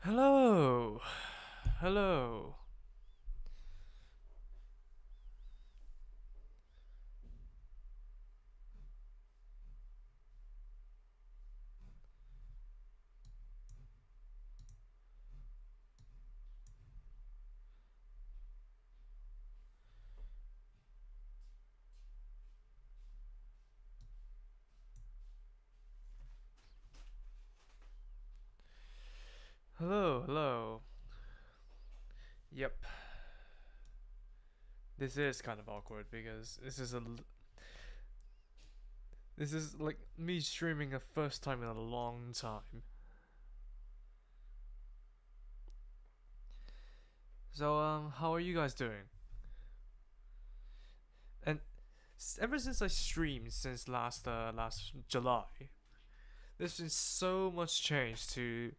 Hello. Hello. Hello. Hello. Yep. This is kind of awkward because this is like me streaming a first time in a long time. So how are you guys doing? And ever since I streamed since last July, there's been so much change to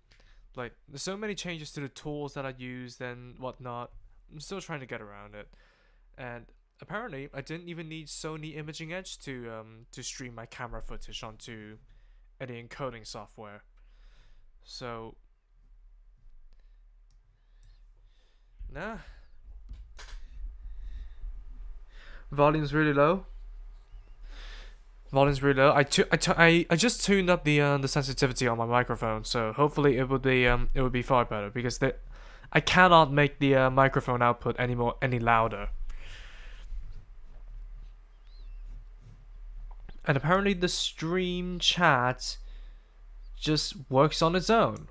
like there's so many changes to the tools that I used and whatnot. I'm still trying to get around it. And apparently I didn't even need Sony Imaging Edge to stream my camera footage onto any encoding software. So nah, volume's really low. Volume's really low. I just tuned up the sensitivity on my microphone, so hopefully it would be far better because I cannot make the microphone output any louder. And apparently the stream chat just works on its own.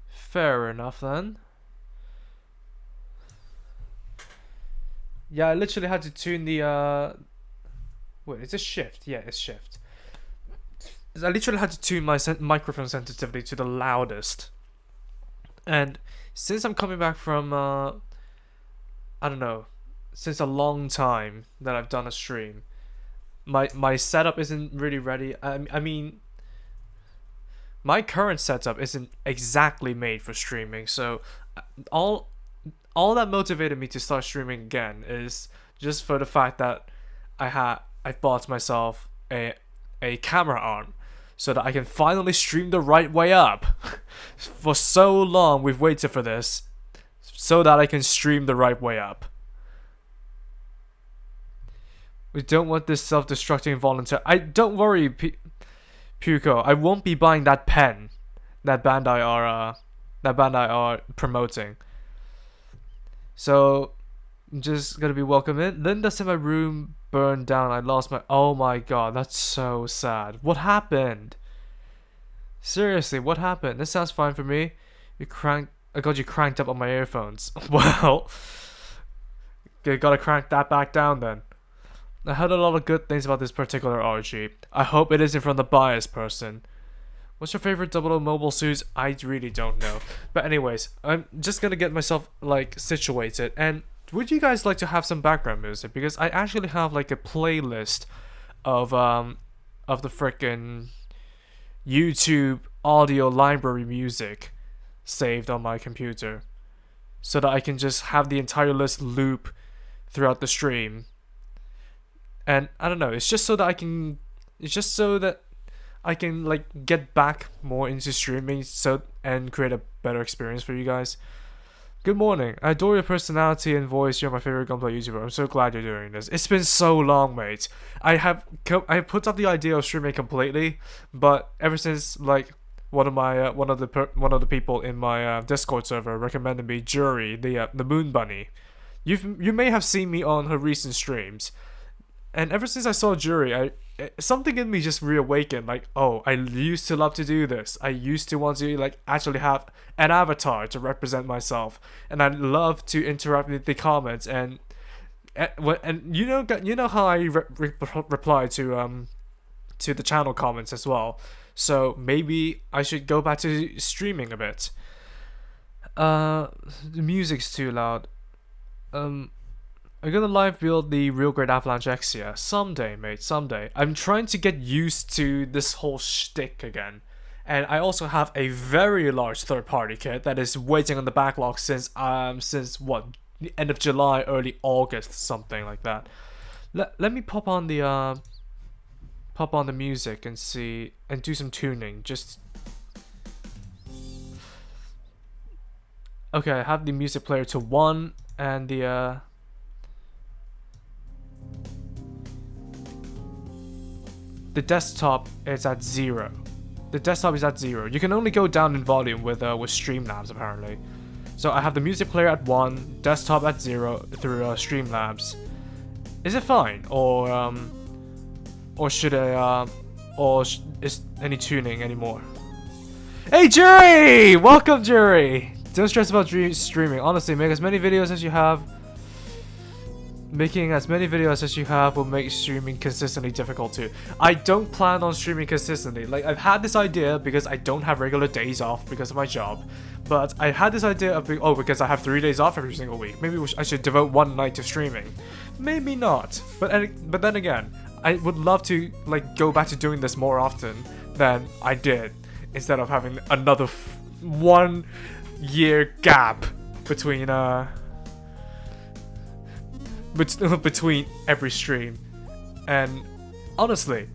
Fair enough then. Yeah, I literally had to tune the wait, is it shift? Yeah, it's shift. I literally had to tune my microphone sensitivity to the loudest. And since I'm coming back from I don't know, since a long time that I've done a stream, my setup isn't really ready. I mean, my current setup isn't exactly made for streaming, so all all that motivated me to start streaming again is just for the fact that I bought myself a camera arm so that I can finally stream the right way up. For so long we've waited for this so that I can stream the right way up. We don't want this self-destructing volunteer. I don't worry, Puko. I won't be buying that pen that Bandai are promoting. So I'm just gonna be welcome in. Linda said my room burned down. I lost my. Oh my god, that's so sad. What happened? Seriously, what happened? This sounds fine for me. You cranked. I got you cranked up on my earphones. Well, gotta crank that back down then. I heard a lot of good things about this particular RG. I hope it isn't from the biased person. What's your favorite Double O mobile suits? I really don't know. But anyways, I'm just gonna get myself like situated. And would you guys like to have some background music? Because I actually have like a playlist of the frickin' YouTube audio library music saved on my computer, so that I can just have the entire list loop throughout the stream. And I don't know. It's just so that I can. It's just so that I can like get back more into streaming and create a better experience for you guys. Good morning. I adore your personality and voice. You're my favorite gunpla YouTuber. I'm so glad you're doing this. It's been so long, mate. I put up the idea of streaming completely, but ever since like one of the people in my Discord server recommended me Jury, the Moon Bunny. You may have seen me on her recent streams, and ever since I saw Jury, something in me just reawakened. Like, oh, I used to love to do this. I used to want to like actually have an avatar to represent myself, and I love to interact with the comments and you know how I reply to the channel comments as well. So maybe I should go back to streaming a bit. The music's too loud. Um, I'm gonna live build the Real Great Avalanche Exia someday, mate. Someday. I'm trying to get used to this whole shtick again, and I also have a very large third-party kit that is waiting on the backlog since what, the end of July, early August, something like that. Let me pop on the music and see and do some tuning. Just Okay, I have the music player to 1 and the desktop is at 0. The desktop is at 0. You can only go down in volume with Streamlabs apparently. So I have the music player at 1, desktop at 0 through Streamlabs. Is it fine, or should I is any tuning anymore? Hey Jury! Welcome Jury! Don't stress about streaming. Honestly, make as many videos as you have. Making as many videos as you have will make streaming consistently difficult too. I don't plan on streaming consistently. Like, I've had this idea because I don't have regular days off because of my job. But I had this idea of, because I have 3 days off every single week. Maybe I should devote 1 night to streaming. Maybe not. But then again, I would love to like go back to doing this more often than I did. Instead of having another 1 year gap between between every stream. And honestly,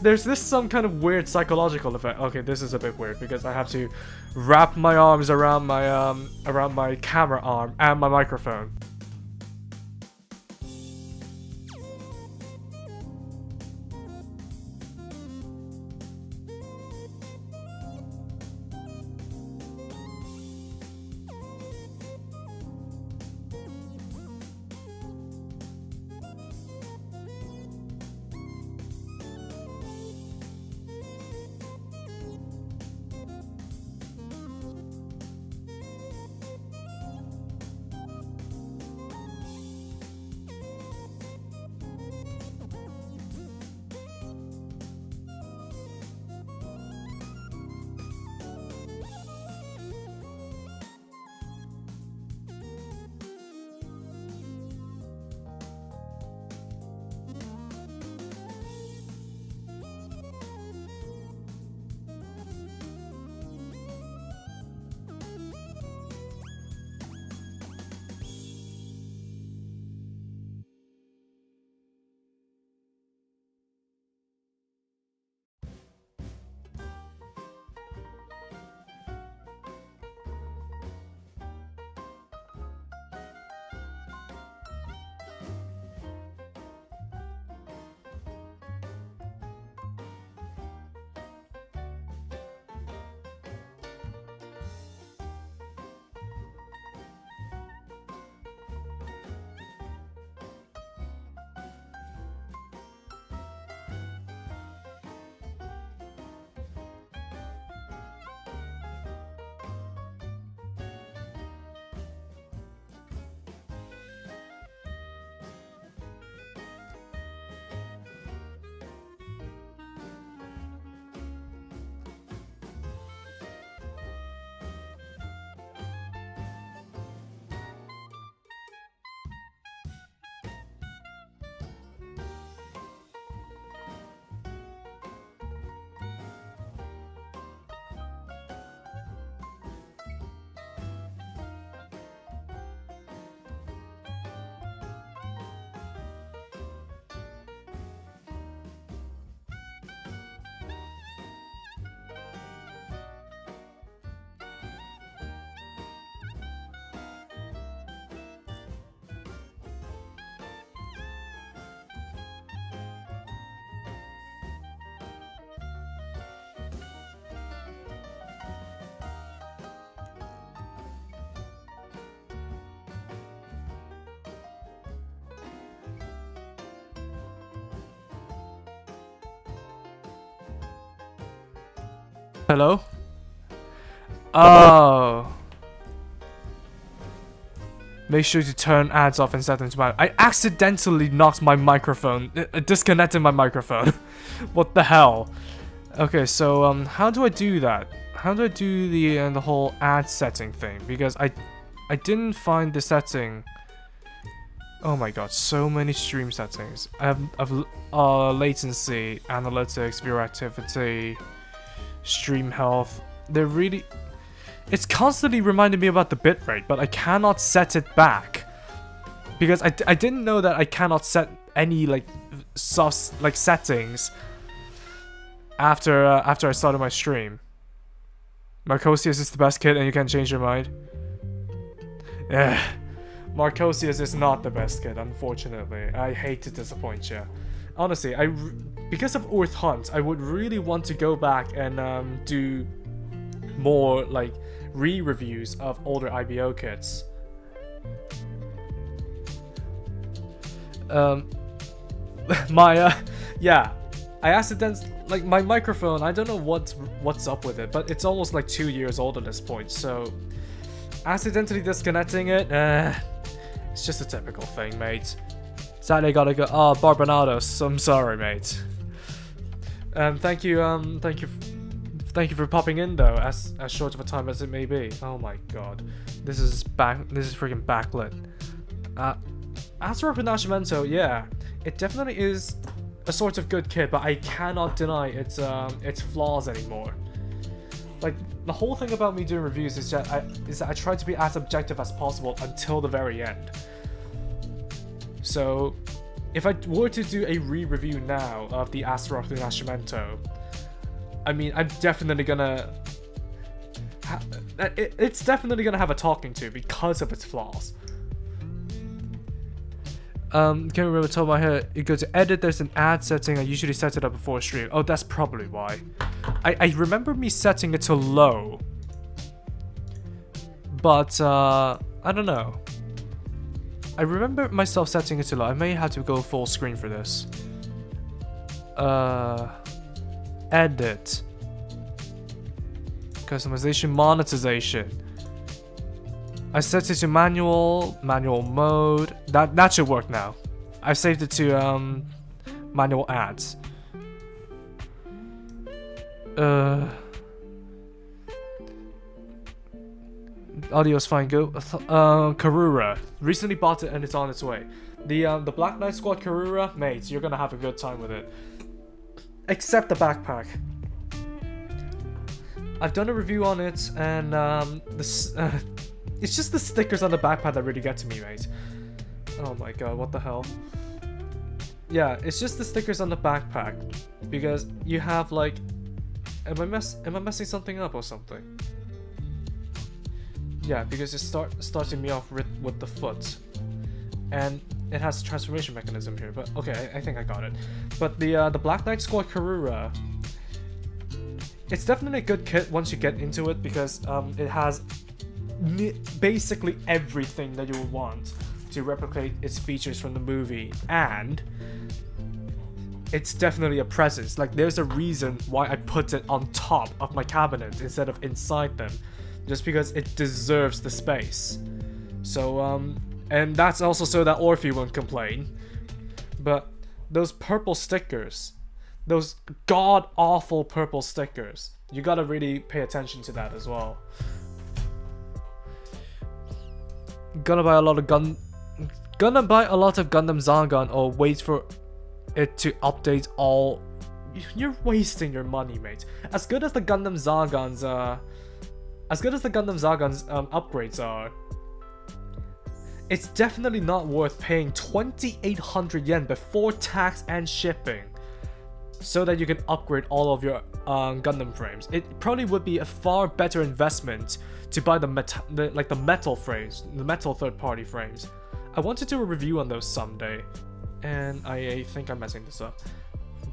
there's this some kind of weird psychological effect. Okay, this is a bit weird because I have to wrap my arms around my camera arm and my microphone. Hello? Oh. Make sure to turn ads off and settings to I accidentally knocked my microphone, disconnected my microphone. What the hell? Okay, so how do I do that? How do I do the whole ad setting thing? Because I didn't find the setting. Oh my god, so many stream settings. I have latency, analytics, viewer activity, stream health. They're really... It's constantly reminding me about the bitrate, but I cannot set it back. Because I didn't know that I cannot set any settings after I started my stream. Marcosius is the best kid and you can change your mind. Eh, Marcosius is not the best kid, unfortunately. I hate to disappoint you. Honestly, because of Earth Hunt, I would really want to go back and do more like re-reviews of older IBO kits. Yeah, I accidentally, like, my microphone, I don't know what's up with it, but it's almost like 2 years old at this point, so accidentally disconnecting it, it's just a typical thing, mate. Sadly, I gotta go. Oh, Barbonados, I'm sorry, mate. Thank you for popping in though, as short of a time as it may be. Oh my god, this is freaking backlit. Astro Renascimento, yeah, it definitely is a sort of good kit, but I cannot deny its flaws anymore. Like, the whole thing about me doing reviews is that I try to be as objective as possible until the very end. So, if I were to do a re-review now of the Astro Renascimento, I mean, I'm definitely gonna... it's definitely gonna have a talking to because of its flaws. Can't remember top of my head. You go to edit, there's an ad setting. I usually set it up before stream. Oh, that's probably why. I remember me setting it to low. But, I don't know. I remember myself setting it to low. I may have to go full screen for this. Edit. Customization, monetization. I set it to manual mode. That should work now. I've saved it to manual ads. Audio's fine. Go. Karura recently bought it and it's on its way. The Black Knight Squad Karura, mate, you're gonna have a good time with it. Except the backpack. I've done a review on it, and it's just the stickers on the backpack that really get to me, mate. Oh my god, what the hell? Yeah, it's just the stickers on the backpack, because you have like, am I messing something up or something? Yeah, because it starting me off with the foot, and it has a transformation mechanism here. But okay, I think I got it. But the Black Knight Squad Karura, it's definitely a good kit once you get into it, because it has basically everything that you would want to replicate its features from the movie, and it's definitely a presence. Like, there's a reason why I put it on top of my cabinet instead of inside them, just because it deserves the space. So and that's also so that Orphe won't complain. But those purple stickers, those god-awful purple stickers, you gotta really pay attention to that as well. Gonna buy a lot of Gundam Zagon, or wait for it to update all. You're wasting your money, mate. As good as the Gundam Zagons upgrades are, it's definitely not worth paying 2,800 yen before tax and shipping so that you can upgrade all of your Gundam frames. It probably would be a far better investment to buy the metal frames, the metal third-party frames. I want to do a review on those someday, and I think I'm messing this up.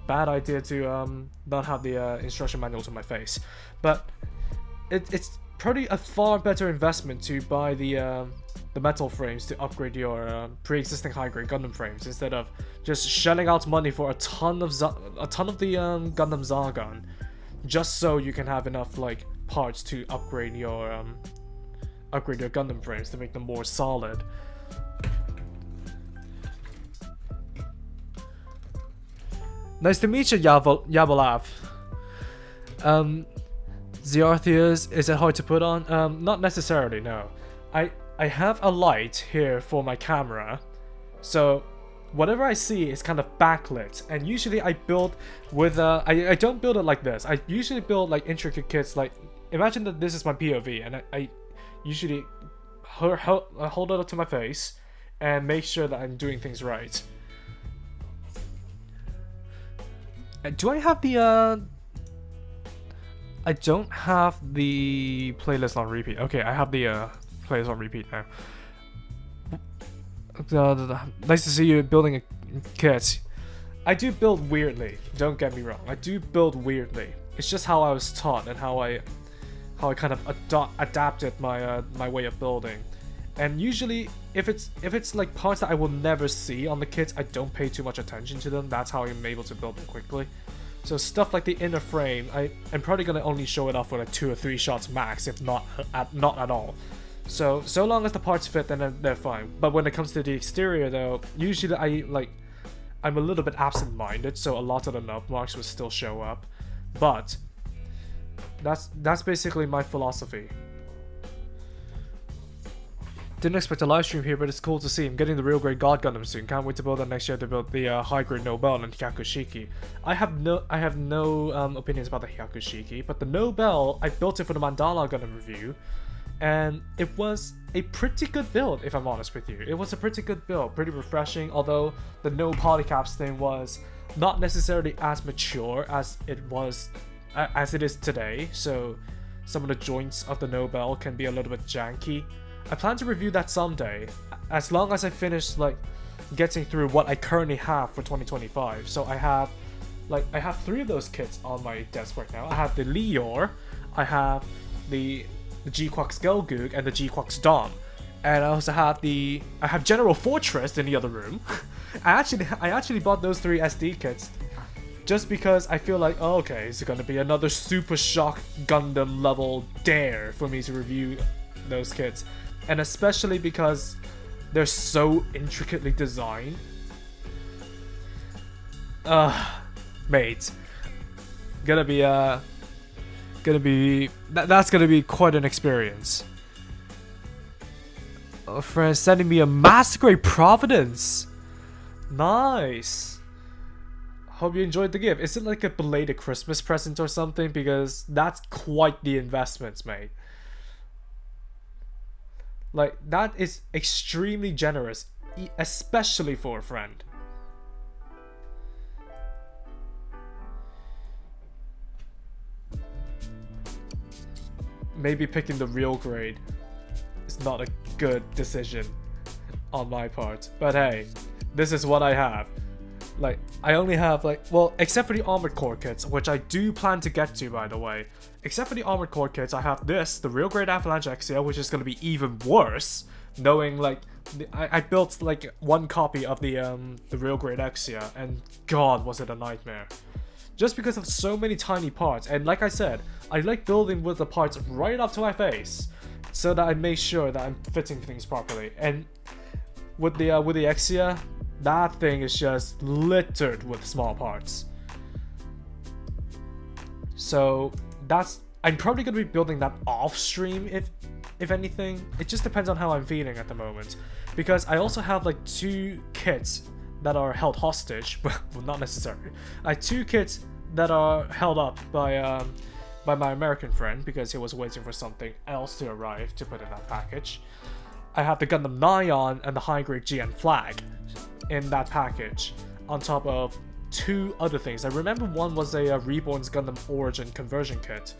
Bad idea to not have the instruction manual to my face, but it's probably a far better investment to buy the metal frames to upgrade your pre-existing high-grade Gundam frames, instead of just shelling out money for a ton of the Gundam Zagon, just so you can have enough like parts to upgrade your Gundam frames to make them more solid. Nice to meet you, Yabalav. Zearthias, is it hard to put on? Not necessarily, no. I have a light here for my camera, so whatever I see is kind of backlit, and usually I build with I don't build it like this. I usually build like intricate kits. Like, imagine that this is my POV, and I usually hold it up to my face and make sure that I'm doing things right. Do I have the I don't have the playlist on repeat. Okay, I have the playlist on repeat now. Nice to see you building a kit. I do build weirdly. Don't get me wrong. I do build weirdly. It's just how I was taught and how I kind of adapted my way of building. And usually, if it's like parts that I will never see on the kits, I don't pay too much attention to them. That's how I'm able to build them quickly. So stuff like the inner frame, I'm probably gonna only show it off for like 2 or 3 shots max, if not at all. So long as the parts fit, then they're fine. But when it comes to the exterior, though, usually I'm a little bit absent-minded, so a lot of the nub marks will still show up. But that's basically my philosophy. Didn't expect a live stream here, but it's cool to see. I'm getting the real grade God Gundam soon. Can't wait to build that next year to build the high grade Nobel and Hyakushiki. I have no opinions about the Hyakushiki, but the Nobel, I built it for the Mandala Gundam review, and it was a pretty good build, if I'm honest with you. It was a pretty good build, pretty refreshing, although the no polycaps thing was not necessarily as mature as it is today, so some of the joints of the Nobel can be a little bit janky. I plan to review that someday, as long as I finish like getting through what I currently have for 2025. So I have 3 of those kits on my desk right now. I have the Lior, I have the G-Quax Gelgoog, and the G-Quax Dom. And I also have General Fortress in the other room. I actually bought those 3 SD kits just because I feel like, oh, okay, it's gonna be another Super Shock Gundam level dare for me to review those kits. And especially because they're so intricately designed. Mate. That's gonna be quite an experience. A friend sending me a Massacre Providence. Nice. Hope you enjoyed the gift. Is it like a belated Christmas present or something? Because that's quite the investment, mate. Like, that is extremely generous, especially for a friend. Maybe picking the real grade is not a good decision on my part. But hey, this is what I have. Like, I only have well, except for the Armored Core kits, which I do plan to get to, by the way. Except for the Armored Core kits, I have the real grade Avalanche Exia, which is going to be even worse, knowing I built 1 copy of the real grade Exia, and god was it a nightmare. Just because of so many tiny parts, and like I said, I like building with the parts right up to my face, so that I make sure that I'm fitting things properly. And with the Exia, that thing is just littered with small parts. So I'm probably gonna be building that off stream if anything. It just depends on how I'm feeling at the moment, because I also have 2 kits that are held hostage. Well, not necessarily. I have 2 kits that are held up by my American friend because he was waiting for something else to arrive to put in that package. I have the Gundam Nyan and the high grade GN flag in that package, on top of 2 other things. I remember one was a Reborn's Gundam Origin conversion kit,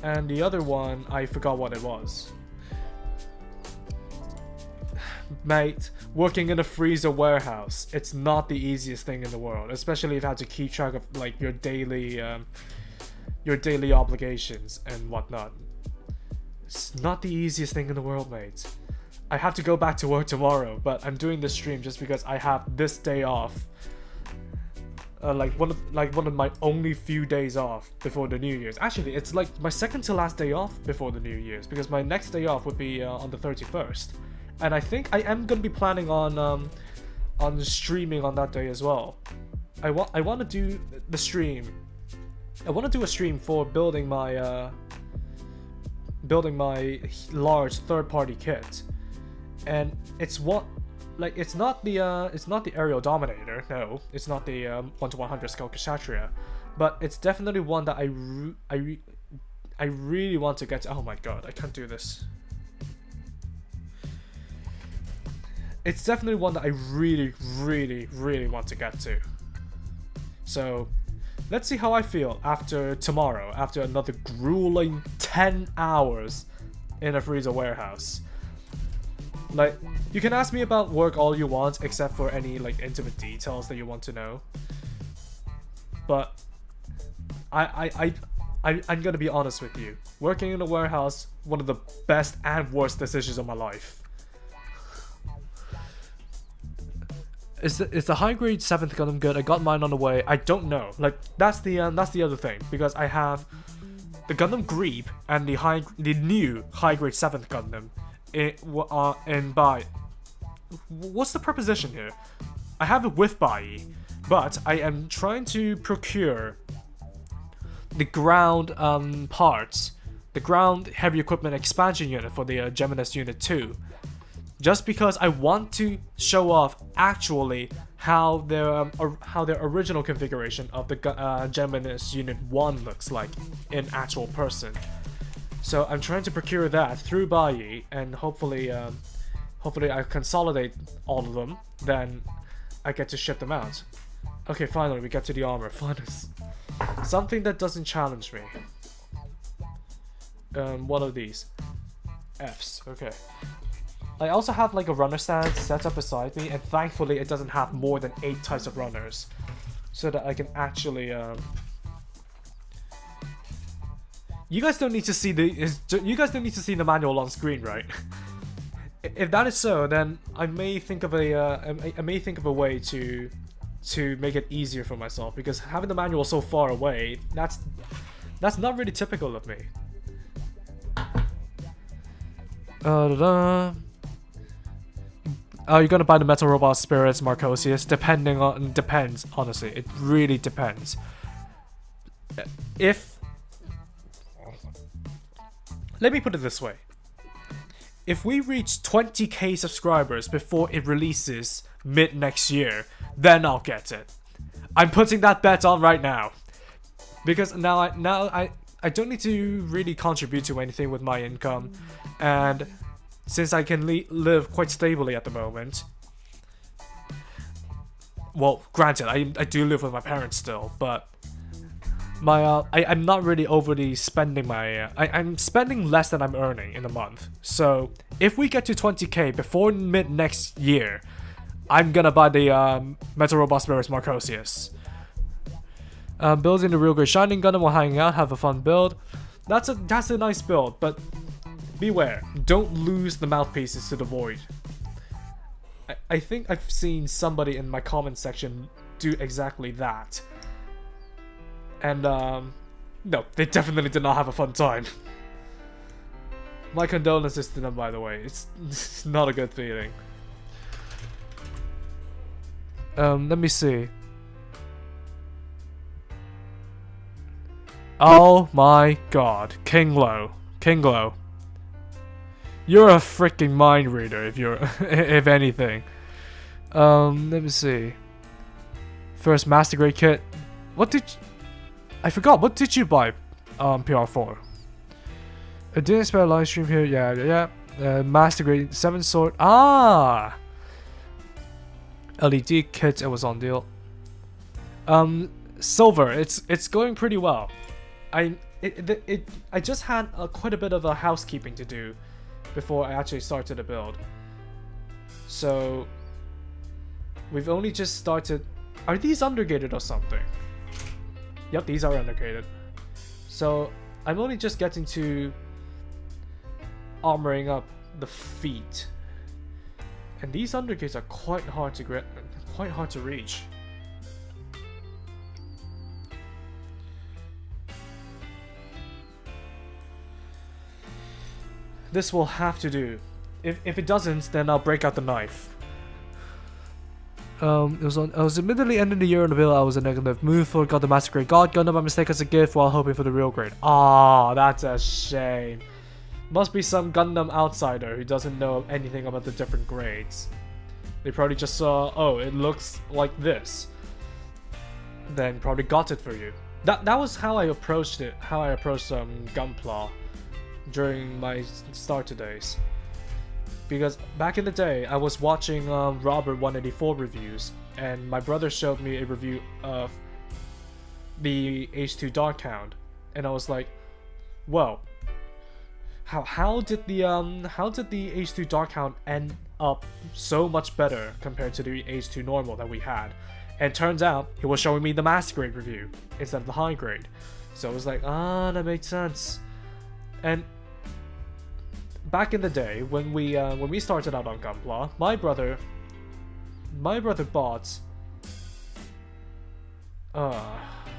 and the other one, I forgot what it was. Mate, working in a freezer warehouse, it's not the easiest thing in the world, especially if you have to keep track of your daily obligations and whatnot. It's not the easiest thing in the world, mate. I have to go back to work tomorrow, but I'm doing this stream just because I have this day off. One of my only few days off before the New Year's. Actually, it's my second to last day off before the New Year's, because my next day off would be on the 31st. And I think I am gonna be planning on streaming on that day as well. I want to do the stream. I want to do a stream for building my large third-party kit. And it's not the Aerial Dominator, no, it's not the 1-to-100 Skull Kshatriya, but it's definitely one that I really want to get to. Oh my god, I can't do this. It's definitely one that I really, really, really want to get to. So, let's see how I feel after tomorrow, after another grueling 10 hours in a freezer warehouse. Like, you can ask me about work all you want, except for any like intimate details that you want to know. But I'm gonna be honest with you. Working in a warehouse, one of the best and worst decisions of my life. Is the high grade 7th Gundam good? I got mine on the way. I don't know. Like, that's the other thing, because I have the Gundam Greeb and the new high grade 7th Gundam in by. What's the preposition here? I have it with Bai, but I am trying to procure the ground parts, the ground heavy equipment expansion unit for the Geminis Unit 2. Just because I want to show off actually how their original configuration of the Geminis Unit 1 looks like in actual person. So I'm trying to procure that through Bai, and hopefully I consolidate all of them, then I get to ship them out. Okay, finally we get to the armor. Finally, something that doesn't challenge me. One of these Fs. Okay. I also have like a runner stand set up beside me, and thankfully it doesn't have more than 8 types of runners, so that I can actually you guys don't need to see the manual on screen, right? If that is so, then I may think of a way to make it easier for myself, because having the manual so far away, that's not really typical of me. Oh, you're gonna buy the Metal Robot Spirits Marcosius? Depends, honestly. It really depends. Let me put it this way. If we reach 20k subscribers before it releases mid next year, then I'll get it. I'm putting that bet on right now. Because now I don't need to really contribute to anything with my income, and since I can live quite stably at the moment. Well, granted, I do live with my parents still, but I'm not really overly spending my I'm spending less than I'm earning in a month. So if we get to 20k before mid next year, I'm gonna buy the Metal Robot Spirits Marcosius. Building the real great Shining Gundam while hanging out, have a fun build. That's a nice build, but beware, don't lose the mouthpieces to the void. I think I've seen somebody in my comment section do exactly that. And no, they definitely did not have a fun time. My condolences to them, by the way. It's not a good feeling. Let me see. Oh my god, Kinglo. You're a freaking mind reader if you're if anything. Let me see. First Master Grade kit. I forgot, what did you buy PR4? I didn't expect a live stream here. Yeah. Master Grade 7 sword. Ah! LED kit, it was on deal. Silver, it's going pretty well. I just had quite a bit of a housekeeping to do before I actually started the build. So we've only just started. Are these undergated or something? Yep, these are undergated. So I'm only just getting to armoring up the feet, and these undergates are quite hard to reach. This will have to do. If it doesn't, then I'll break out the knife. I was admittedly ending the year in the middle. I was in a negative mood for got the Master Grade God Gundam by mistake as a gift while hoping for the real grade. Ah, that's a shame. Must be some Gundam outsider who doesn't know anything about the different grades. They probably just saw, oh, it looks like this, then probably got it for you. That was how I approached it. How I approached Gunpla during my starter days. Because back in the day, I was watching Robert 184 reviews, and my brother showed me a review of the H2 Dark Hound, and I was like, well, how did the H2 Darkhound end up so much better compared to the H2 normal that we had? And turns out he was showing me the master grade review instead of the high grade. So it was like, that makes sense. And back in the day when we started out on Gunpla, my brother bought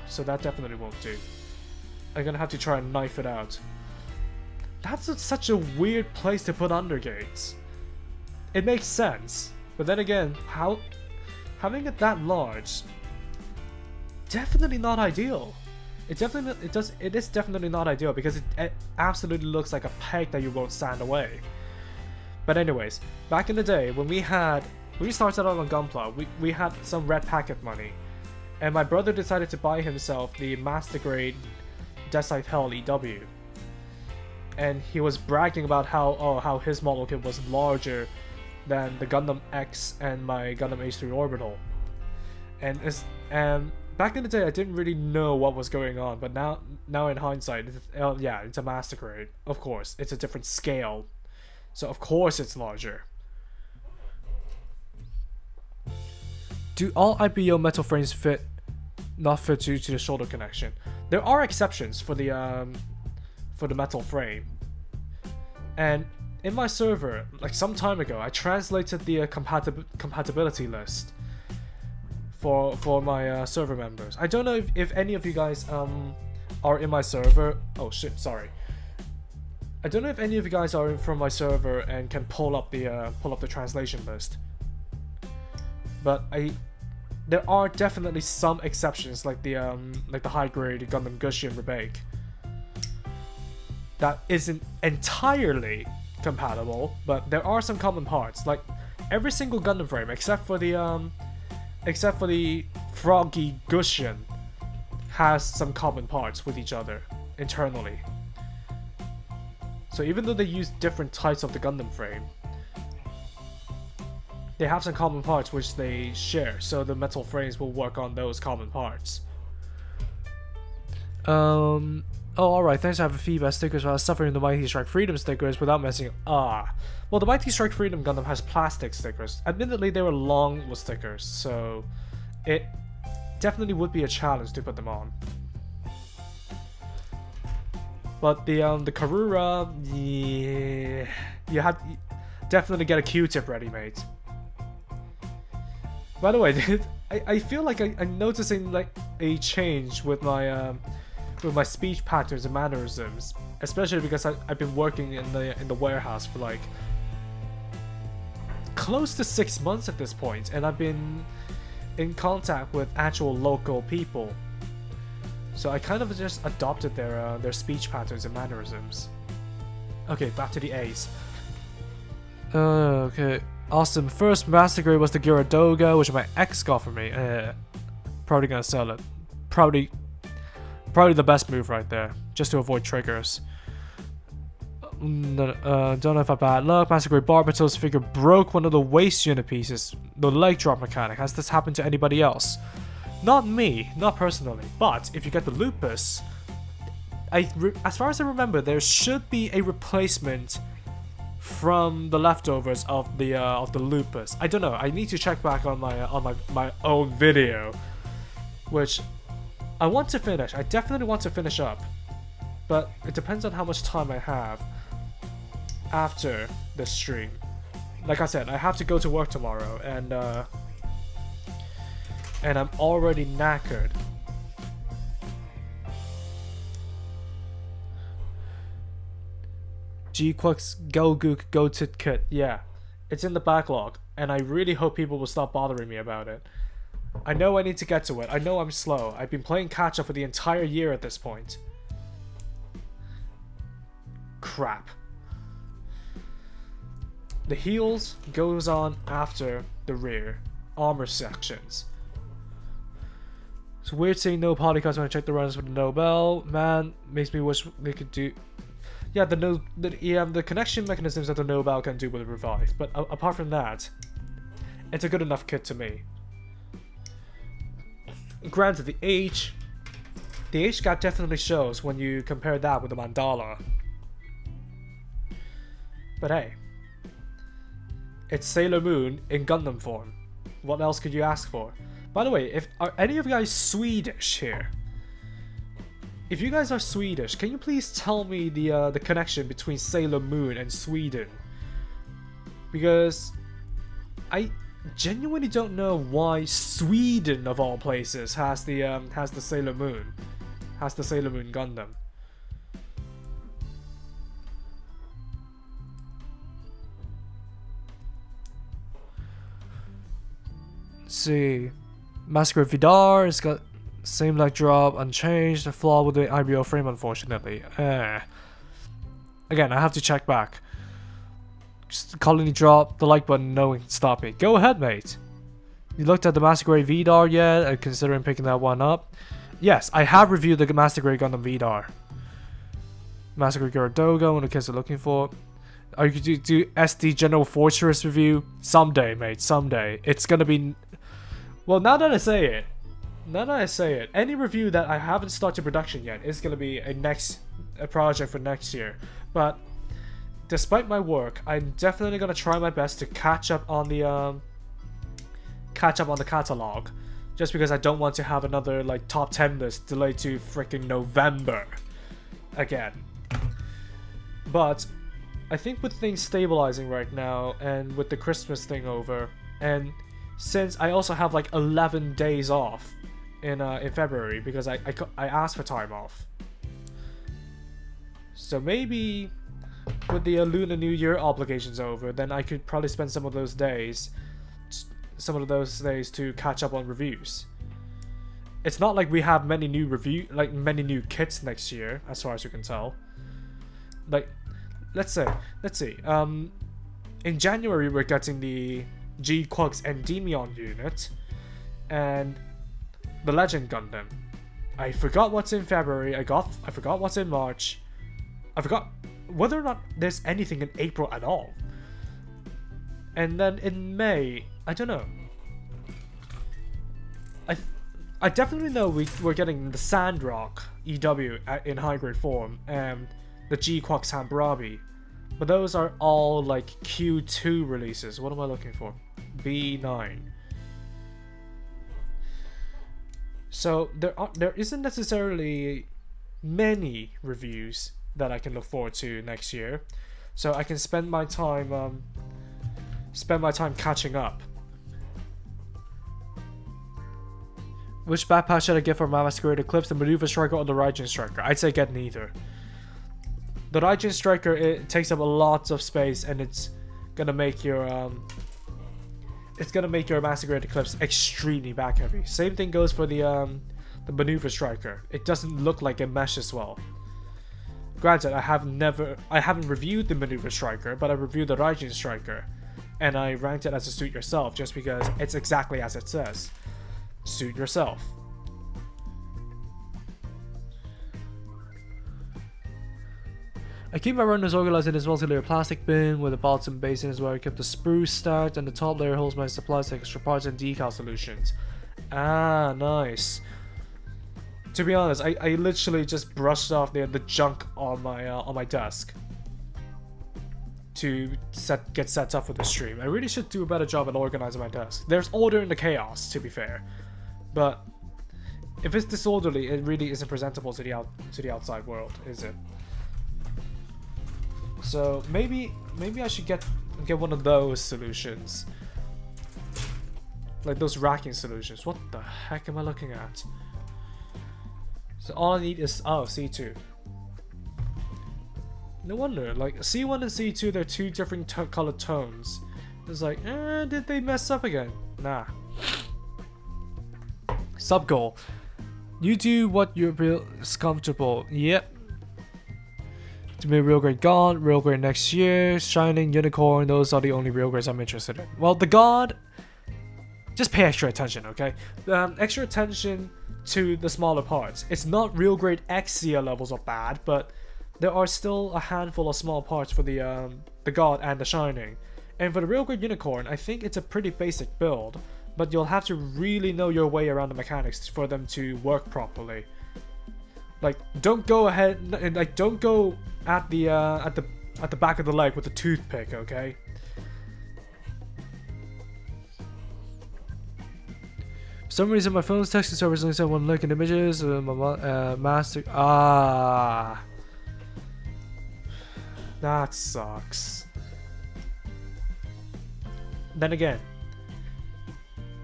so that definitely won't do. I'm gonna have to try and knife it out. That's such a weird place to put undergates. It makes sense, but then again, having it that large, definitely not ideal. It is definitely not ideal because it absolutely looks like a peg that you won't sand away. But anyways, back in the day when we started out on Gunpla, we had some red packet money, and my brother decided to buy himself the master grade Decide Hell EW. And he was bragging about how his model kit was larger than the Gundam X and my Gundam H3 Orbital. And back in the day I didn't really know what was going on, but now in hindsight, it's a master grade. Of course, it's a different scale, so of course it's larger. Do all IPO metal frames not fit due to the shoulder connection? There are exceptions for the metal frame. And in my server, like some time ago, I translated the compatibility list for my server members. I don't know if any of you guys are in my server. Oh shit, sorry. I don't know if any of you guys are from my server and can pull up the translation list. But there are definitely some exceptions, like the high grade Gundam Gushi and Rebake, that isn't entirely compatible, but there are some common parts. Like every single Gundam frame except for the Froggy Gushin has some common parts with each other internally. So even though they use different types of the Gundam frame, they have some common parts which they share, so the metal frames will work on those common parts. Oh, alright, thanks. I have a feedback stickers while suffering the Mighty Strike Freedom stickers without messing up. Well, the Mighty Strike Freedom Gundam has plastic stickers. Admittedly, they were long stickers, so it definitely would be a challenge to put them on. But the Karura, yeah, you have definitely get a Q-tip ready, mate. By the way, I feel like I'm noticing like a change with my speech patterns and mannerisms, especially because I've been working in the warehouse for like close to 6 months at this point, and I've been in contact with actual local people. So I kind of just adopted their speech patterns and mannerisms. Okay, back to the A's. Okay. Awesome. First master grade was the Gyaradoga, which my ex got for me. Probably gonna sell it. Probably the best move right there, just to avoid triggers. Don't know if I bad luck. Master grade Barbatos figure broke one of the waist unit pieces. The leg drop mechanic. Has this happened to anybody else? Not me, not personally. But if you get the Lupus, as far as I remember, there should be a replacement from the leftovers of the Lupus. I don't know. I need to check back on my own video, which I want to finish. I definitely want to finish up, but it depends on how much time I have after the stream. Like I said, I have to go to work tomorrow, and I'm already knackered. G-Quux Gogook Gotit Kit. Yeah, it's in the backlog, and I really hope people will stop bothering me about it. I know I need to get to it. I know I'm slow. I've been playing catch-up for the entire year at this point. Crap. The heels goes on after the rear armor sections. It's weird seeing no polycuts when I check the runs with the Nobel. Man, makes me wish they could do... Yeah, the connection mechanisms that the Nobel can do with Revive, but apart from that, it's a good enough kit to me. Granted, the age gap definitely shows when you compare that with the Mandala. But hey, it's Sailor Moon in Gundam form. What else could you ask for? By the way, are any of you guys Swedish here? If you guys are Swedish, can you please tell me the connection between Sailor Moon and Sweden? Because I genuinely don't know why Sweden of all places has the Sailor Moon, Gundam. Let's see, Masquerade Vidar has got same leg drop, unchanged. The flaw with the IBO frame, unfortunately. Again, I have to check back. Just colony drop, the like button, no, stop it. Go ahead, mate. You looked at the Masquerade Vidar yet? Considering picking that one up? Yes, I have reviewed the Masquerade Gundam Vidar. Masquerade Garadogo, what the kids are looking for. Are you going to do SD General Fortress review? Someday, mate, someday. It's gonna be... Well, now that I say it, any review that I haven't started production yet is gonna be a project for next year. But despite my work, I'm definitely gonna try my best to catch up on the catalog, just because I don't want to have another like top 10 list delayed to freaking November again. But I think with things stabilizing right now, and with the Christmas thing over, and since I also have like 11 days off in February because I asked for time off, so maybe with the Lunar New Year obligations over, then I could probably spend some of those days to catch up on reviews. It's not like we have many new kits next year, as far as you can tell. Like, let's see. In January we're getting the G-Quux Endymion unit and the Legend Gundam. I forgot what's in February. I forgot what's in March. I forgot whether or not there's anything in April at all. And then in May, I don't know. I definitely know we're getting the Sandrock EW in high grade form and the G-Quux Hammurabi. But those are all like Q2 releases. What am I looking for? B9. So there isn't necessarily many reviews that I can look forward to next year. So I can spend my time catching up. Which backpack should I get for my Masquerade Eclipse, the Maneuver Striker or the Raijin Striker? I'd say get neither. The Raijin Striker, it takes up a lot of space and it's gonna make your Masquerade Eclipse extremely back heavy. Same thing goes for the Maneuver Striker. It doesn't look like it meshes well. Granted, I haven't reviewed the Maneuver Striker, but I reviewed the Raijin Striker, and I ranked it as a suit yourself just because it's exactly as it says. Suit yourself. I keep my runners organized in this multi-layer plastic bin where the bottom basin is where I kept the spruce stacked and the top layer holds my supplies like extra parts and decal solutions. Ah, nice. To be honest, I literally just brushed off the junk on my desk to get set up for the stream. I really should do a better job at organizing my desk. There's order in the chaos, to be fair, but if it's disorderly, it really isn't presentable to the outside world, is it? So maybe I should get one of those solutions, like those racking solutions. What the heck am I looking at? So all I need is C2. No wonder, like C1 and C2, they're two different colored tones. It's like, did they mess up again? Nah. Sub goal. You do what you feel is comfortable. Yep. To be real grade God, real grade next year, Shining, Unicorn, those are the only real grades I'm interested in. Well, the God, just pay extra attention, okay? Extra attention to the smaller parts. It's not real grade XCL levels are bad, but there are still a handful of small parts for the God and the Shining. And for the real grade Unicorn, I think it's a pretty basic build, but you'll have to really know your way around the mechanics for them to work properly. Like, don't go ahead and like don't go at the at the back of the leg with a toothpick, okay? For some reason, my phone's texting service only said one link in images. Master. Ah. That sucks. Then again,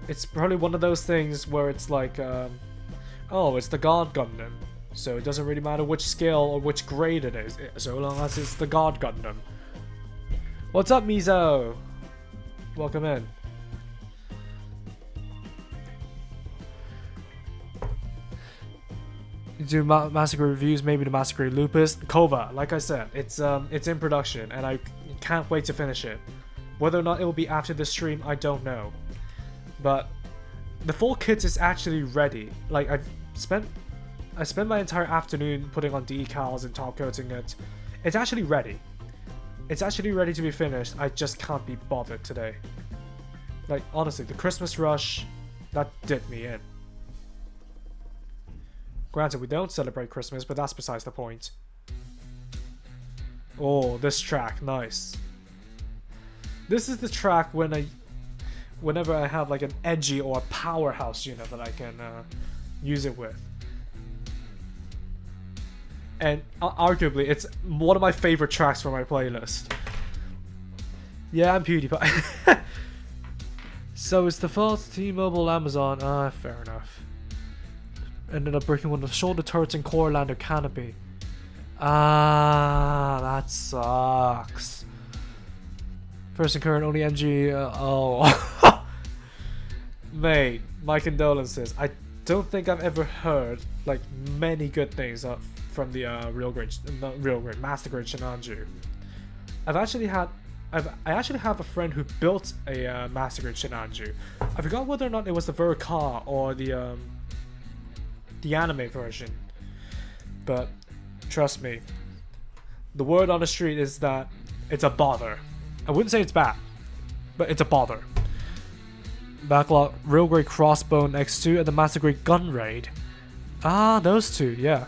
it's probably one of those things where it's like, oh, it's the God Gundam. So it doesn't really matter which scale or which grade it is, so long as it's the God Gundam. What's up, Mizo? Welcome in. You do Massacre reviews, maybe the Massacre Lupus. Kova, like I said, it's in production, and I can't wait to finish it. Whether or not it will be after the stream, I don't know. But the full kit is actually ready. Like I spent my entire afternoon putting on decals and top coating it. It's actually ready. It's actually ready to be finished. I just can't be bothered today. Like honestly, the Christmas rush, that did me in. Granted, we don't celebrate Christmas, but that's besides the point. Oh, this track, nice. This is the track whenever I have like an edgy or a powerhouse unit that I can use it with. And arguably, it's one of my favorite tracks from my playlist. Yeah, I'm PewDiePie. So it's the fault T-Mobile Amazon. Ah, fair enough. Ended up breaking one of the shoulder turrets and core lander canopy. Ah, that sucks. First and current, only NG. Oh. Mate, my condolences. I don't think I've ever heard like many good things from the Master Grade Shinanju. I actually have a friend who built a Master Grade Shinanju. I forgot whether or not it was the Verka or the anime version. But trust me, the word on the street is that it's a bother. I wouldn't say it's bad, but it's a bother. Backlog, Real Grade Crossbone X2 and the Master Grade Gun Raid. Ah, those two, yeah.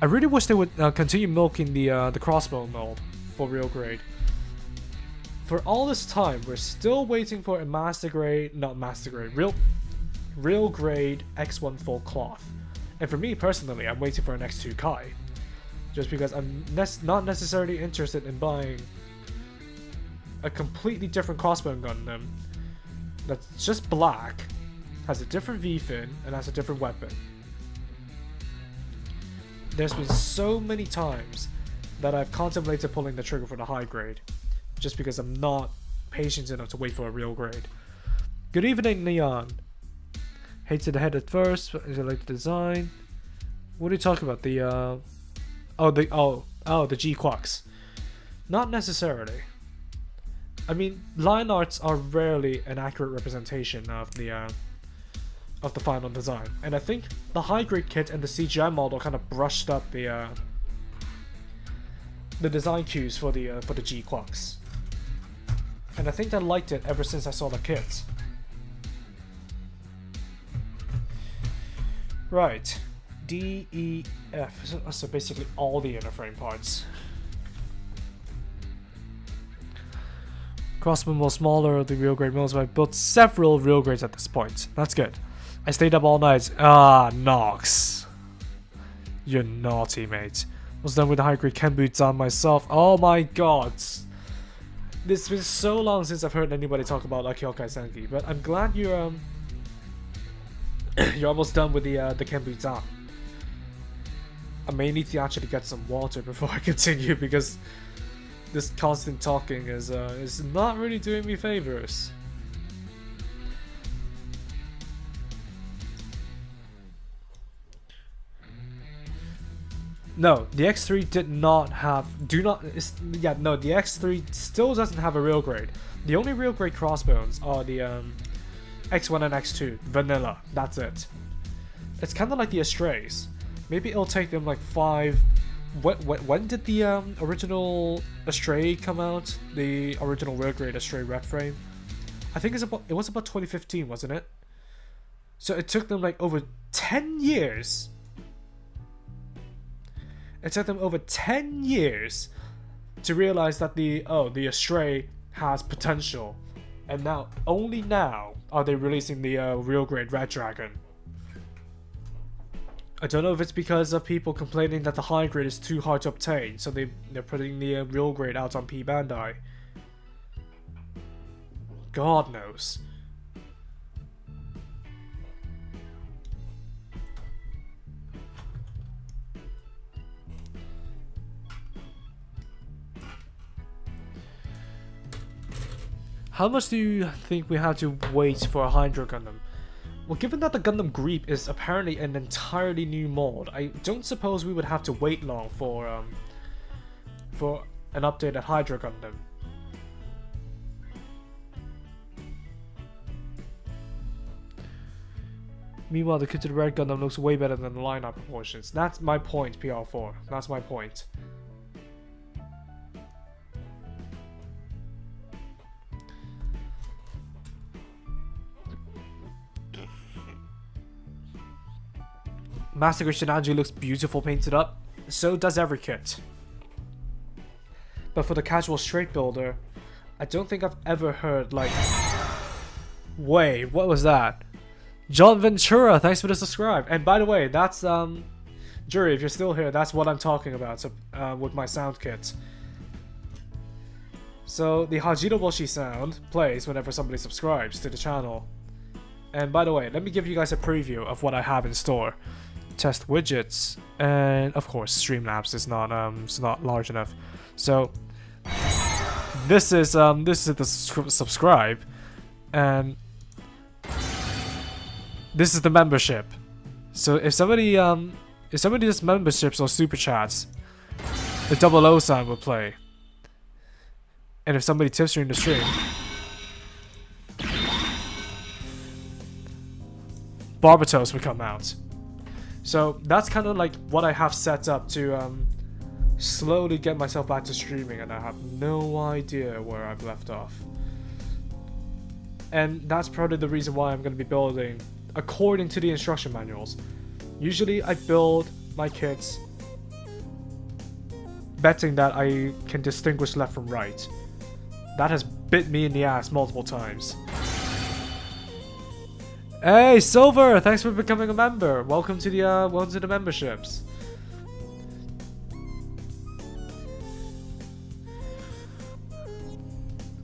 I really wish they would continue milking the Crossbone mold for Real Grade. For all this time, we're still waiting for a Real Grade X1 full cloth. And for me personally, I'm waiting for an X2 Kai. Just because I'm not necessarily interested in buying a completely different Crossbone Gundam that's just black, has a different V-fin, and has a different weapon. There's been so many times that I've contemplated pulling the trigger for the high grade, just because I'm not patient enough to wait for a Real Grade. Good evening, Neon. Hated the head at first, but I like the design. What are you talking about? The the G-Quacks. Not necessarily. I mean, line arts are rarely an accurate representation of the final design, and I think the high grade kit and the CGI model kind of brushed up the design cues for the G-Quacks, and I think I liked it ever since I saw the kit. Right, D, E, F. So basically all the inner frame parts. Crossbone was smaller, the Real Grade mills, but I built several Real Grades at this point. That's good. I stayed up all night. Ah, Nox. You're naughty, mate. Was done with the high grade Ken boots on myself. Oh my god. It's been so long since I've heard anybody talk about Akiokai Senki, but I'm glad you're you're almost done with the Ken boots on. I may need to actually get some water before I continue because this constant talking is not really doing me favors. No, the X3 did not have. The X3 still doesn't have a Real Grade. The only Real Grade crossbones are the X1 and X2 vanilla. That's it. It's kind of like the Astrays. Maybe it'll take them like 5. When did the original Astray come out? The original Real Grade Astray red frame? I think it was about 2015, wasn't it? So it took them like over 10 years. It took them over 10 years to realize that the Astray has potential, and only now are they releasing the real grade Red Dragon. I don't know if it's because of people complaining that the high grade is too hard to obtain, so they're putting the real grade out on P Bandai. God knows. How much do you think we have to wait for a Hydro Gundam? Well, given that the Gundam Greep is apparently an entirely new mod, I don't suppose we would have to wait long for an update at Hydro Gundam. Meanwhile, the kit to the Red Gundam looks way better than the lineup proportions. That's my point, PR4. That's my point. Master Shinanji looks beautiful painted up. So does every kit. But for the casual straight builder, I don't think I've ever heard like... Wait, what was that? John Ventura, thanks for the subscribe. And by the way, that's Jury, if you're still here, that's what I'm talking about with my sound kit. So the Hajito Boshi sound plays whenever somebody subscribes to the channel. And by the way, let me give you guys a preview of what I have in store. Test widgets, and of course Streamlabs is not large enough. So this is the subscribe, and this is the membership. So if somebody does memberships or super chats, the 00 sound will play. And if somebody tips during the stream, Barbatos would come out. So that's kind of like what I have set up to slowly get myself back to streaming, and I have no idea where I've left off. And that's probably the reason why I'm going to be building according to the instruction manuals. Usually I build my kits betting that I can distinguish left from right. That has bit me in the ass multiple times. Hey, Silver! Thanks for becoming a member. Welcome to the memberships.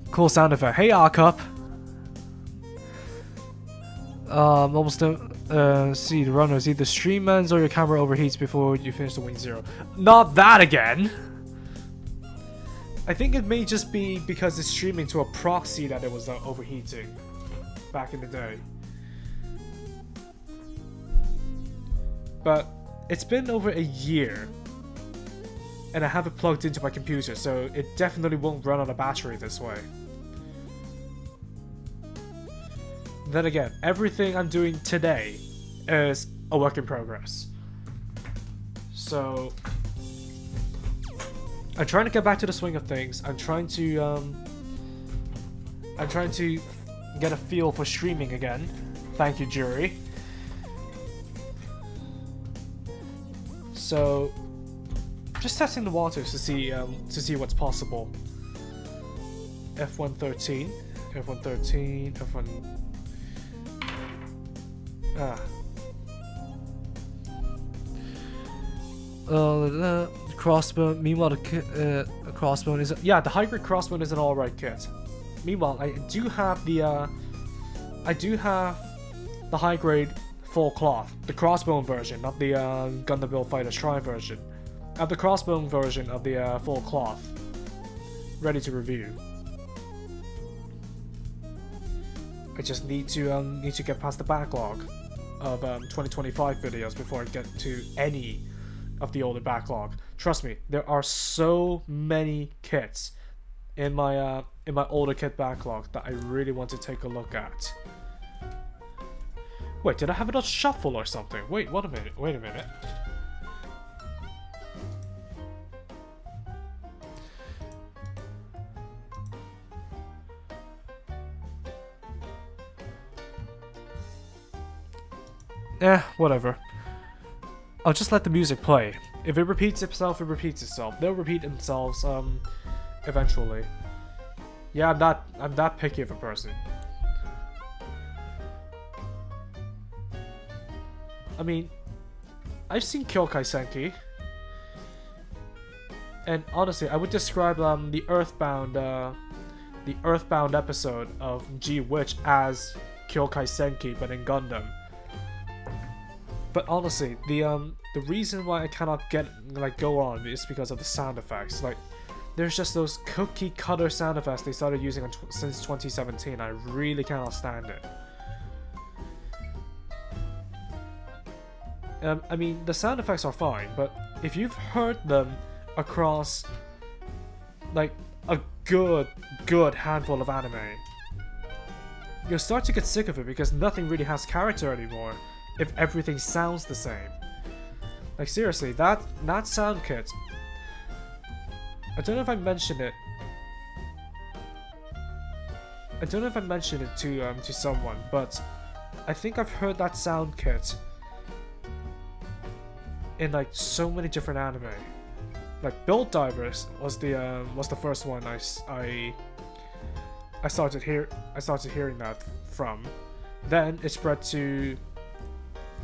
Cool sound effect. Hey, R-Cup. Almost don't see the runners. Either stream ends or your camera overheats before you finish the wing zero. Not that again! I think it may just be because it's streaming to a proxy that it was overheating back in the day. But it's been over a year, and I have it plugged into my computer, so it definitely won't run on a battery this way. Then again, everything I'm doing today is a work in progress. So I'm trying to get back to the swing of things. I'm trying to get a feel for streaming again. Thank you, Jury. So, just testing the waters to see what's possible. F113, F113, F1. Crossbone. Meanwhile, the crossbone is the high grade crossbone is an alright kit. Meanwhile, I do have the high grade full cloth, the crossbone version, not the Gundam Build Fighters Try version. I have the crossbone version of the full cloth, ready to review. I just need to get past the backlog of 2025 videos before I get to any of the older backlog. Trust me, there are so many kits in my older kit backlog that I really want to take a look at. Wait, did I have it on shuffle or something? Wait, wait a minute. Whatever. I'll just let the music play. If it repeats itself, it repeats itself. They'll repeat themselves eventually. Yeah, I'm that picky of a person. I mean, I've seen Kyokai Senki, and honestly, I would describe the Earthbound episode of G Witch as Kyokai Senki, but in Gundam. But honestly, the reason why I cannot go on is because of the sound effects. Like, there's just those cookie cutter sound effects they started using since 2017. I really cannot stand it. I mean, the sound effects are fine, but if you've heard them across like a good handful of anime, you'll start to get sick of it because nothing really has character anymore if everything sounds the same. Like, seriously, that sound kit, I don't know if I mentioned it. I don't know if I mentioned it to someone, but I think I've heard that sound kit in like so many different anime. Like Build Divers was the first one I started hearing that from. Then it spread to,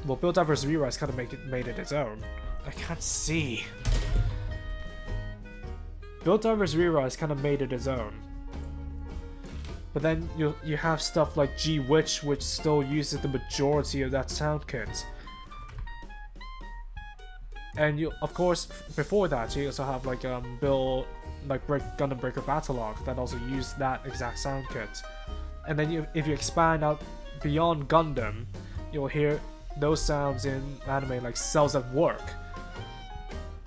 well, Build Divers Re-Rise kind of made it its own. I can't see. Build Divers Re-Rise kind of made it its own. But then you have stuff like G Witch, which still uses the majority of that sound kit. And you, of course, before that, you also have like Gundam Breaker Battlelog that also used that exact sound kit. And then if you expand out beyond Gundam, you'll hear those sounds in anime like Cells at Work.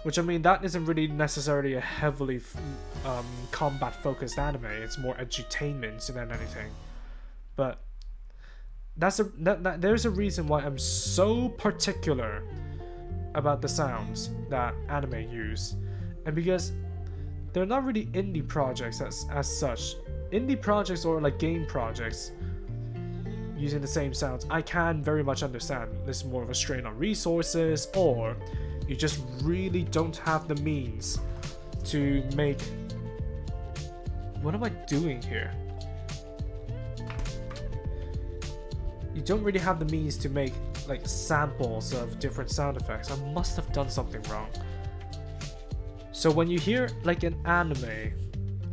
Which, I mean, that isn't really necessarily a heavily combat-focused anime. It's more edutainment than anything. But there's a reason why I'm so particular about the sounds that anime use, and because they're not really indie projects as such. Indie projects or like game projects using the same sounds, I can very much understand. This is more of a strain on resources, or you just really don't have the means to make... What am I doing here? You don't really have the means to make like samples of different sound effects. I must have done something wrong. So when you hear like an anime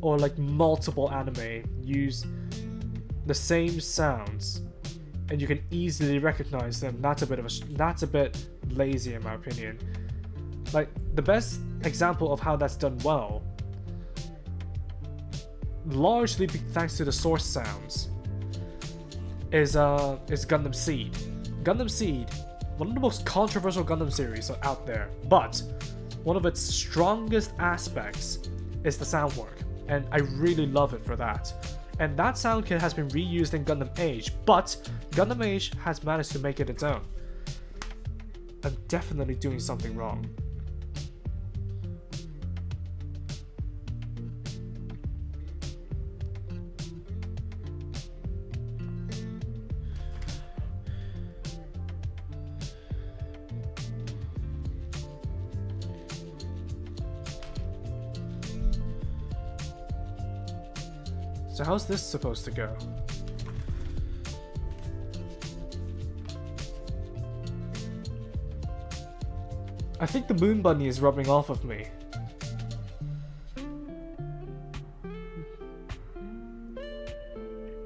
or like multiple anime use the same sounds and you can easily recognize them, that's a bit lazy in my opinion. Like, the best example of how that's done well, largely thanks to the source sounds, is Gundam Seed. Gundam Seed, one of the most controversial Gundam series out there, but one of its strongest aspects is the sound work, and I really love it for that. And that sound kit has been reused in Gundam Age, but Gundam Age has managed to make it its own. I'm definitely doing something wrong. So how's this supposed to go? I think the moon bunny is rubbing off of me.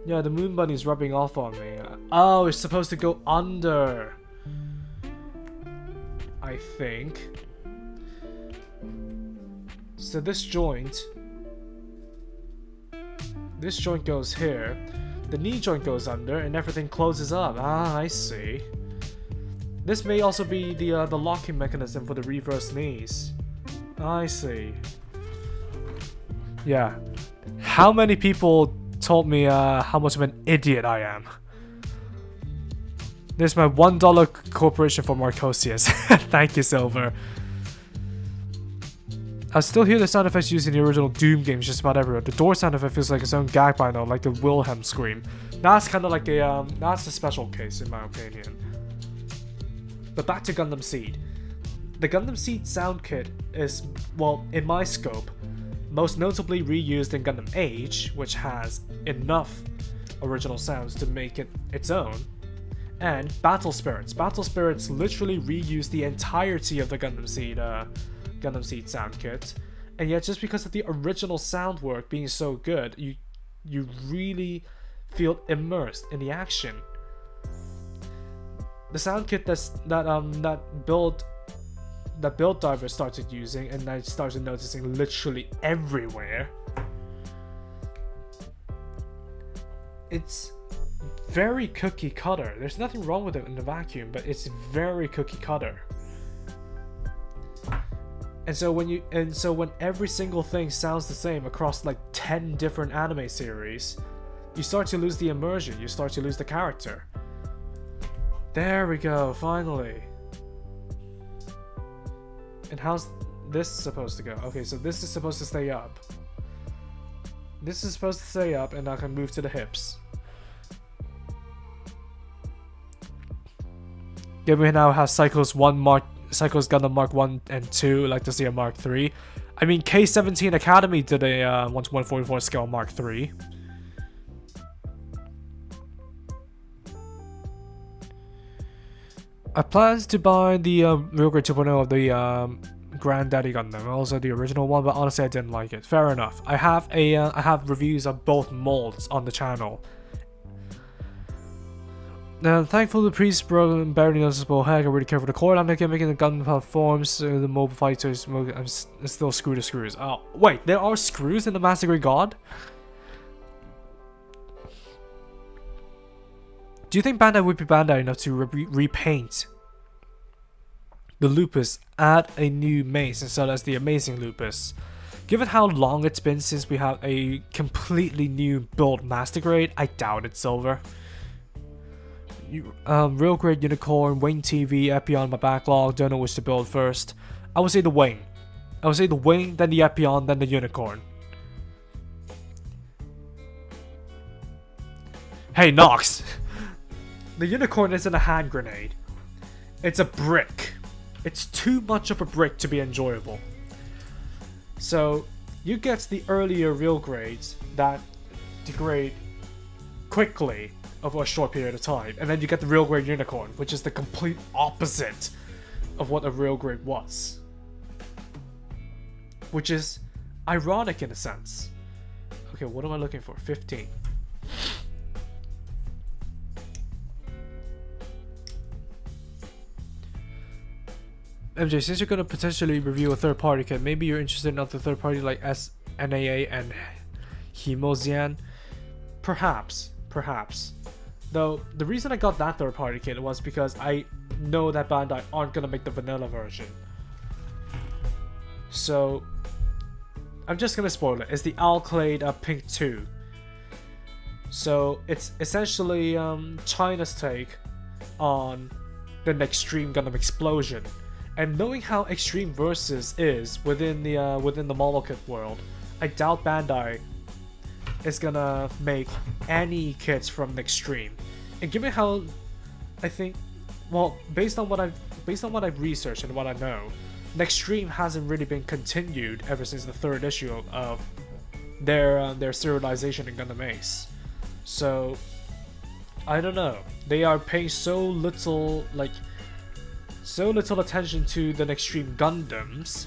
Yeah, the moon bunny is rubbing off on me. Oh, it's supposed to go under, I think. So this joint goes here, the knee joint goes under, and everything closes up. Ah, I see. This may also be the locking mechanism for the reverse knees. I see. Yeah. How many people told me how much of an idiot I am? There's my $1 corporation for Marcosius. Thank you, Silver. I still hear the sound effects used in the original Doom games just about everywhere. The door sound effect feels like its own gag by now, like the Wilhelm scream. That's kind of like a that's a special case in my opinion. But back to Gundam Seed. The Gundam Seed sound kit is, well, in my scope, most notably reused in Gundam Age, which has enough original sounds to make it its own, and Battle Spirits. Battle Spirits literally reused the entirety of the Gundam Seed sound kit, and yet just because of the original sound work being so good, you really feel immersed in the action. The sound kit that Build Diver started using, and I started noticing literally everywhere. It's very cookie cutter. There's nothing wrong with it in the vacuum, but it's very cookie cutter. And so when every single thing sounds the same across like 10 different anime series, you start to lose the immersion, you start to lose the character. There we go, finally. And how's this supposed to go? Okay, so this is supposed to stay up. This is supposed to stay up, and I can move to the hips. Yeah, we now have Cycles Gundam Mark 1 and 2, like to see a Mark 3. I mean, K-17 Academy did a 1:144 scale Mark 3. I plan to buy the Real Grade 2.0 of the Granddaddy Gundam, also the original one, but honestly I didn't like it. Fair enough. I have reviews of both molds on the channel. Thankfully, the priest broke and barely noticeable heck. I really care for the core. I'm making the gun platforms, the mobile fighters. I'm still screw to screws. Oh, wait, there are screws in the Master Grade God? Do you think Bandai would be Bandai enough to repaint the Lupus, add a new mace instead as the Amazing Lupus? Given how long it's been since we have a completely new build Master Grade, I doubt it's over. Real Grade Unicorn, Wing TV, Epion, my backlog, don't know which to build first. I would say the Wing. I would say the Wing, then the Epion, then the Unicorn. Hey, Nox! The Unicorn isn't a hand grenade. It's a brick. It's too much of a brick to be enjoyable. So, you get the earlier real grades that degrade quickly over a short period of time, and then you get the real grade Unicorn, which is the complete opposite of what a real grade was. Which is ironic in a sense. Okay, what am I looking for? 15. MJ, since you're going to potentially review a third party kit, maybe you're interested in other third party like SNAA and Hemosian? Perhaps. Though, the reason I got that third party kit was because I know that Bandai aren't going to make the vanilla version. So, I'm just going to spoil it. It's the Alclade Pink 2. So, it's essentially China's take on the Extreme Gundam Explosion. And knowing how Extreme Versus is within the Molokit world, I doubt Bandai is gonna make any kits from Extreme. And given how, I think, well, based on what I've researched and what I know, Extreme hasn't really been continued ever since the third issue of their serialization in Gundam Ace. So I don't know. They are paying so little attention to the Extreme Gundams,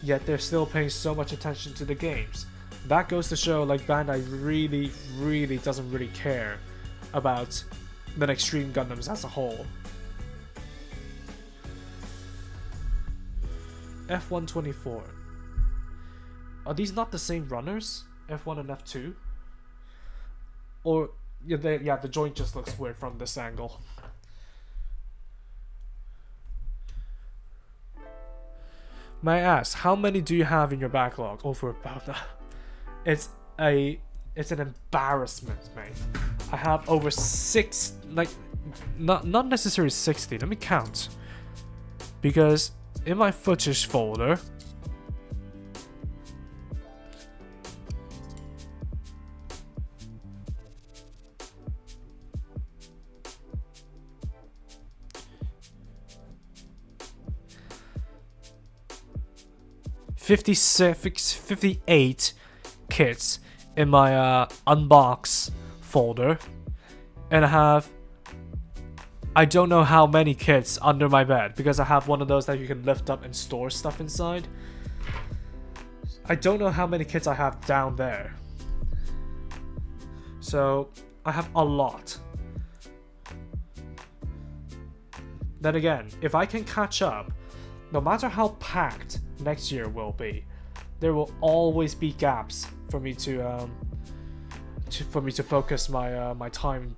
yet they're still paying so much attention to the games. That goes to show like Bandai really doesn't really care about the Extreme Gundams as a whole. F124. Are these not the same runners? F1 and F2? Or yeah, the joint just looks weird from this angle. May I ask, how many do you have in your backlog? Over about that. It's an embarrassment, mate. I have over 6, like, not necessarily 60. Let me count. Because in my footage folder, 56, 58 kits in my unbox folder, and I don't know how many kits under my bed because I have one of those that you can lift up and store stuff inside. I don't know how many kits I have down there. So I have a lot. Then again, if I can catch up, no matter how packed next year will be, there will always be gaps for me to focus my time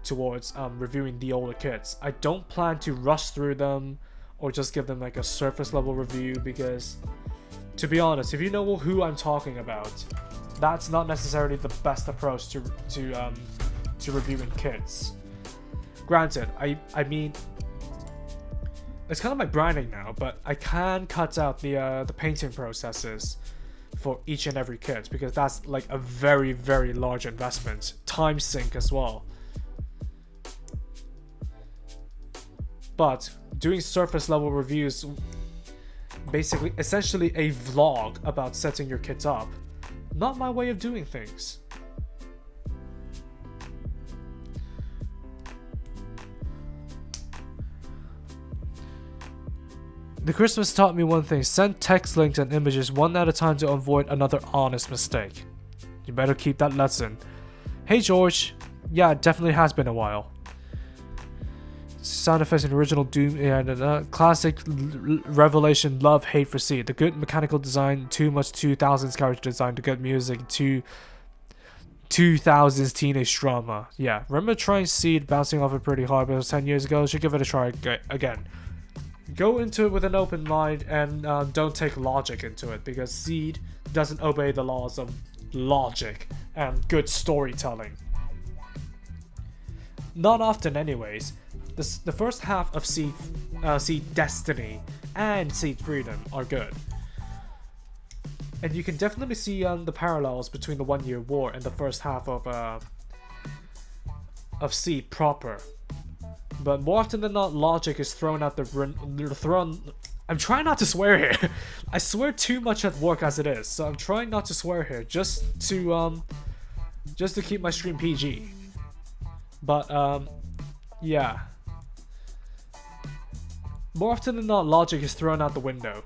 towards reviewing the older kits. I don't plan to rush through them or just give them like a surface level review, because to be honest, if you know who I'm talking about, that's not necessarily the best approach to reviewing kits. Granted, I mean, it's kind of my branding now, but I can cut out the painting processes for each and every kit, because that's like a very, very large investment, time sink as well. But doing surface level reviews, basically essentially a vlog about setting your kit up, not my way of doing things. The Christmas taught me one thing: send text links and images one at a time to avoid another honest mistake. You better keep that lesson. Hey George, yeah, it definitely has been a while. Sound effects in original Doom and classic Revelation, love, hate for Seed. The good mechanical design, too much 2000s character design, the good music, 2000s teenage drama. Yeah, remember trying Seed, bouncing off it pretty hard, but it was 10 years ago? Should give it a try again. Go into it with an open mind and don't take logic into it, because Seed doesn't obey the laws of logic and good storytelling. Not often anyways. The first half of Seed Destiny and Seed Freedom are good. And you can definitely see the parallels between the 1 Year War and the first half of Seed proper. But more often than not, logic is thrown out I'm trying not to swear here. I swear too much at work as it is, so I'm trying not to swear here, just to keep my stream PG. But yeah. More often than not, logic is thrown out the window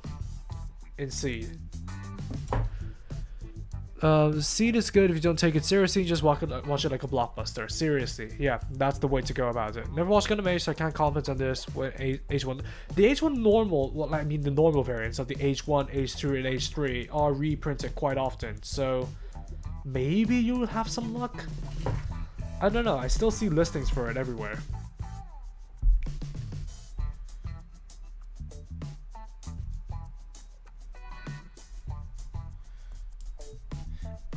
in Seed. Seed is good if you don't take it seriously, just watch it like a blockbuster. Seriously, yeah, that's the way to go about it. Never watched Gundam, so I can't comment on this with H1. The H1 normal, well, I mean the normal variants of the H1, H2, and H3 are reprinted quite often, so maybe you will have some luck. I don't know, I still see listings for it everywhere.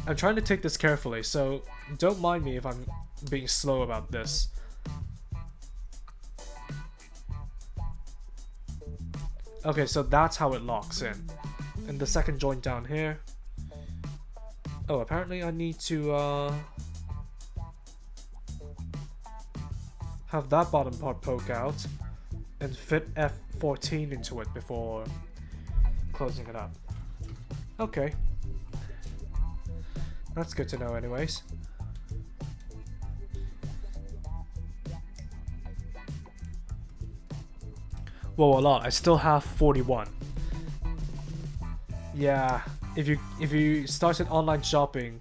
I'm trying to take this carefully, so don't mind me if I'm being slow about this. Okay, so that's how it locks in. And the second joint down here. Oh, apparently I need to have that bottom part poke out and fit F14 into it before closing it up. Okay. That's good to know anyways. Whoa, a lot. I still have 41. Yeah, if you started online shopping,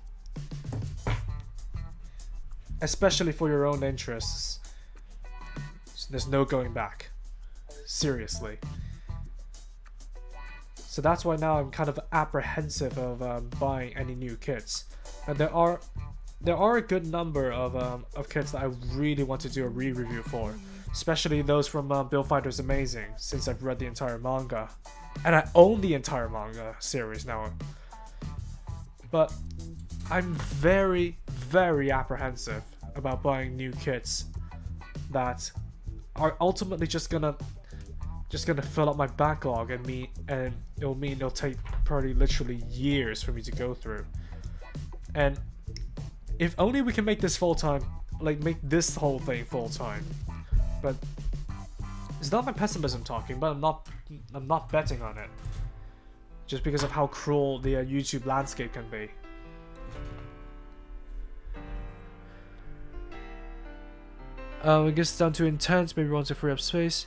especially for your own interests, there's no going back. Seriously. So that's why now I'm kind of apprehensive of buying any new kits. And there are a good number of kits that I really want to do a re-review for, especially those from Build Fighters Amazing, since I've read the entire manga, and I own the entire manga series now. But I'm very, very apprehensive about buying new kits that are ultimately just gonna fill up my backlog and it'll take probably literally years for me to go through. And if only we can make this full-time, like make this whole thing full-time. But it's not my pessimism talking, but I'm not betting on it. just because of how cruel the YouTube landscape can be. It gets down to intense, maybe wants to free up space.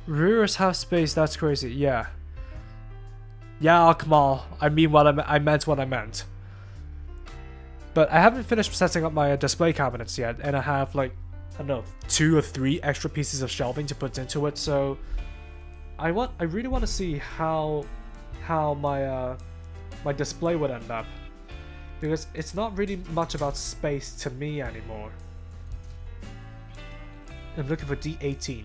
Rearers have space, that's crazy, yeah. Yeah, Kamal, I mean what I meant what I meant. But I haven't finished setting up my display cabinets yet, and I have like, I don't know, 2 or 3 extra pieces of shelving to put into it, so I really want to see how my my display would end up, because it's not really much about space to me anymore. I'm looking for D18.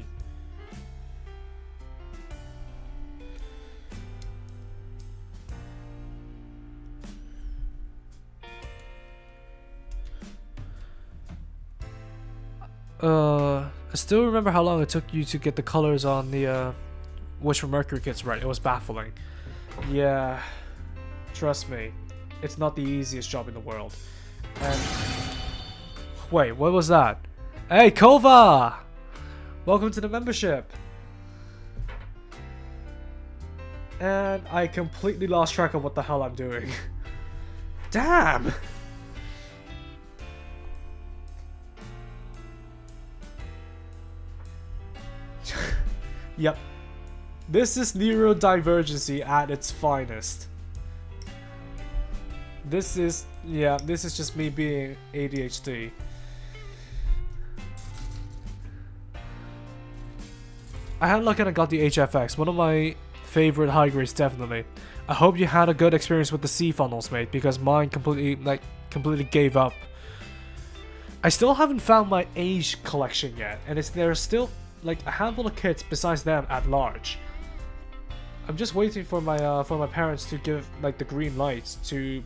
I still remember how long it took you to get the colors on the Witch Mercury kits right. It was baffling. Yeah, trust me, it's not the easiest job in the world. And wait, what was that? Hey, Kova! Welcome to the membership. And I completely lost track of what the hell I'm doing. Damn! Yep. This is neurodivergency at its finest. This is just me being ADHD. I had luck and I got the HFX, one of my favorite high grades, definitely. I hope you had a good experience with the C funnels, mate, because mine completely gave up. I still haven't found my age collection yet, and there's still like a handful of kits besides them at large. I'm just waiting for my parents to give like the green light to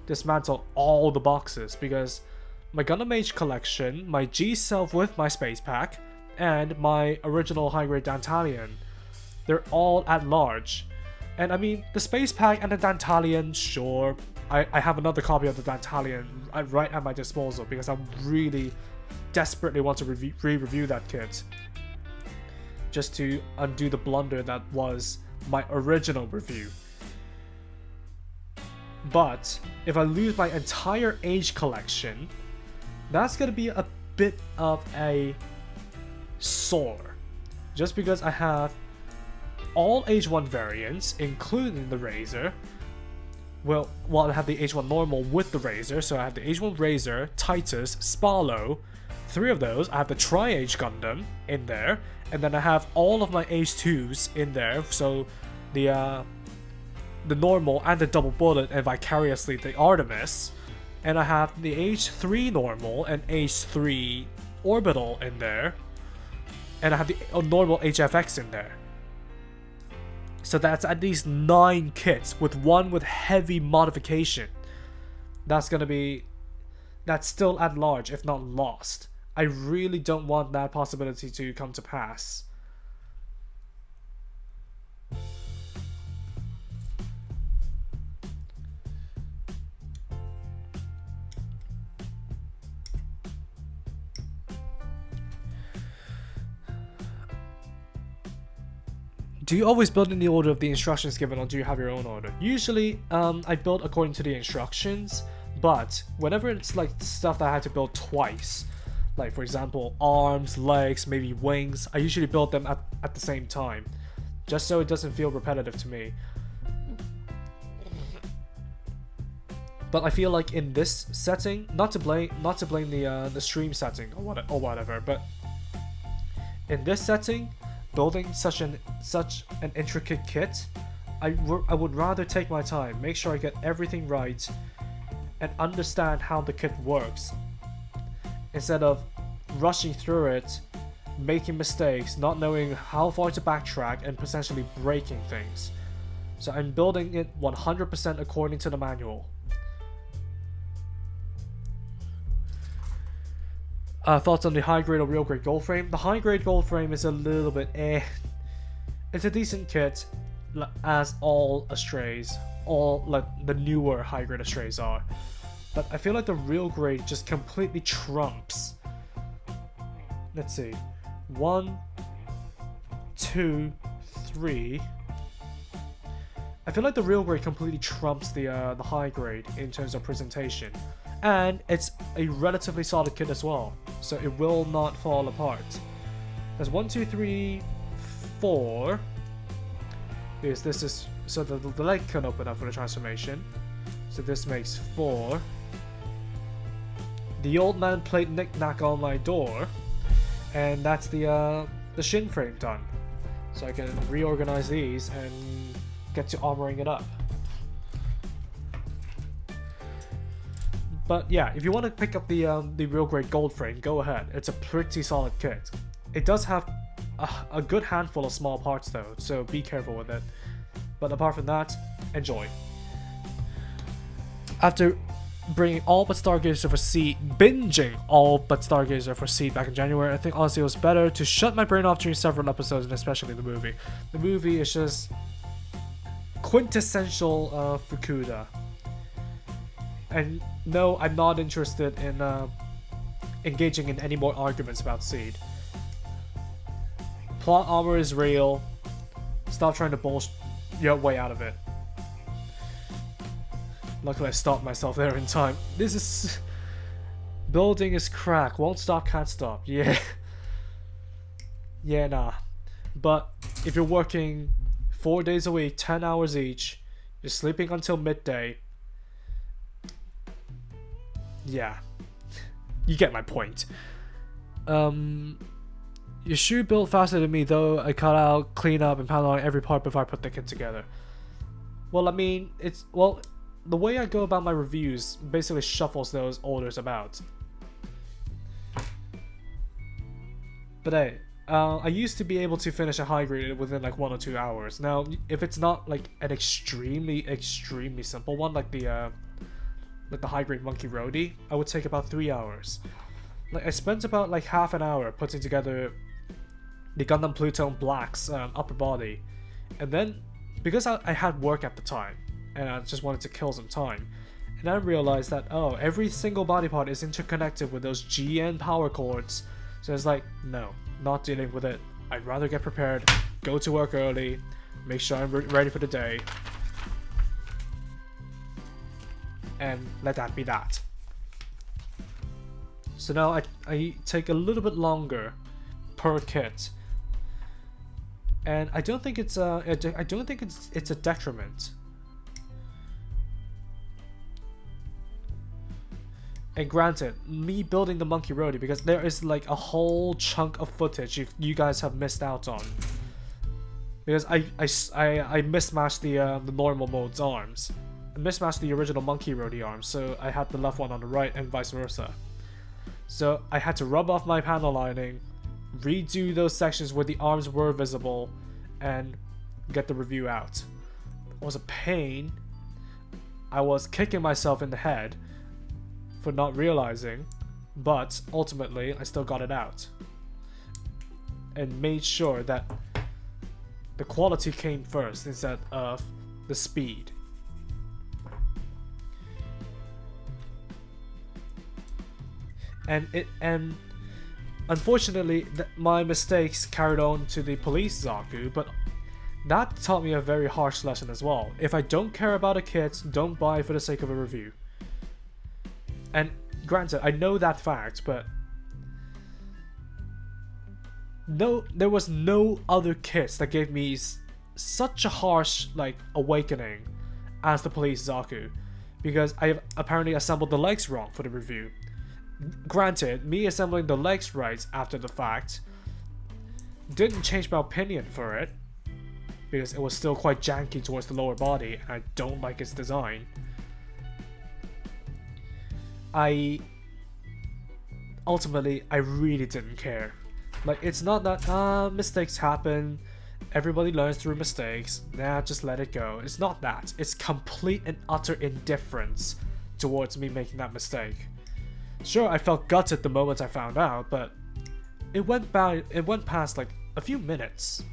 dismantle all the boxes, because my Gundam Age collection, my G Self with my space pack, and my original high grade Dantalion, they're all at large. And I mean, the space pack and the Dantalion, sure, I have another copy of the Dantalion right at my disposal because I really desperately want to re-review that kit, just to undo the blunder that was my original review. But if I lose my entire age collection, that's gonna be a bit of a sore, just because I have all H1 variants, including the Razor. Well, I have the H1 normal with the Razor, so I have the H1 Razor, Titus, Sparlow, 3 of those. I have the Tri-Age Gundam in there, and then I have all of my H2s in there, so the normal and the double bullet, and vicariously the Artemis, and I have the H3 normal and H3 orbital in there, and I have the normal HFX in there. So that's at least 9 kits, with one with heavy modification. That's still at large, if not lost. I really don't want that possibility to come to pass. Do you always build in the order of the instructions given, or do you have your own order? Usually, I build according to the instructions, but whenever it's like stuff that I had to build twice, like for example, arms, legs, maybe wings, I usually build them at the same time, just so it doesn't feel repetitive to me. But I feel like in this setting, not to blame the stream setting or whatever, but in this setting, building such an intricate kit, I would rather take my time, make sure I get everything right, and understand how the kit works, instead of rushing through it, making mistakes, not knowing how far to backtrack, and potentially breaking things. So I'm building it 100% according to the manual. Thoughts on the high grade or real grade gold frame? The high grade gold frame is a little bit It's a decent kit, as all Astrays, all like the newer high grade Astrays are. But I feel like the real grade just completely trumps. Let's see. 1, 2, 3. I feel like the real grade completely trumps the high grade in terms of presentation, and it's a relatively solid kit as well, so it will not fall apart. There's 1, 2, 3, 4. Because this is so the leg can open up for the transformation, so this makes 4. The old man played knick-knack on my door, and that's the shin frame done. So I can reorganize these and get to armoring it up. But yeah, if you want to pick up the real grade gold frame, go ahead. It's a pretty solid kit. It does have a good handful of small parts though, so be careful with it. But apart from that, enjoy. After bringing all but Stargazer for Seed, binging all but Stargazer for Seed back in January, I think honestly it was better to shut my brain off during several episodes, and especially the movie. The movie is just quintessential Fukuda. And no, I'm not interested in engaging in any more arguments about Seed. Plot armor is real. Stop trying to bullshit your way out of it. Luckily I stopped myself there in time. This is... Building is crack. Won't stop, can't stop. Yeah. Yeah, nah. But if you're working 4 days a week, 10 hours each, you're sleeping until midday. Yeah. You get my point. Your shoe built faster than me, though. I cut out, clean up, and pound on every part before I put the kit together. Well, I mean, it's... Well, the way I go about my reviews basically shuffles those orders about. But hey, I used to be able to finish a high grade within like 1 or 2 hours. Now, if it's not like an extremely simple one, like the high grade Monkey Roadie, I would take about 3 hours. Like I spent about like half an hour putting together the Gundam Pluton Black's upper body, and then because I had work at the time and I just wanted to kill some time, and I realized that every single body part is interconnected with those GN power cords. So it's like, no, not dealing with it. I'd rather get prepared, go to work early, make sure I'm ready for the day, and let that be that. So now I take a little bit longer per kit, and I don't think it's a detriment. And granted, me building the Monkey Roadie, because there is like a whole chunk of footage you guys have missed out on, because I mismatched the normal mode's arms, I mismatched the original Monkey Roadie arms, so I had the left one on the right and vice versa. So I had to rub off my panel lining, redo those sections where the arms were visible, and get the review out. It was a pain. I was kicking myself in the head for not realizing, but ultimately I still got it out and made sure that the quality came first instead of the speed. And unfortunately my mistakes carried on to the police Zaku, but that taught me a very harsh lesson as well. If I don't care about a kit, don't buy for the sake of a review. And granted, I know that fact, but no, there was no other kits that gave me such a harsh awakening as the police Zaku, because I have apparently assembled the legs wrong for the review. Granted, me assembling the legs right after the fact didn't change my opinion for it, because it was still quite janky towards the lower body and I don't like its design. Ultimately, I really didn't care. Like, it's not that, mistakes happen, everybody learns through mistakes, nah, just let it go. It's not that. It's complete and utter indifference towards me making that mistake. Sure, I felt gutted the moment I found out, but it went past like a few minutes.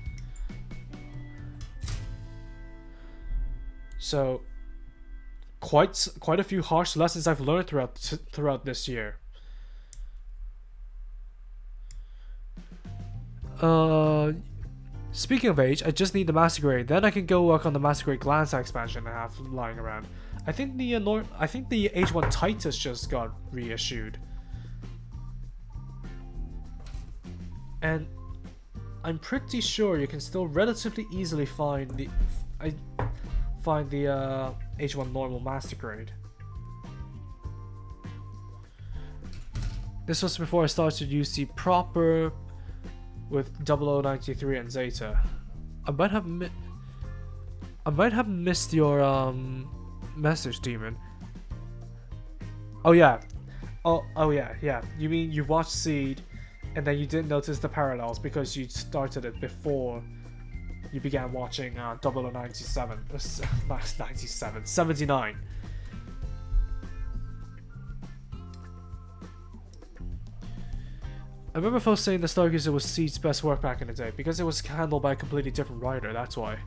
So quite a few harsh lessons I've learned throughout this year. Speaking of age, I just need the Master Grade. Then I can go work on the Master Grade Glance expansion I have lying around. I think the H1 Titus just got reissued. And I'm pretty sure you can still relatively easily find the H1 normal Master Grade. This was before I started to use the proper with 0093 and Zeta. I might have missed your message, Demon. Oh yeah. Oh yeah. You mean you watched Seed and then you didn't notice the parallels because you started it before you began watching 0097. 79. I remember folks saying the Stargazer was Seed's best work back in the day because it was handled by a completely different writer, that's why.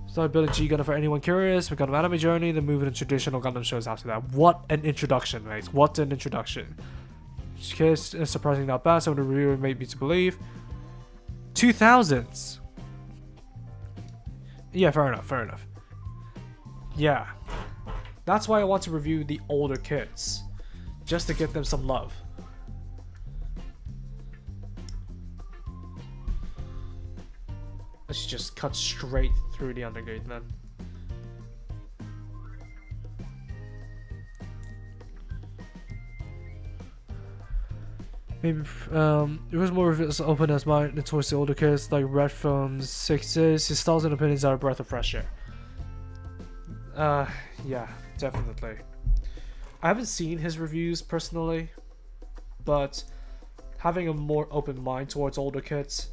Started building G-Gundam for anyone curious. We got an anime journey, then moving to traditional Gundam shows after that. What an introduction, mate. What an introduction. Kids is surprisingly not bad, so the reviewer made me to believe. 2000s. Yeah, fair enough. Yeah. That's why I want to review the older kids. Just to give them some love. Let's just cut straight through the undergate then. Maybe it was more of as open as mine towards the older kids, like Red from 6's. His styles and opinions are a breath of fresh air. Yeah, definitely. I haven't seen his reviews personally, but having a more open mind towards older kids,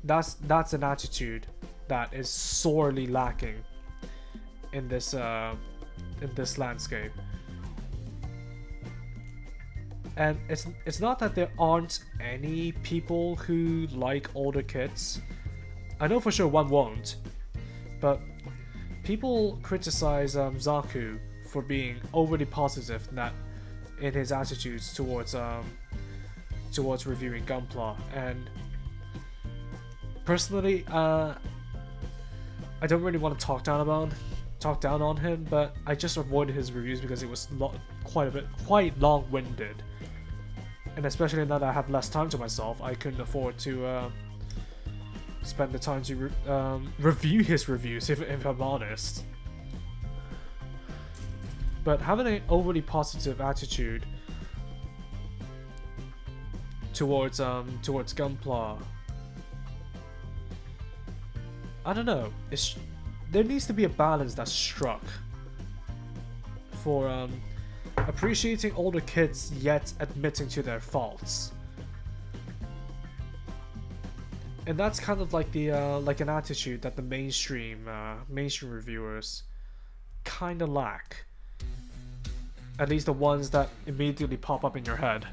that's an attitude that is sorely lacking in this landscape. And it's not that there aren't any people who like older kids. I know for sure one won't, but people criticize Zaku for being overly positive in his attitudes towards reviewing Gunpla, and personally, I don't really want to talk down on him, but I just avoided his reviews because it was quite long-winded, and especially now that I have less time to myself, I couldn't afford to spend the time to review his reviews, if I'm honest. But having an overly positive attitude towards Gunpla, I don't know. There needs to be a balance that's struck for appreciating older kids yet admitting to their faults, and that's kind of like the like an attitude that the mainstream reviewers kind of lack. At least the ones that immediately pop up in your head.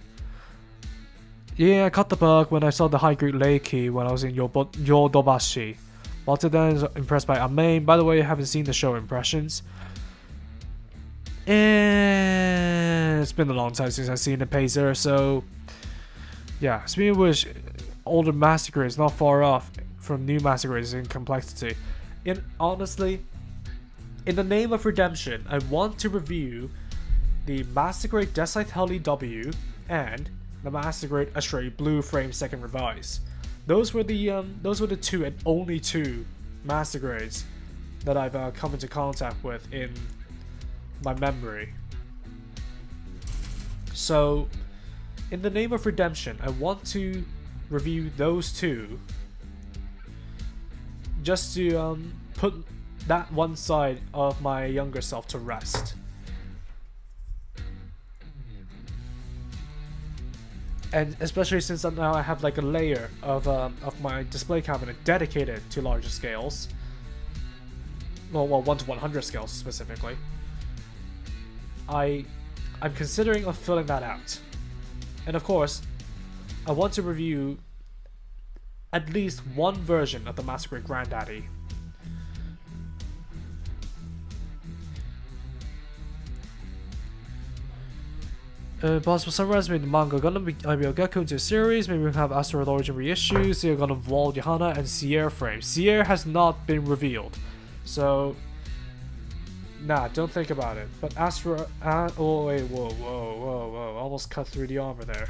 Yeah, I caught the bug when I saw the high grade Leiki when I was in Yodobashi. Walter then is impressed by Amain. By the way, I haven't seen the show Impressions. And it's been a long time since I've seen the Pacer, so yeah. Speaking of which, older Master Grade is not far off from new Master Grades in complexity. Honestly, in the name of redemption, I want to review the Master Grade Decite Heli W and the Master Grade Astray Blue Frame Second Revise. Those were the two and only two Master Grades that I've come into contact with in my memory. So, in the name of redemption, I want to review those two, just to put that one side of my younger self to rest. And especially since now I have like a layer of my display cabinet dedicated to larger scales. Well, 1 to 100 scales specifically. I'm considering of filling that out. And of course, I want to review at least one version of the Master Grade Granddaddy. Possible sunrise made the manga Gundam IBO Gekko into a series. Maybe we can have Asteroid Origin reissues, Zero Gundam Vault, Johanna, and Sierra frame. Sierra has not been revealed, so nah, don't think about it. But Astro, oh wait, whoa, almost cut through the armor there.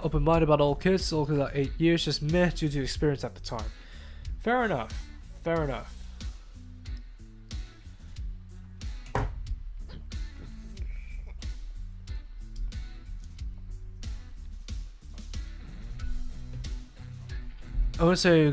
Open-minded about all kids at 8 years, just meh due to experience at the time. Fair enough. Fair enough. I would say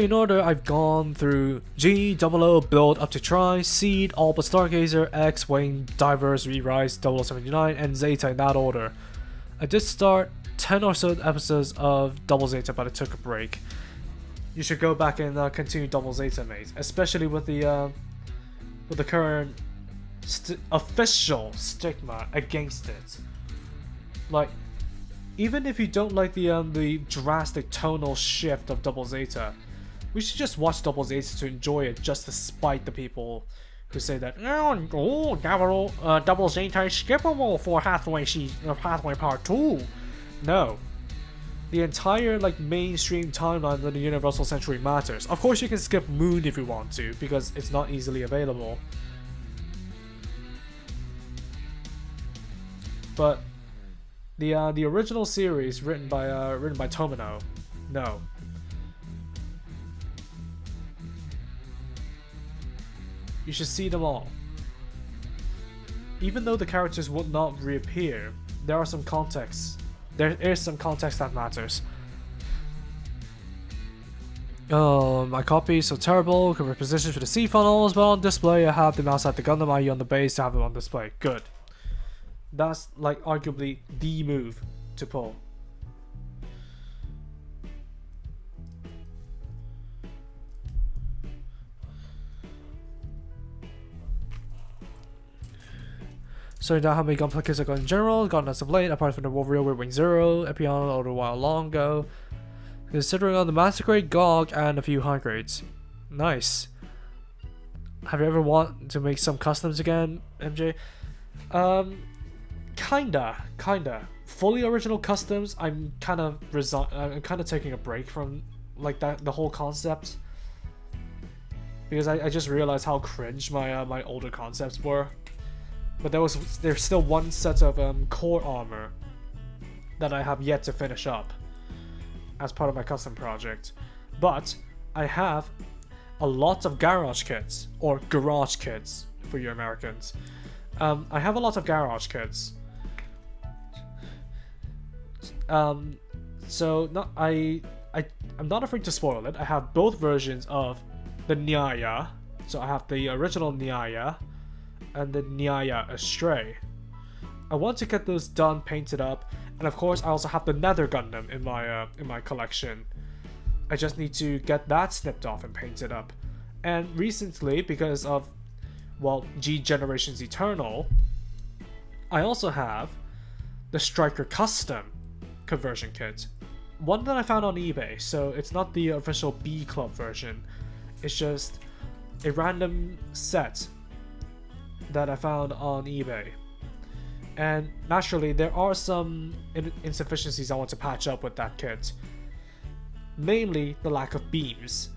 in order I've gone through G, Double O, Build up to Try, Seed, All but Stargazer, X, Wing, Divers, Re-Rise, 0079, and Zeta in that order. I did start 10 or so episodes of Double Zeta, but I took a break. You should go back and continue Double Zeta, mate, especially with the current official stigma against it. Like, even if you don't like the drastic tonal shift of Double Zeta, we should just watch Double Zeta to enjoy it, just despite the people who say that Double Zeta is skippable for Hathaway Part 2. No. The entire mainstream timeline of the Universal Century matters. Of course you can skip Moon if you want to, because it's not easily available. But the original series written by Tomino, no. You should see them all. Even though the characters would not reappear, there are some context. There is some context that matters. My copy is so terrible, can reposition for the C funnels, but on display I have them outside the Gundam IE on the base to have them on display. Good. That's arguably the move to pull. So now how many gunpla kits I got in general, gotten as of late, apart from the Wolverine with Wing Zero, Epion a little while long ago. Considering on the Master Grade, GOG, and a few high grades. Nice. Have you ever wanted to make some customs again, MJ? Kinda. Fully original customs, I'm kind of taking a break from the whole concept, because I just realized how cringe my older concepts were. But there's still one set of core armor that I have yet to finish up as part of my custom project. But I have a lot of garage kits, or garage kits for you Americans. I have a lot of garage kits. So I'm not afraid to spoil it. I have both versions of the Nyaya. So I have the original Nyaya and the Nyaya Astray. I want to get those done, painted up, and of course I also have the Nether Gundam in my collection. I just need to get that snipped off and painted up. And recently, because of G Generations Eternal, I also have the Striker Custom conversion kit. One that I found on eBay, so it's not the official B Club version. It's just a random set that I found on eBay. And naturally, there are some insufficiencies I want to patch up with that kit. Mainly the lack of beams.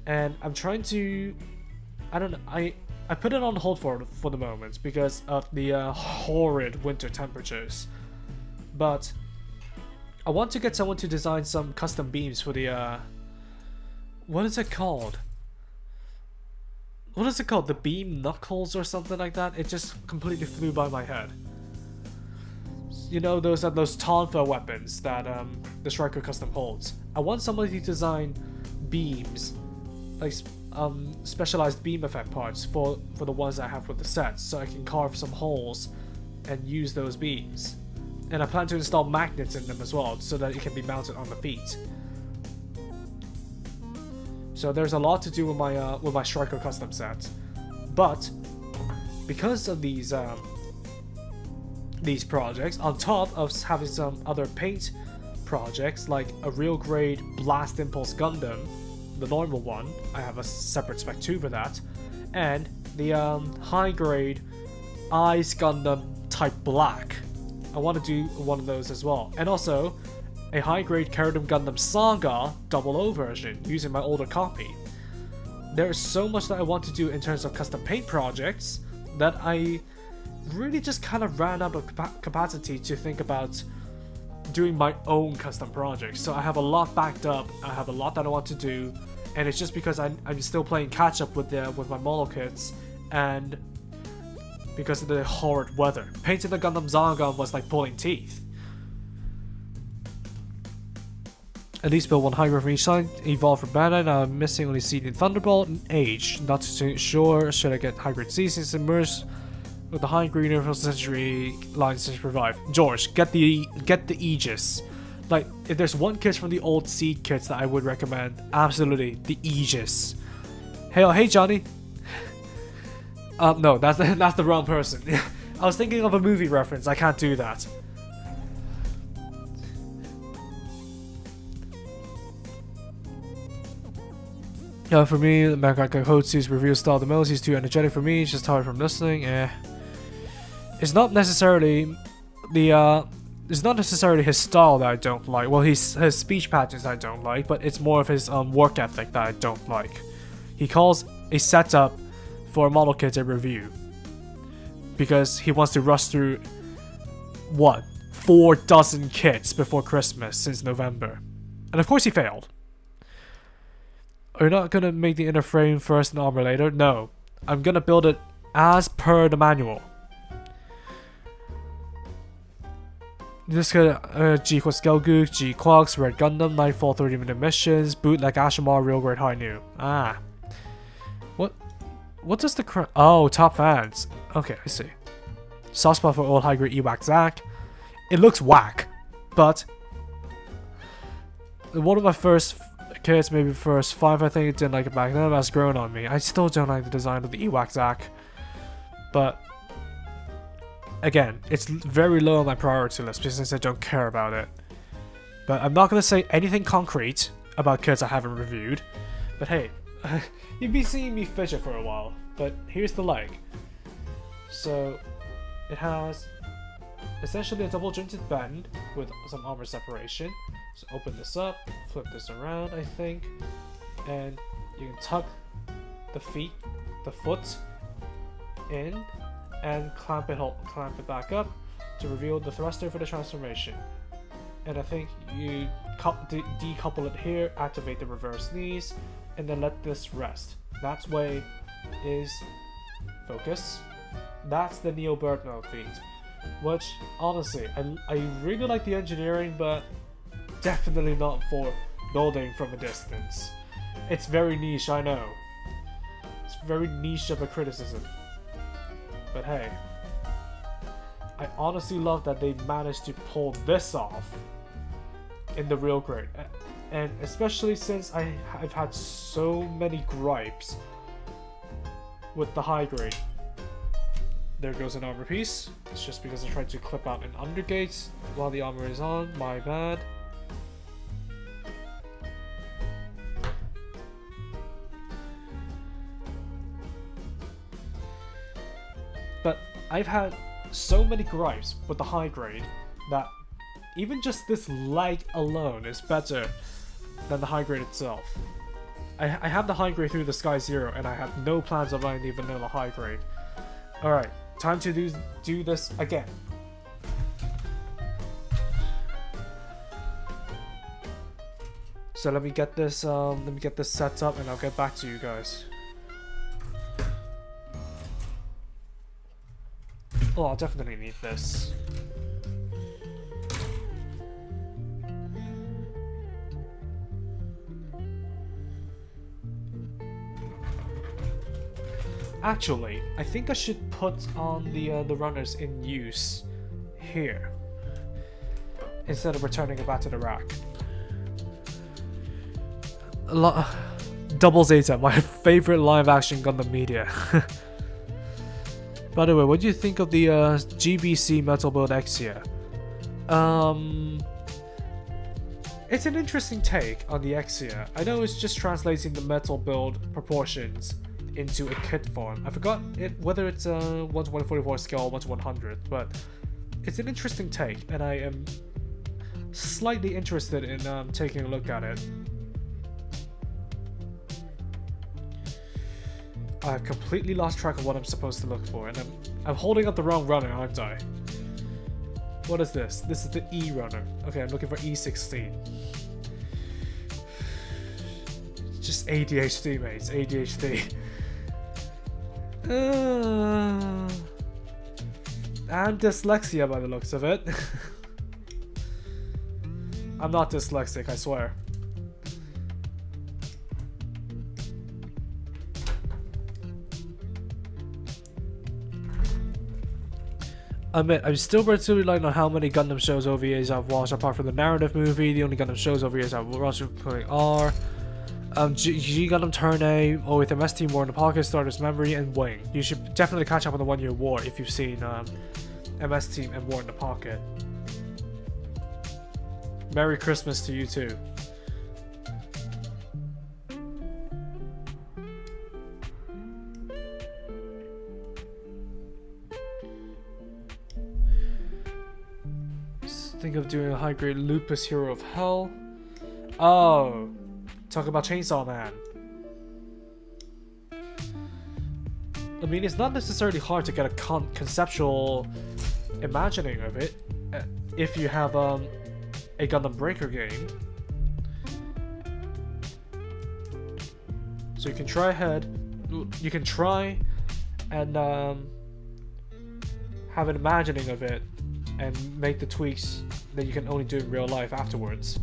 And I'm trying to... I put it on hold for the moment because of the horrid winter temperatures. But I want to get someone to design some custom beams for the... what is it called? What is it called? The beam knuckles or something like that? It just completely flew by my head. You know, those Tonfa weapons that the Striker Custom holds. I want somebody to design beams, specialized beam effect parts for the ones I have with the sets, so I can carve some holes and use those beams. And I plan to install magnets in them as well, so that it can be mounted on the feet. So there's a lot to do with my Striker Custom set, but because of these projects, on top of having some other paint projects like a real grade Blast Impulse Gundam the normal one. I have a separate spec 2 for that. And the high grade Ice Gundam Type Black. I want to do one of those as well. And also a high grade Kingdom Gundam Saga 00 version using my older copy. There is so much that I want to do in terms of custom paint projects that I really just kind of ran out of capacity to think about doing my own custom projects. So I have a lot backed up, I have a lot that I want to do, and it's just because I'm still playing catch up with my model kits, and because of the horrid weather. Painting the Gundam Zaga was like pulling teeth. At least build one hybrid from each side, evolve for Bandai. Now I'm missing only Seeding Thunderbolt and Age. Not too sure, should I get hybrid seasons immersed with the high green Universal Century lines to survive? George, get the Aegis. Like, if there's one kit from the old Seed kits that I would recommend, absolutely, the Aegis. Hey Johnny. No, that's the wrong person. I was thinking of a movie reference, I can't do that. For me, the Makaka Hotsu's review style, the melody is too energetic for me, it's just tired from listening. It's not necessarily it's not necessarily his style that I don't like. Well, his speech patterns I don't like, but it's more of his work ethic that I don't like. He calls a setup for a model kit a review because he wants to rush through what 4 dozen kits before Christmas since November, and of course he failed. Are you not gonna make the inner frame first and armor later? No, I'm gonna build it as per the manual. This could G-Quest Gelgook, G-Clocks, Red Gundam, Nightfall 30-minute missions, bootleg Ashimar, real grade high new. Ah. What does the oh, top fans. Okay, I see. Soft spot for old high grade Ewak Zack. It looks whack, but one of my first kits, maybe first 5, I think, didn't like it back then, that's grown on me. I still don't like the design of the Ewak Zack, but again, it's very low on my priority list since I don't care about it. But I'm not going to say anything concrete about kits I haven't reviewed. But hey, you've been seeing me fidget for a while. But here's the leg. So it has essentially a double jointed bend with some armor separation. So open this up, flip this around, I think, and you can tuck the foot in, and clamp it back up to reveal the thruster for the transformation. And I think you decouple it here, activate the reverse knees, and then let this rest. That way is focus. That's the Neo Bird mode feat, which honestly I really like the engineering, but definitely not for building from a distance. It's very niche, I know. It's very niche of a criticism. But hey, I honestly love that they managed to pull this off in the real grade. And especially since I've had so many gripes with the high grade. There goes an armor piece. It's just because I tried to clip out an undergate while the armor is on, my bad. But I've had so many gripes with the high grade that even just this leg alone is better than the high grade itself. I have the high grade through the Sky Zero, and I have no plans of buying the vanilla high grade. Alright, time to do this again. So let me get this set up, and I'll get back to you guys. Oh, I'll definitely need this. Actually, I think I should put on the runners in use here instead of returning it back to the rack. Double Zeta, my favorite live-action Gundam media. By the way, what do you think of the GBC Metal Build Exia? It's an interesting take on the Exia. I know it's just translating the metal build proportions into a kit form. I forgot whether it's a 1 to 144 scale or 1 to 100, but it's an interesting take, and I am slightly interested in taking a look at it. I've completely lost track of what I'm supposed to look for, and I'm holding up the wrong runner, aren't I? What is this? This is the E runner. Okay, I'm looking for E16. Just ADHD, mates. ADHD. And dyslexia by the looks of it. I'm not dyslexic, I swear. I admit, I'm still relatively light on how many Gundam shows OVAs I've watched, apart from the narrative movie. The only Gundam shows OVAs I've watched are G Gundam Turn A, or with MS Team War in the Pocket, Stardust Memory, and Wing. You should definitely catch up on the 1 Year War if you've seen MS Team and War in the Pocket. Merry Christmas to you too. Think of doing a high grade Lupus Hero of Hell. Oh, talk about Chainsaw Man. I mean, it's not necessarily hard to get a conceptual imagining of it if you have a Gundam Breaker game. So you can try you can try and have an imagining of it and make the tweaks that you can only do in real life afterwards.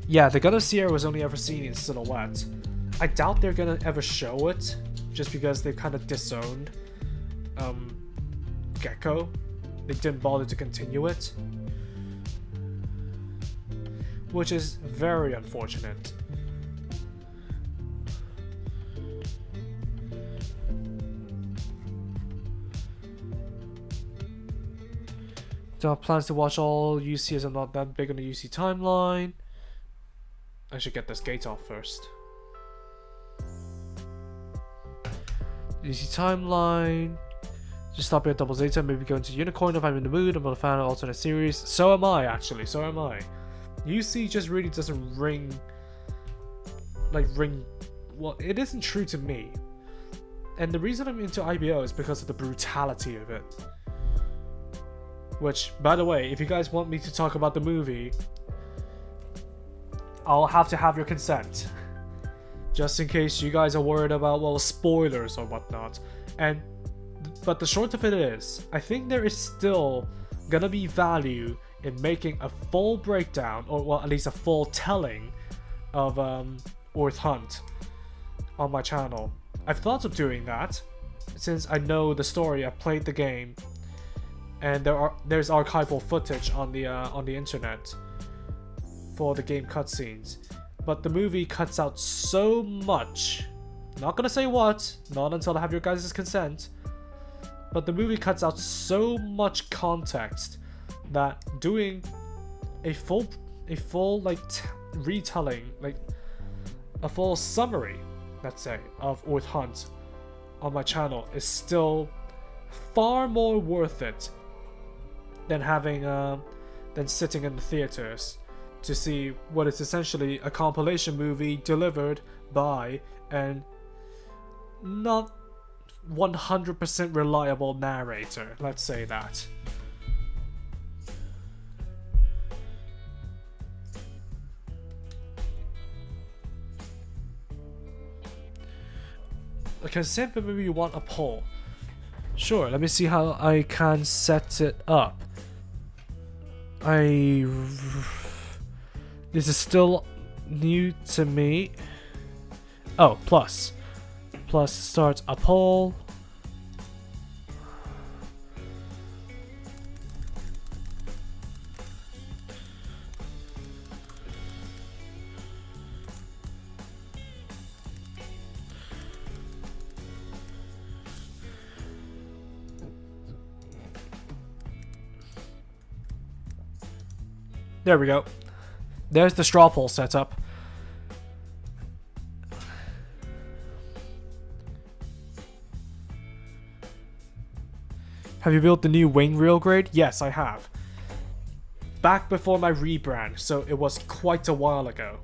Yeah, the Gundam Sierra was only ever seen in silhouette. I doubt they're gonna ever show it, just because they've kind of disowned Gecko. They didn't bother to continue it, which is very unfortunate. Don't have plans to watch all UC as I'm not that big on the UC timeline. I should get this gate off first. UC timeline. Just stop at Double Zeta, maybe go into Unicorn if I'm in the mood. I'm a fan of alternate series. So am I, actually. So am I. UC just really doesn't ring. Well, it isn't true to me. And the reason I'm into IBO is because of the brutality of it. Which, by the way, if you guys want me to talk about the movie, I'll have to have your consent. Just in case you guys are worried about, well, spoilers or whatnot. But the short of it is, I think there is still gonna be value in making a full breakdown, or well, at least a full telling of Orth Hunt on my channel. I've thought of doing that, since I know the story, I played the game, and there's archival footage on the internet for the game cutscenes. But the movie cuts out so much. Not gonna say what, not until I have your guys' consent. But the movie cuts out so much context that doing a full retelling, like a full summary, let's say, of Orth Hunt on my channel is still far more worth it than than sitting in the theaters to see what is essentially a compilation movie delivered by an not 100% reliable narrator, let's say that. Okay, simply maybe you want a poll. Sure, let me see how I can set it up. This is still new to me. Oh, plus. Plus start a poll. There we go. There's the straw poll setup. Have you built the new wing rail grade? Yes, I have. Back before my rebrand, so it was quite a while ago.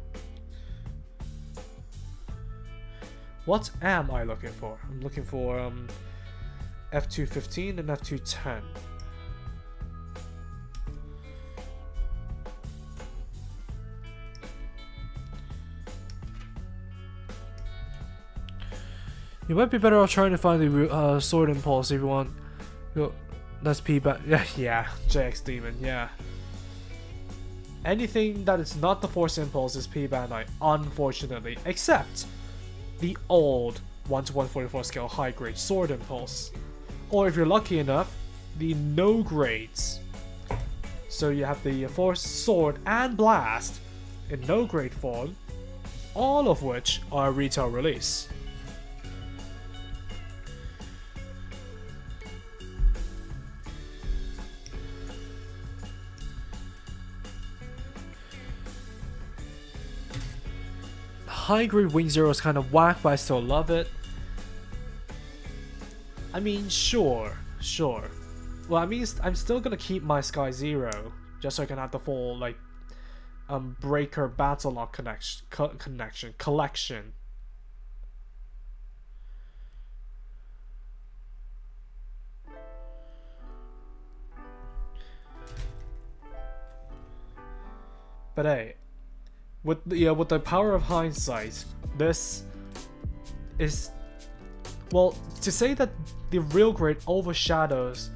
What am I looking for? I'm looking for F215 and F210. You might be better off trying to find the sword impulse if you want. Yo, that's P-Bat. Yeah, JX Demon, yeah. Anything that is not the Force Impulse is P-Bandai, unfortunately, except the old 1-to-144 scale high grade Sword Impulse. Or if you're lucky enough, the no grades. So you have the Force, Sword, and Blast in no grade form, all of which are retail release. High grade Wing Zero is kind of whack, but I still love it. I mean, sure. Well, I mean, I'm still gonna keep my Sky Zero, just so I can have the full, like, Breaker Battle Lock collection. But hey, with the power of hindsight, this is, well, to say that the real grade overshadows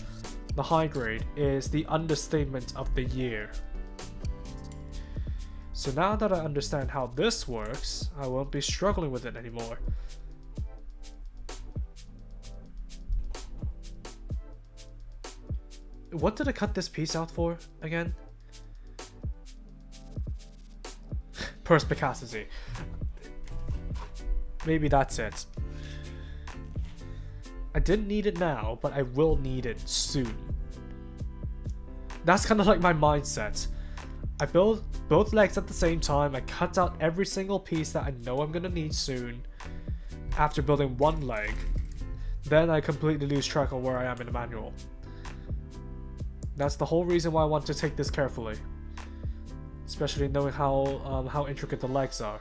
the high grade is the understatement of the year. So now that I understand how this works, I won't be struggling with it anymore. What did I cut this piece out for again? Perspicacity. Maybe that's it. I didn't need it now, but I will need it soon. That's kind of like my mindset. I build both legs at the same time. I cut out every single piece that I know I'm gonna need soon after building one leg. Then I completely lose track of where I am in the manual. That's the whole reason why I want to take this carefully. Especially knowing how intricate the legs are.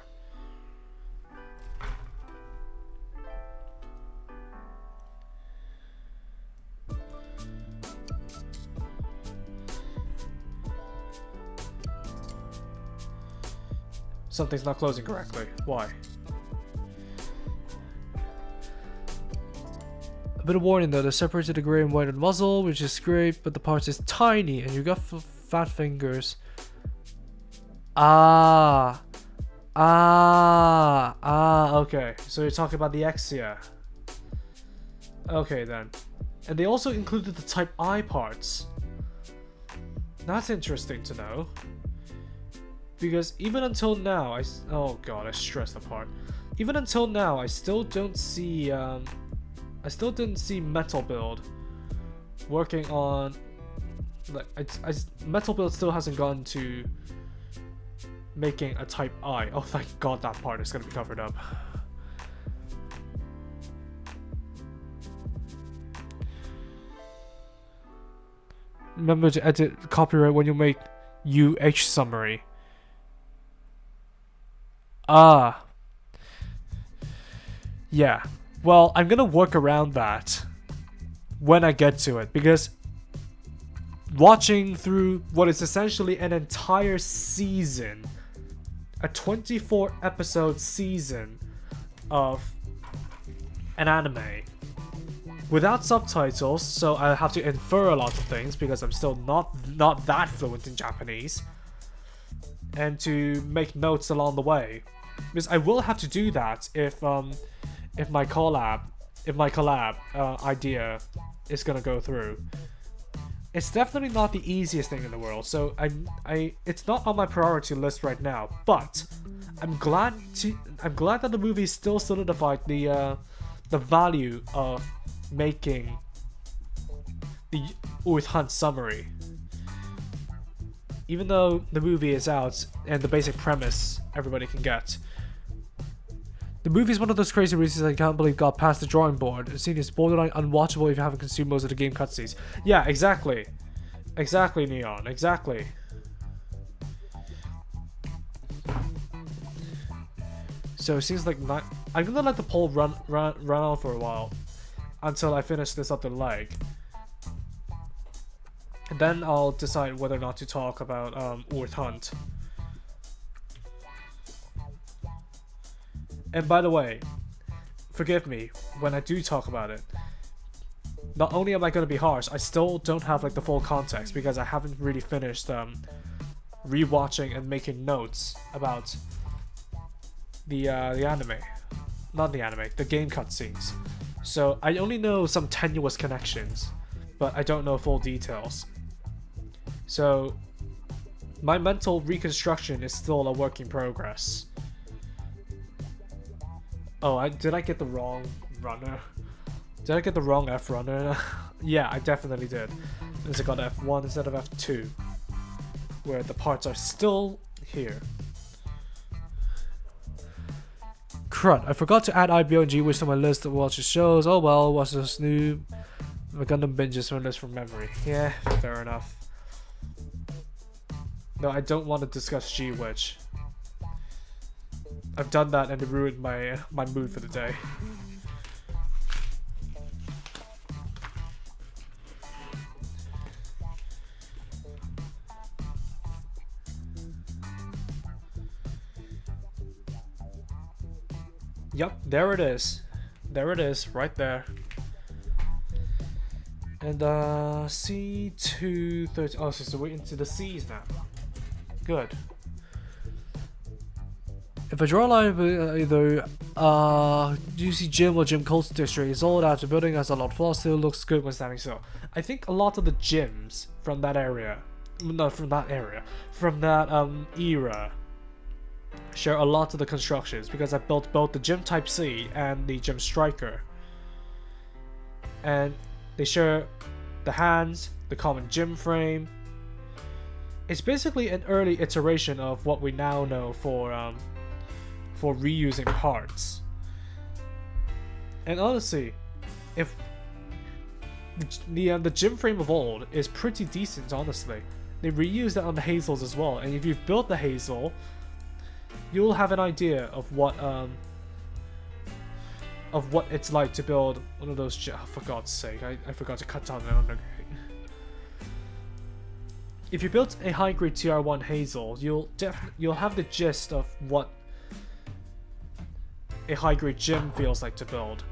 Something's not closing correctly. Why? A bit of warning though, they separated the grey and white on the muzzle, which is great, but the parts is tiny and you got fat fingers. Okay. So you're talking about the Exia. Okay then. And they also included the Type I parts. That's interesting to know. Because even until now, oh god, I stressed the part. Even until now, I still don't see, Metal Build working on, like, Metal Build still hasn't gone to making a Type I. Oh, thank god that part is gonna be covered up. Remember to edit copyright when you make UH summary. Yeah. Well, I'm gonna work around that when I get to it, because watching through what is essentially an entire season, a 24 episode season of an anime without subtitles, so I have to infer a lot of things because I'm still not that fluent in Japanese, and to make notes along the way, because I will have to do that if my collab idea is gonna go through. It's definitely not the easiest thing in the world, so it's not on my priority list right now. But I'm glad that the movie still solidified the value of making the Uith Hunt summary. even though the movie is out and the basic premise everybody can get. The movie is one of those crazy reasons I can't believe got past the drawing board. The scene is borderline unwatchable if you haven't consumed most of the game cutscenes. Yeah, exactly. Exactly, Neon. Exactly. So it seems like I'm gonna let the poll run on for a while until I finish this other leg. And then I'll decide whether or not to talk about Earth Hunt. And by the way, forgive me when I do talk about it. Not only am I going to be harsh, I still don't have like the full context because I haven't really finished rewatching and making notes about the anime. Not the anime, the game cutscenes. So I only know some tenuous connections, but I don't know full details. So my mental reconstruction is still a work in progress. Oh, did I get the wrong runner? Did I get the wrong F runner? Yeah, I definitely did. Because I got F1 instead of F2. Where the parts are still here. Crud, I forgot to add IBO and G-Wish to my list of watches shows. Oh well, watch this new Gundam binges from list from memory. Yeah, fair enough. No, I don't want to discuss G-Wish. I've done that and it ruined my mood for the day. Yep, there it is. There it is, right there. And C230. Oh, so we're into the C's now. Good. If I draw a line either juicy gym or gym culture district, it's all out. The building has a lot of flaws, still looks good when standing still. I think a lot of the gyms from that area, from that era, share a lot of the constructions because I built both the Gym Type C and the Gym Striker. And they share the hands, the common gym frame. It's basically an early iteration of what we now know for reusing parts. And honestly, if the gym frame of old is pretty decent, honestly. They reused it on the Hazels as well, and if you've built the Hazel, you'll have an idea of what it's like to build one of those. Oh, for God's sake, I forgot to cut down the undergrade. If you built a high grade TR1 Hazel, you'll have the gist of what a high grade gym feels like to build,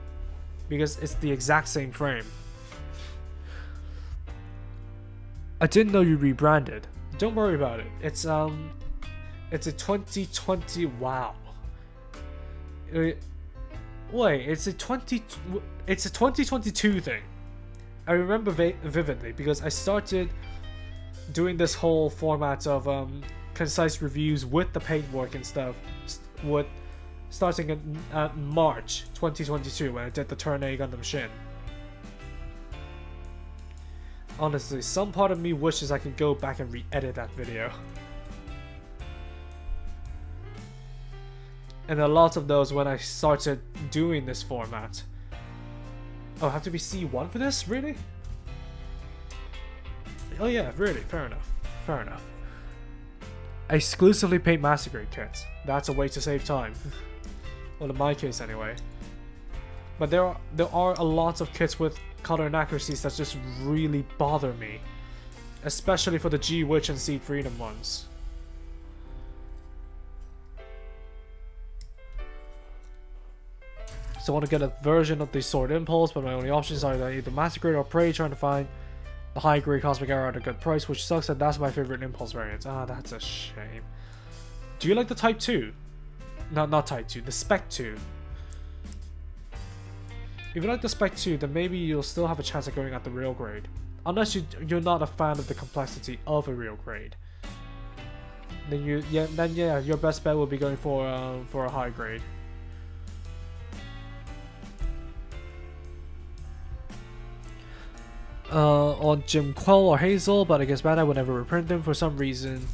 because it's the exact same frame. I didn't know you rebranded. Don't worry about it. It's a 2020. Wow. Wait, it's a 2022 thing. I remember vividly because I started doing this whole format of concise reviews with the paintwork and stuff starting in March 2022 when I did the Turn A Gundam Shin. Honestly, some part of me wishes I could go back and re-edit that video. And a lot of those when I started doing this format. Oh, I have to be C1 for this? Really? Oh yeah, really, fair enough. Fair enough. I exclusively paint master grade kits. That's a way to save time. Well, in my case anyway. But there are a lot of kits with color inaccuracies that just really bother me. Especially for the G-Witch and Seed Freedom ones. So I want to get a version of the Sword Impulse, but my only options are either Master Grade or Prey, trying to find the high grade Cosmic Arrow at a good price, which sucks, and that's my favorite Impulse variant. Ah, that's a shame. Do you like the Type 2? No, not Type 2, the Spec 2. If you like the Spec 2, then maybe you'll still have a chance of going at the real grade. Unless you're not a fan of the complexity of a real grade. Then your best bet will be going for a high grade. on Jim Quell or Hazel, but I guess Bandai would never reprint them for some reason.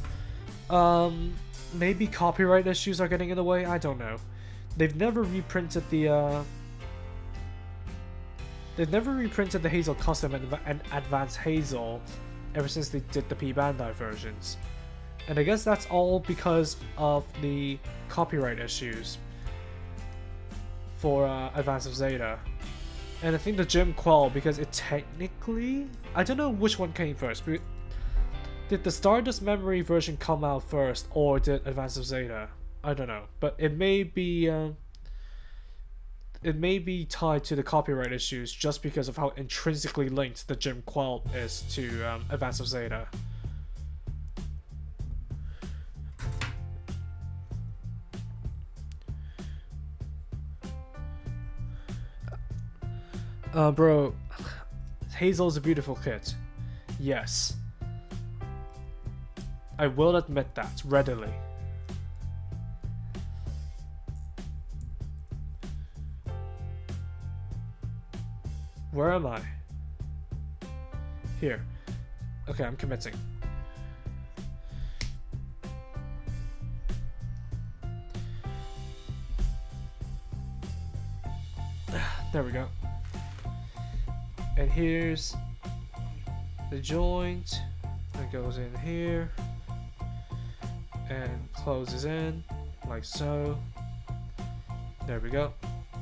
Maybe copyright issues are getting in the way. I don't know. They've never reprinted the Hazel Custom and Advanced Hazel ever since they did the P Bandai versions. And I guess that's all because of the copyright issues for Advance of Zeta. And I think the Jim Quell, because it technically... I don't know which one came first. Did the Stardust Memory version come out first, or did Advance of Zeta? I don't know. But it may be tied to the copyright issues just because of how intrinsically linked the Jim Quell is to Advance of Zeta. Bro, Hazel's a beautiful kit. Yes. I will admit that, readily. Where am I? Here. Okay, I'm committing. There we go. And here's the joint that goes in here and closes in like so. There we go.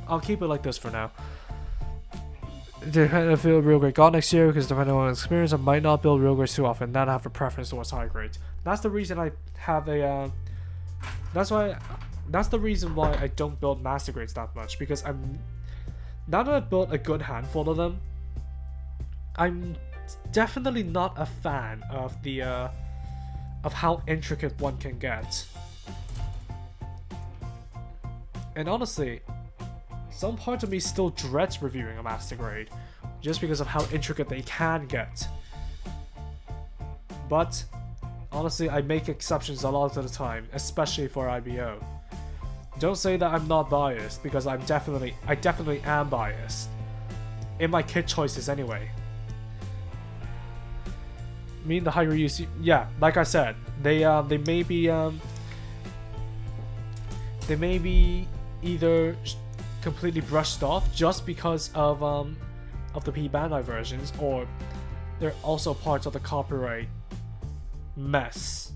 I'll keep it like this for now. Depending if I feel real grade god next year, because depending on experience, I might not build real grades too often. Then I have a preference towards high grade. That's the reason I have a. That's the reason why I don't build master grades that much, because now that I've built a good handful of them, I'm definitely not a fan of the of how intricate one can get. And honestly, some part of me still dreads reviewing a master grade, just because of how intricate they can get. But honestly, I make exceptions a lot of the time, especially for IBO. Don't say that I'm not biased, because I definitely am biased in my kit choices anyway. Me and the higher use, yeah, like I said, they may be either completely brushed off just because of the P Bandai versions, or they're also parts of the copyright mess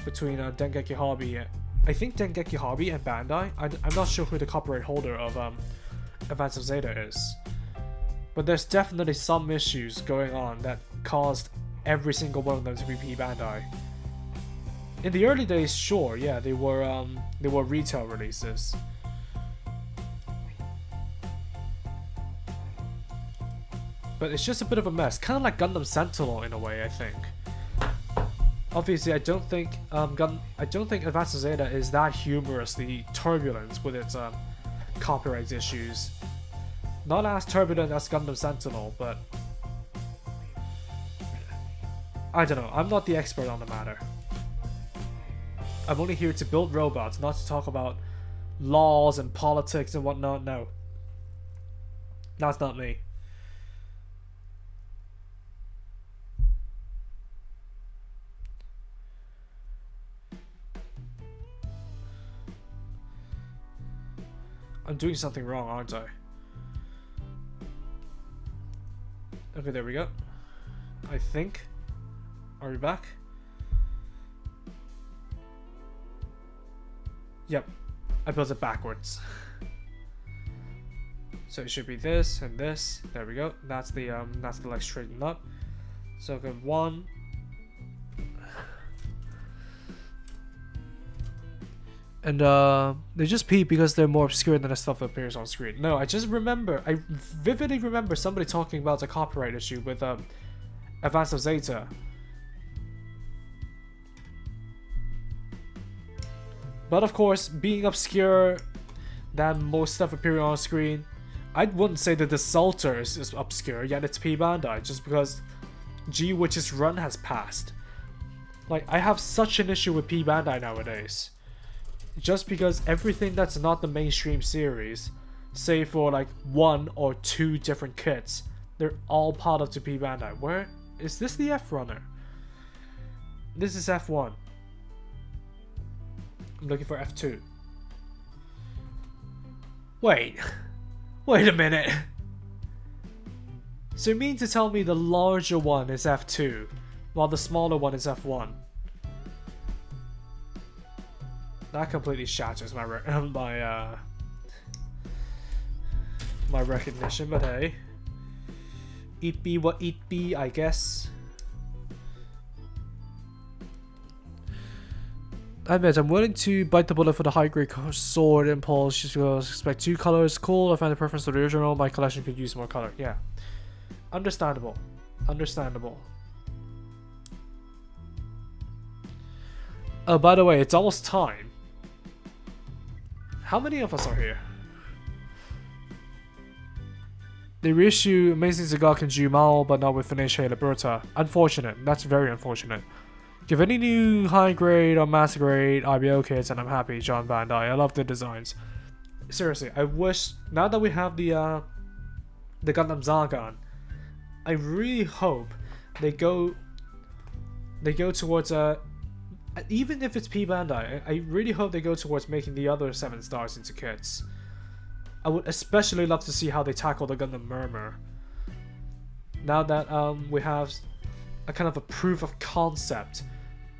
between Dengeki Hobby. I think Dengeki Hobby and Bandai. I'm not sure who the copyright holder of Advance of Zeta is, but there's definitely some issues going on that caused every single one of them to be P Bandai. In the early days, sure, yeah, they were retail releases. But it's just a bit of a mess, kind of like Gundam Sentinel in a way, I think. Obviously, I don't think Advance of Zeta is that humorously turbulent with its copyright issues. Not as turbulent as Gundam Sentinel, but I don't know. I'm not the expert on the matter. I'm only here to build robots, not to talk about laws and politics and whatnot. No, that's not me. I'm doing something wrong, aren't I? Okay, there we go. I think. Are we back? Yep. I built it backwards. So it should be this and this. There we go. That's the leg straightened up. So I've got one. And they just peep because they're more obscure than the stuff that appears on screen. No, I vividly remember somebody talking about a copyright issue with Advance of Zeta. But of course, being obscure than most stuff appearing on screen, I wouldn't say that the Salter is obscure, yet it's P Bandai, just because G Witch's run has passed. Like, I have such an issue with P Bandai nowadays. Just because everything that's not the mainstream series, save for like 1 or 2 different kits, They're all part of 2P Bandai. Where is this? The F runner? This is F1. I'm looking for F2. Wait. Wait a minute. So you mean to tell me the larger one is F2, while the smaller one is F1? That completely shatters my my recognition, but hey. It be what it be, I guess. I admit, I'm willing to bite the bullet for the high-grade sword impulse just because I expect 2 colors. Cool, I find the preference to the original. My collection could use more color. Yeah. Understandable. Understandable. Oh, by the way, it's almost time. How many of us are here? They reissue Amazing Zagak and Jumao, but not with Finish Liberta. Unfortunate. That's very unfortunate. Give any new high grade or master grade IBO kits and I'm happy, John Bandai. I love the designs. Seriously, I wish, now that we have the Gundam Zagan, I really hope they go towards even if it's P Bandai, I really hope they go towards making the other 7 stars into kits. I would especially love to see how they tackle the Gundam Murmur. Now that we have a kind of a proof of concept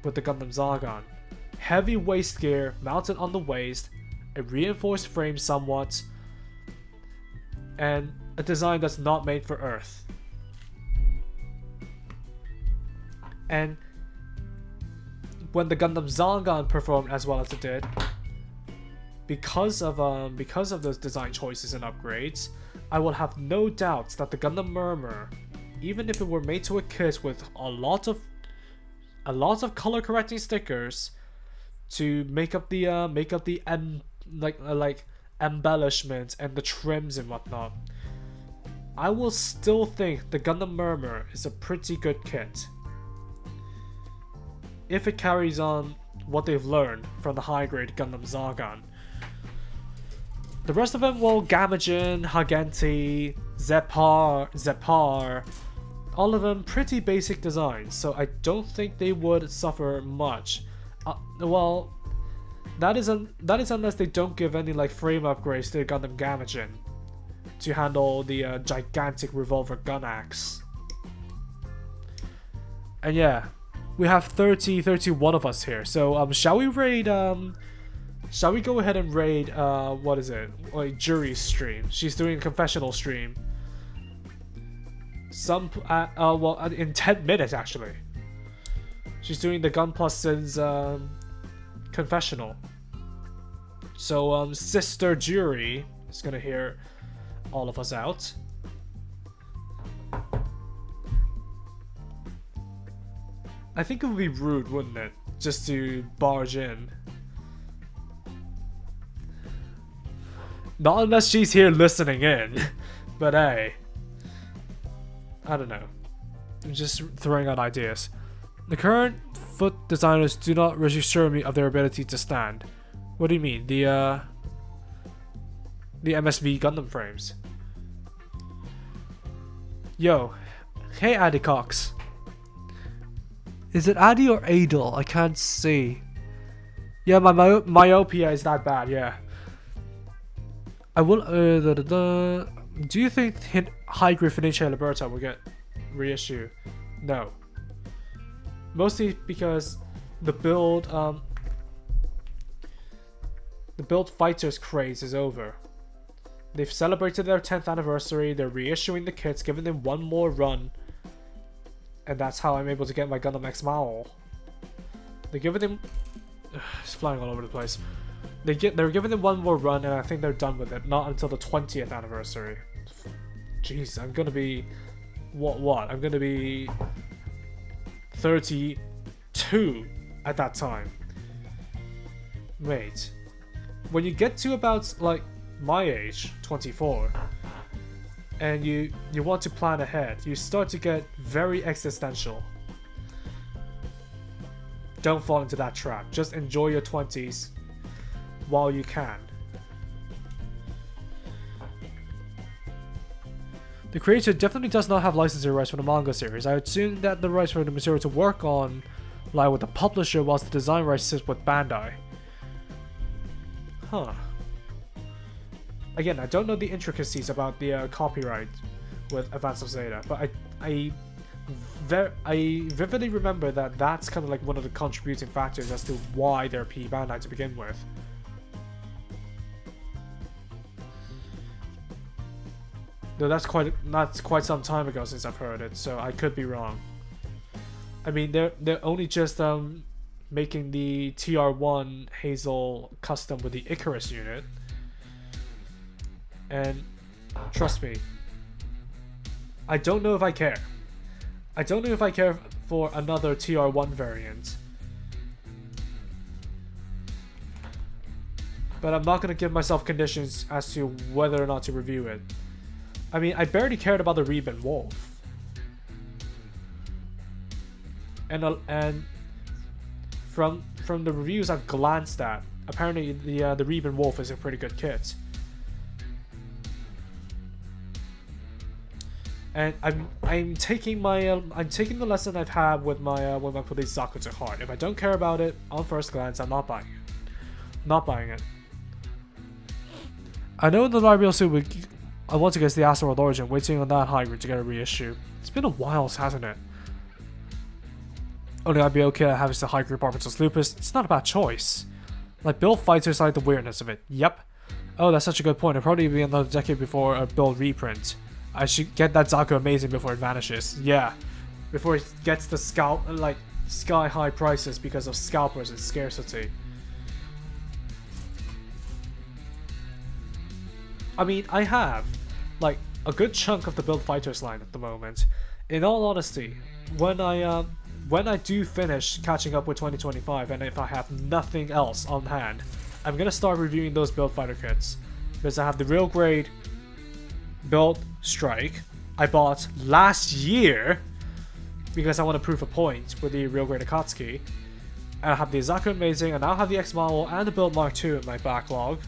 with the Gundam Zagan. Heavy waist gear mounted on the waist, a reinforced frame somewhat, and a design that's not made for Earth. And when the Gundam Zagan performed as well as it did, because of those design choices and upgrades, I will have no doubts that the Gundam Murmur, even if it were made to a kit with a lot of color correcting stickers to make up the embellishments and the trims and whatnot, I will still think the Gundam Murmur is a pretty good kit. If it carries on what they've learned from the high-grade Gundam Zagan. The rest of them, well, Gamajin, Hagenti, Zepar, all of them pretty basic designs, so I don't think they would suffer much. Well, that is unless they don't give any like frame upgrades to the Gundam Gamajin to handle the gigantic revolver gun axe. And yeah, we have 31 of us here, so shall we raid shall we go ahead and raid what is it, like Jury's stream? She's doing a confessional stream in 10 minutes actually. She's doing the gunpla confessional, so Sister Jury is gonna hear all of us out. I think it would be rude, wouldn't it, just to barge in. Not unless she's here listening in. But hey, I don't know. I'm just throwing out ideas. The current foot designers do not reassure me of their ability to stand. What do you mean? The MSV Gundam frames. Yo, hey Addy Cox. Is it Addy or Adel? I can't see. Yeah, my myopia is that bad, yeah. I will. Do you think High Grade Finish Liberta will get reissue? No. Mostly because the build fighters craze is over. They've celebrated their 10th anniversary. They're reissuing the kits, giving them one more run, and that's how I'm able to get my Gundam X Maul. They're giving them. It's flying all over the place. They're giving them one more run, and I think they're done with it. Not until the 20th anniversary. Jeez, I'm gonna be what? I'm gonna be 32 at that time. Wait, when you get to about like my age, 24, and you want to plan ahead, you start to get very existential. Don't fall into that trap. Just enjoy your 20s while you can. The creator definitely does not have licensing rights for the manga series. I assume that the rights for the material to work on lie with the publisher, whilst the design rights sit with Bandai. Huh. Again, I don't know the intricacies about the copyright with Advance of Zeta, but I vividly remember that that's kind of like one of the contributing factors as to why they're P Bandai to begin with. Though that's quite some time ago since I've heard it, so I could be wrong. I mean, they're only just making the TR1 Hazel custom with the Icarus unit, and trust me, I don't know if I care. I don't know if I care for another TR1 variant, but I'm not gonna give myself conditions as to whether or not to review it. I mean, I barely cared about the Reben Wolf. And from the reviews I've glanced at, apparently the Reben Wolf is a pretty good kit. And I'm taking the lesson I've had with my police Zaku to heart. If I don't care about it on first glance, I'm not buying it. Not buying it. I know the library also I want to get the Asteroid Origin, waiting on that hybrid to get a reissue. It's been a while, hasn't it? Only I'd be okay at having the high group Arbitrus Lupus. It's not a bad choice. Like, build fighters like the weirdness of it. Yep. Oh, that's such a good point. It'll probably be another decade before a build reprint. I should get that Zaku amazing before it vanishes. Yeah. Before it gets the sky high prices because of scalpers and scarcity. I mean, I have like a good chunk of the build fighters line at the moment. In all honesty, when I do finish catching up with 2025, and if I have nothing else on hand, I'm gonna start reviewing those build fighter kits, because I have the real grade build strike I bought last year because I want to prove a point with the real grade Akatsuki. And I have the Zaku Amazing, and I now have the X model and the build Mark II in my backlog.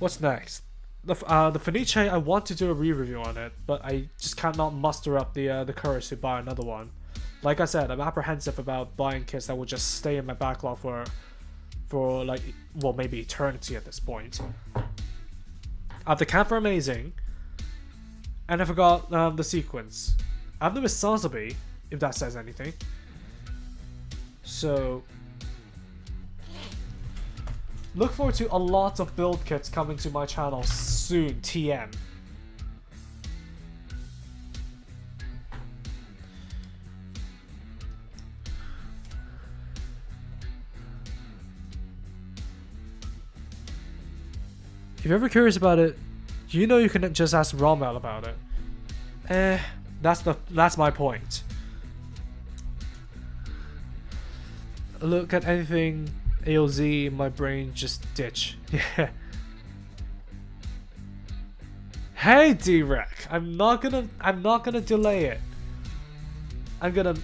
What's next? The Fenice, I want to do a re-review on it, but I just cannot muster up the courage to buy another one. Like I said, I'm apprehensive about buying kits that will just stay in my backlog for like, well, maybe eternity at this point. I have the Camphor Amazing, and I forgot the sequence. I have the Miss Sazabi, if that says anything. So look forward to a lot of build kits coming to my channel soon, TM. If you're ever curious about it, you know you can just ask Rommel about it. That's my point. Look at anything AOZ, my brain just ditch. Yeah. Hey D-Rec, I'm not gonna delay it. I'm gonna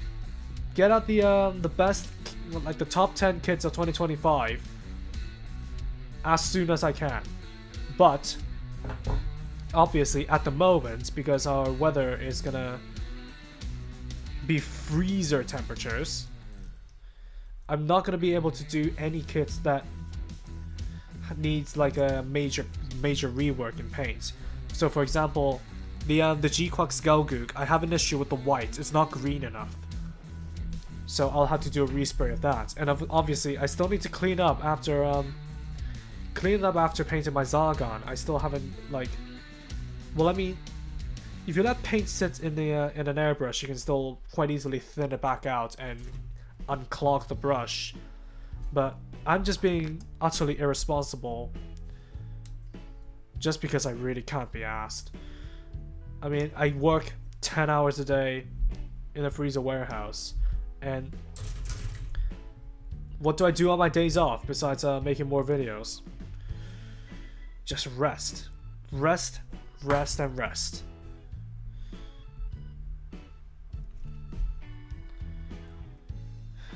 get out the best, like the top 10 kits of 2025 as soon as I can. But obviously at the moment, because our weather is gonna be freezer temperatures, I'm not gonna be able to do any kits that needs like a major rework in paint. So for example, the G-Quax Galgook, I have an issue with the white. It's not green enough, so I'll have to do a respray of that. And obviously, I still need to clean up after painting my Zargon. I still haven't like. Well, I mean, if you let paint sit in an airbrush, you can still quite easily thin it back out and unclog the brush. But I'm just being utterly irresponsible just because I really can't be asked. I mean, I work 10 hours a day in a freezer warehouse, and what do I do on my days off besides making more videos? Just rest. Rest, rest, and rest.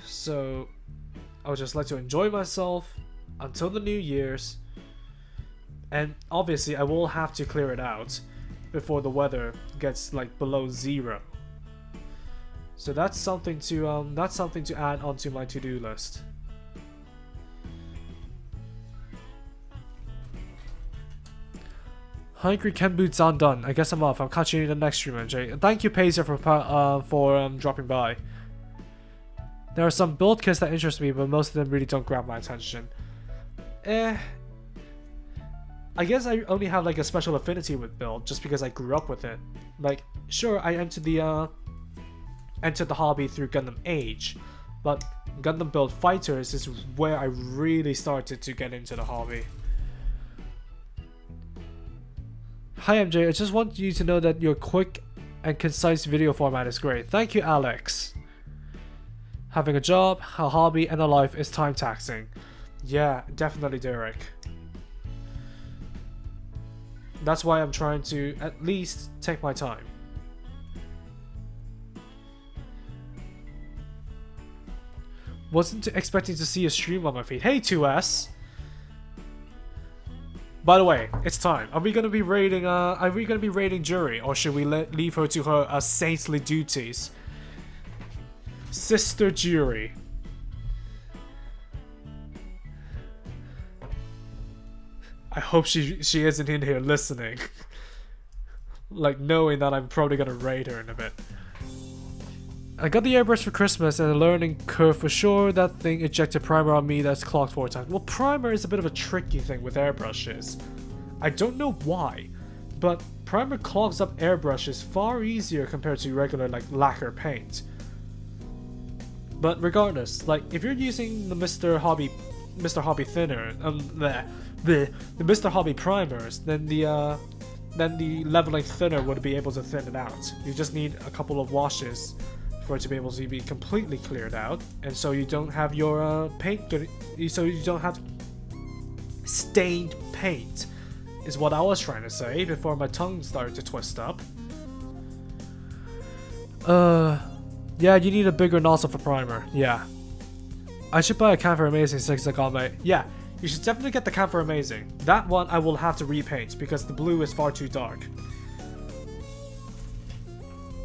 So I would just like to enjoy myself until the New Year's, and obviously I will have to clear it out, before the weather gets like below 0. So that's something to add onto my to-do list. Hungry Ken Boots on done. I guess I'm off. I'm catching you in the next stream, MJ. Thank you, Pacer, for dropping by. There are some build kits that interest me, but most of them really don't grab my attention. I guess I only have like a special affinity with build just because I grew up with it. Like, sure, I entered the hobby through Gundam Age, but Gundam Build Fighters is where I really started to get into the hobby. Hi MJ, I just want you to know that your quick and concise video format is great. Thank you, Alex. Having a job, a hobby, and a life is time taxing. Yeah, definitely, Derek. That's why I'm trying to at least take my time. Wasn't expecting to see a stream on my feed. Hey 2S. By the way, it's time. Are we gonna be raiding Jury, or should we leave her to her saintly duties? Sister Jury. I hope she isn't in here listening. Like, knowing that I'm probably gonna raid her in a bit. I got the airbrush for Christmas and a learning curve for sure. That thing ejected primer on me that's clocked 4 times. Well, primer is a bit of a tricky thing with airbrushes. I don't know why, but primer clogs up airbrushes far easier compared to regular like lacquer paint. But regardless, like if you're using the Mr. Hobby thinner, the Mr. Hobby primers, then the leveling thinner would be able to thin it out. You just need a couple of washes for it to be able to be completely cleared out, and so you don't have your so you don't have stained paint, is what I was trying to say before my tongue started to twist up. Yeah, you need a bigger nozzle for primer. Yeah, I should buy a can for Amazing since I got my. Yeah, you should definitely get the can for Amazing. That one I will have to repaint because the blue is far too dark.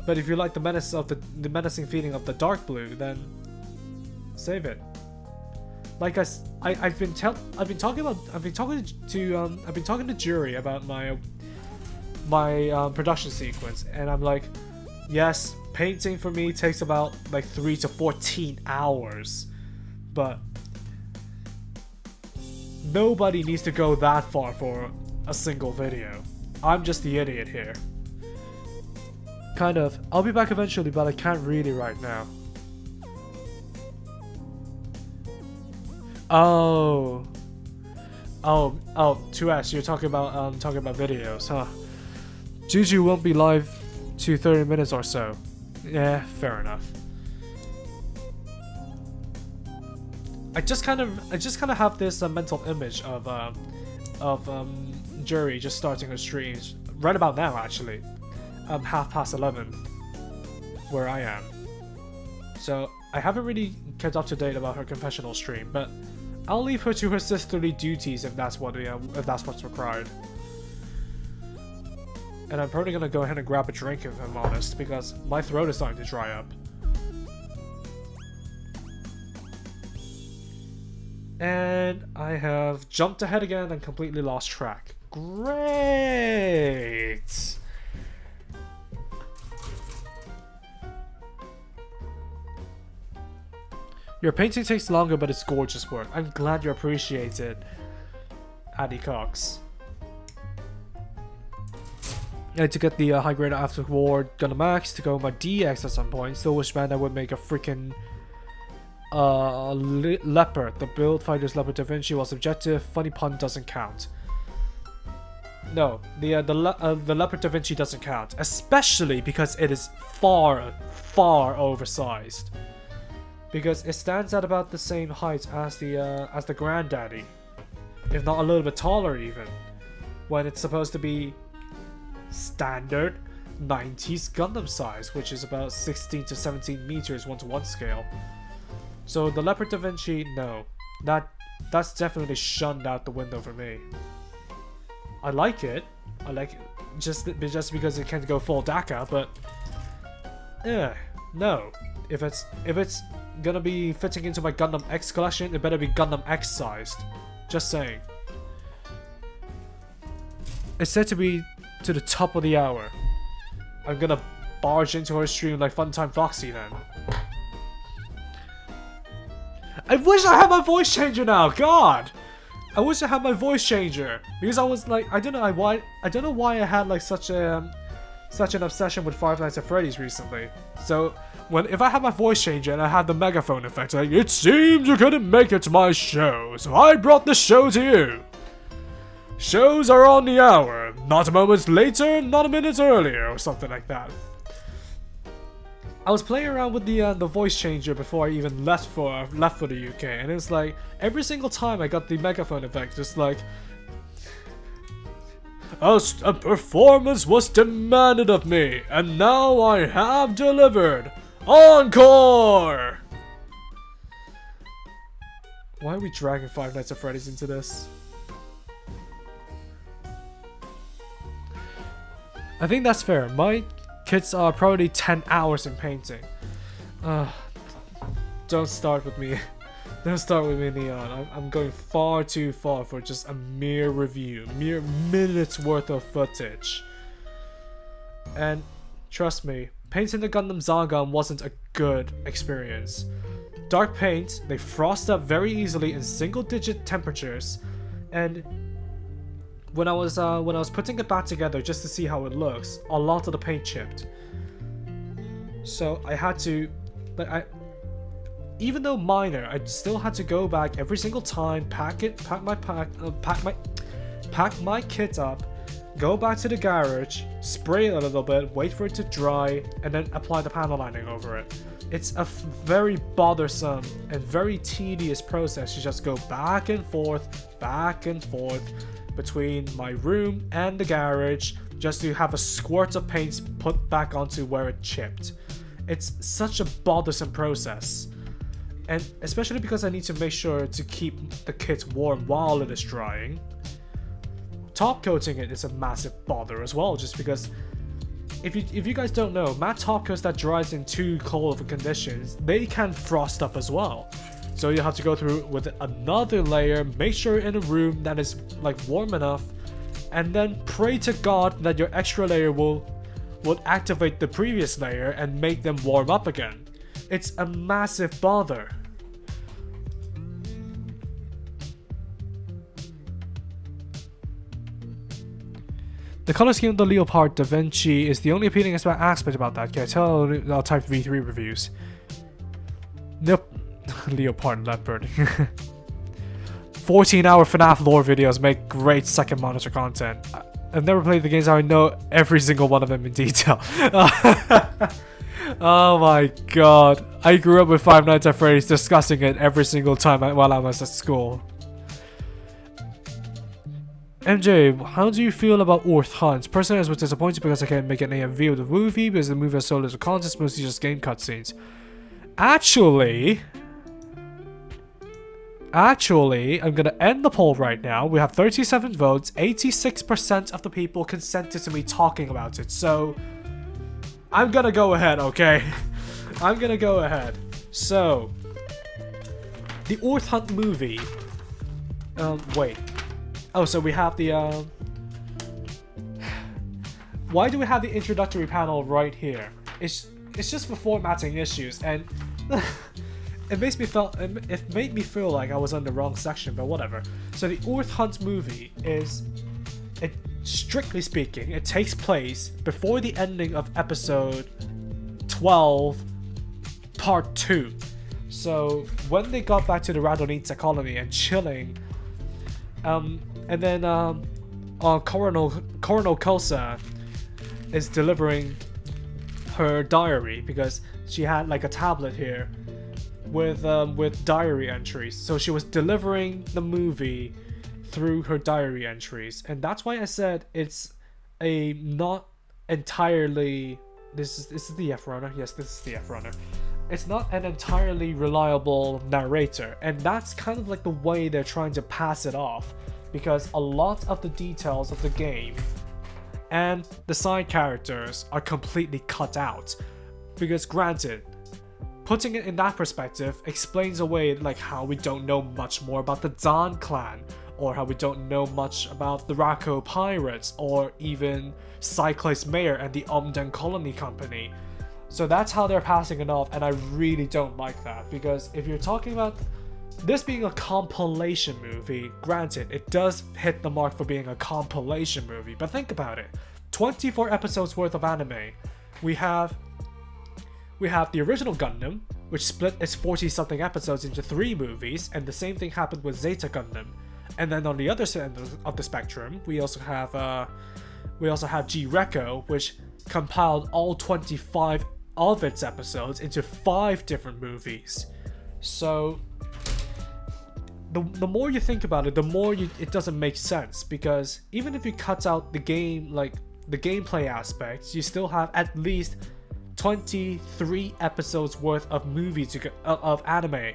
But if you like the menacing feeling of the dark blue, then save it. Like I've been talking to Jury about my production sequence, and I'm like, yes, painting for me takes about like 3 to 14 hours, but nobody needs to go that far for a single video. I'm just the idiot here. Kind of. I'll be back eventually, but I can't really right now. Oh, 2S, you're talking about videos, huh? Juju won't be live to 30 minutes or so. Yeah, fair enough. I just kind of have this mental image of Jury just starting her streams right about now, actually. 11:30 where I am. So I haven't really kept up to date about her confessional stream, but I'll leave her to her sisterly duties if that's what's required. And I'm probably gonna go ahead and grab a drink if I'm honest, because my throat is starting to dry up. And I have jumped ahead again and completely lost track. Great! Your painting takes longer, but it's gorgeous work. I'm glad you appreciate it, Addy Cox. I need to get the high grade after war Gundam Max to go my DX at some point. Still wish man I would make a freaking Leopard. The Build Fighters Leopard Da Vinci was objective. Funny pun doesn't count. No, the Leopard Da Vinci doesn't count, especially because it is far oversized. Because it stands at about the same height as the Granddaddy, if not a little bit taller even, when it's supposed to be standard 90s Gundam size, which is about 16 to 17 meters 1:1 scale. So the Leopard Da Vinci, no, that's definitely shunned out the window for me. I like it. just because it can't go full DACA, but no. If it's gonna be fitting into my Gundam X collection, it better be Gundam X sized. Just saying. It's said to be to the top of the hour. I'm gonna barge into her stream like Funtime Foxy then. I wish I had my voice changer now. God, I wish I had my voice changer because I was like, I don't know why I had like such an obsession with Five Nights at Freddy's recently. So if I had my voice changer and I had the megaphone effect, like, it seems you couldn't make it to my show, so I brought the show to you. Shows are on the hour, not a moment later, not a minute earlier, or something like that. I was playing around with the voice changer before I even left for the UK, and it's like every single time I got the megaphone effect, just like a performance was demanded of me, and now I have delivered. Encore! Why are we dragging Five Nights at Freddy's into this? I think that's fair. My kids are probably 10 hours in painting. Don't start with me. Don't start with me, Neon. I'm going far too far for just a mere review. Mere minutes worth of footage. And trust me, painting the Gundam Zagan wasn't a good experience. Dark paint, they frost up very easily in single-digit temperatures, and when I was putting it back together just to see how it looks, a lot of the paint chipped. So I had to, even though minor, I still had to go back every single time, pack my kit up, go back to the garage, spray it a little bit, wait for it to dry, and then apply the panel lining over it. It's a very bothersome and very tedious process to just go back and forth between my room and the garage just to have a squirt of paint put back onto where it chipped. It's such a bothersome process, and especially because I need to make sure to keep the kit warm while it is drying. Top coating it is a massive bother as well, just because if you guys don't know, matte top coats that dries in too cold of conditions, they can frost up as well. So you have to go through with another layer, make sure you're in a room that is like warm enough, and then pray to God that your extra layer will activate the previous layer and make them warm up again. It's a massive bother. The color scheme of the Leopard Da Vinci is the only appealing aspect about that kit. I'll type V3 reviews. Nope. Leopard Leopard. 14-hour FNAF lore videos make great second monitor content. I've never played the games, so I know every single one of them in detail. Oh my god. I grew up with Five Nights at Freddy's, discussing it every single time while I was at school. MJ, how do you feel about Earth Hunt? Personally, I was disappointed because I can't make an AMV of the movie because the movie has so little content, mostly just game cutscenes. Actually, I'm gonna end the poll right now. We have 37 votes. 86% of the people consented to me talking about it. So, I'm gonna go ahead, okay? I'm gonna go ahead. So, the Earth Hunt movie. Wait. Oh, so we have the, why do we have the introductory panel right here? It's just for formatting issues, and it made me feel like I was on the wrong section, but whatever. So the Earth Hunt movie strictly speaking, it takes place before the ending of episode 12, part 2. So when they got back to the Radonitsa colony and chilling, and then Coronel Kosa is delivering her diary because she had like a tablet here with diary entries. So she was delivering the movie through her diary entries, and that's why I said it's a not entirely. This is the F runner. Yes, this is the F runner. It's not an entirely reliable narrator, and that's kind of like the way they're trying to pass it off, because a lot of the details of the game and the side characters are completely cut out. Because granted, putting it in that perspective explains away like how we don't know much more about the Dan clan, or how we don't know much about the Rako pirates, or even Cyclops Mayor and the Omden Colony Company. So that's how they're passing it off, and I really don't like that, because if you're talking about this being a compilation movie, granted, it does hit the mark for being a compilation movie, but think about it. 24 episodes worth of anime. We have the original Gundam, which split its 40-something episodes into 3 movies, and the same thing happened with Zeta Gundam. And then on the other side of the spectrum, we also have G-Reco, which compiled all 25 of its episodes into 5 different movies. So the more you think about it, the more it doesn't make sense, because even if you cut out the game, like the gameplay aspects, you still have at least 23 episodes worth of movies of anime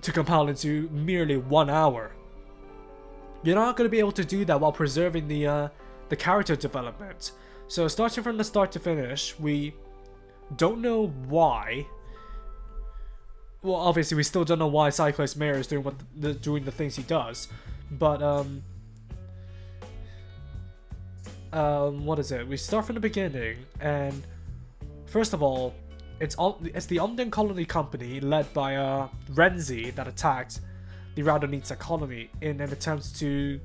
to compile into merely 1 hour. You're not going to be able to do that while preserving the character development. So starting from the start to finish, we don't know why. Well, obviously we still don't know why Cyclops Mayor is doing the things he does, but what is it? We start from the beginning, and first of all, it's the Omden Colony Company led by Renzi that attacked the Radonitsa colony in an attempt to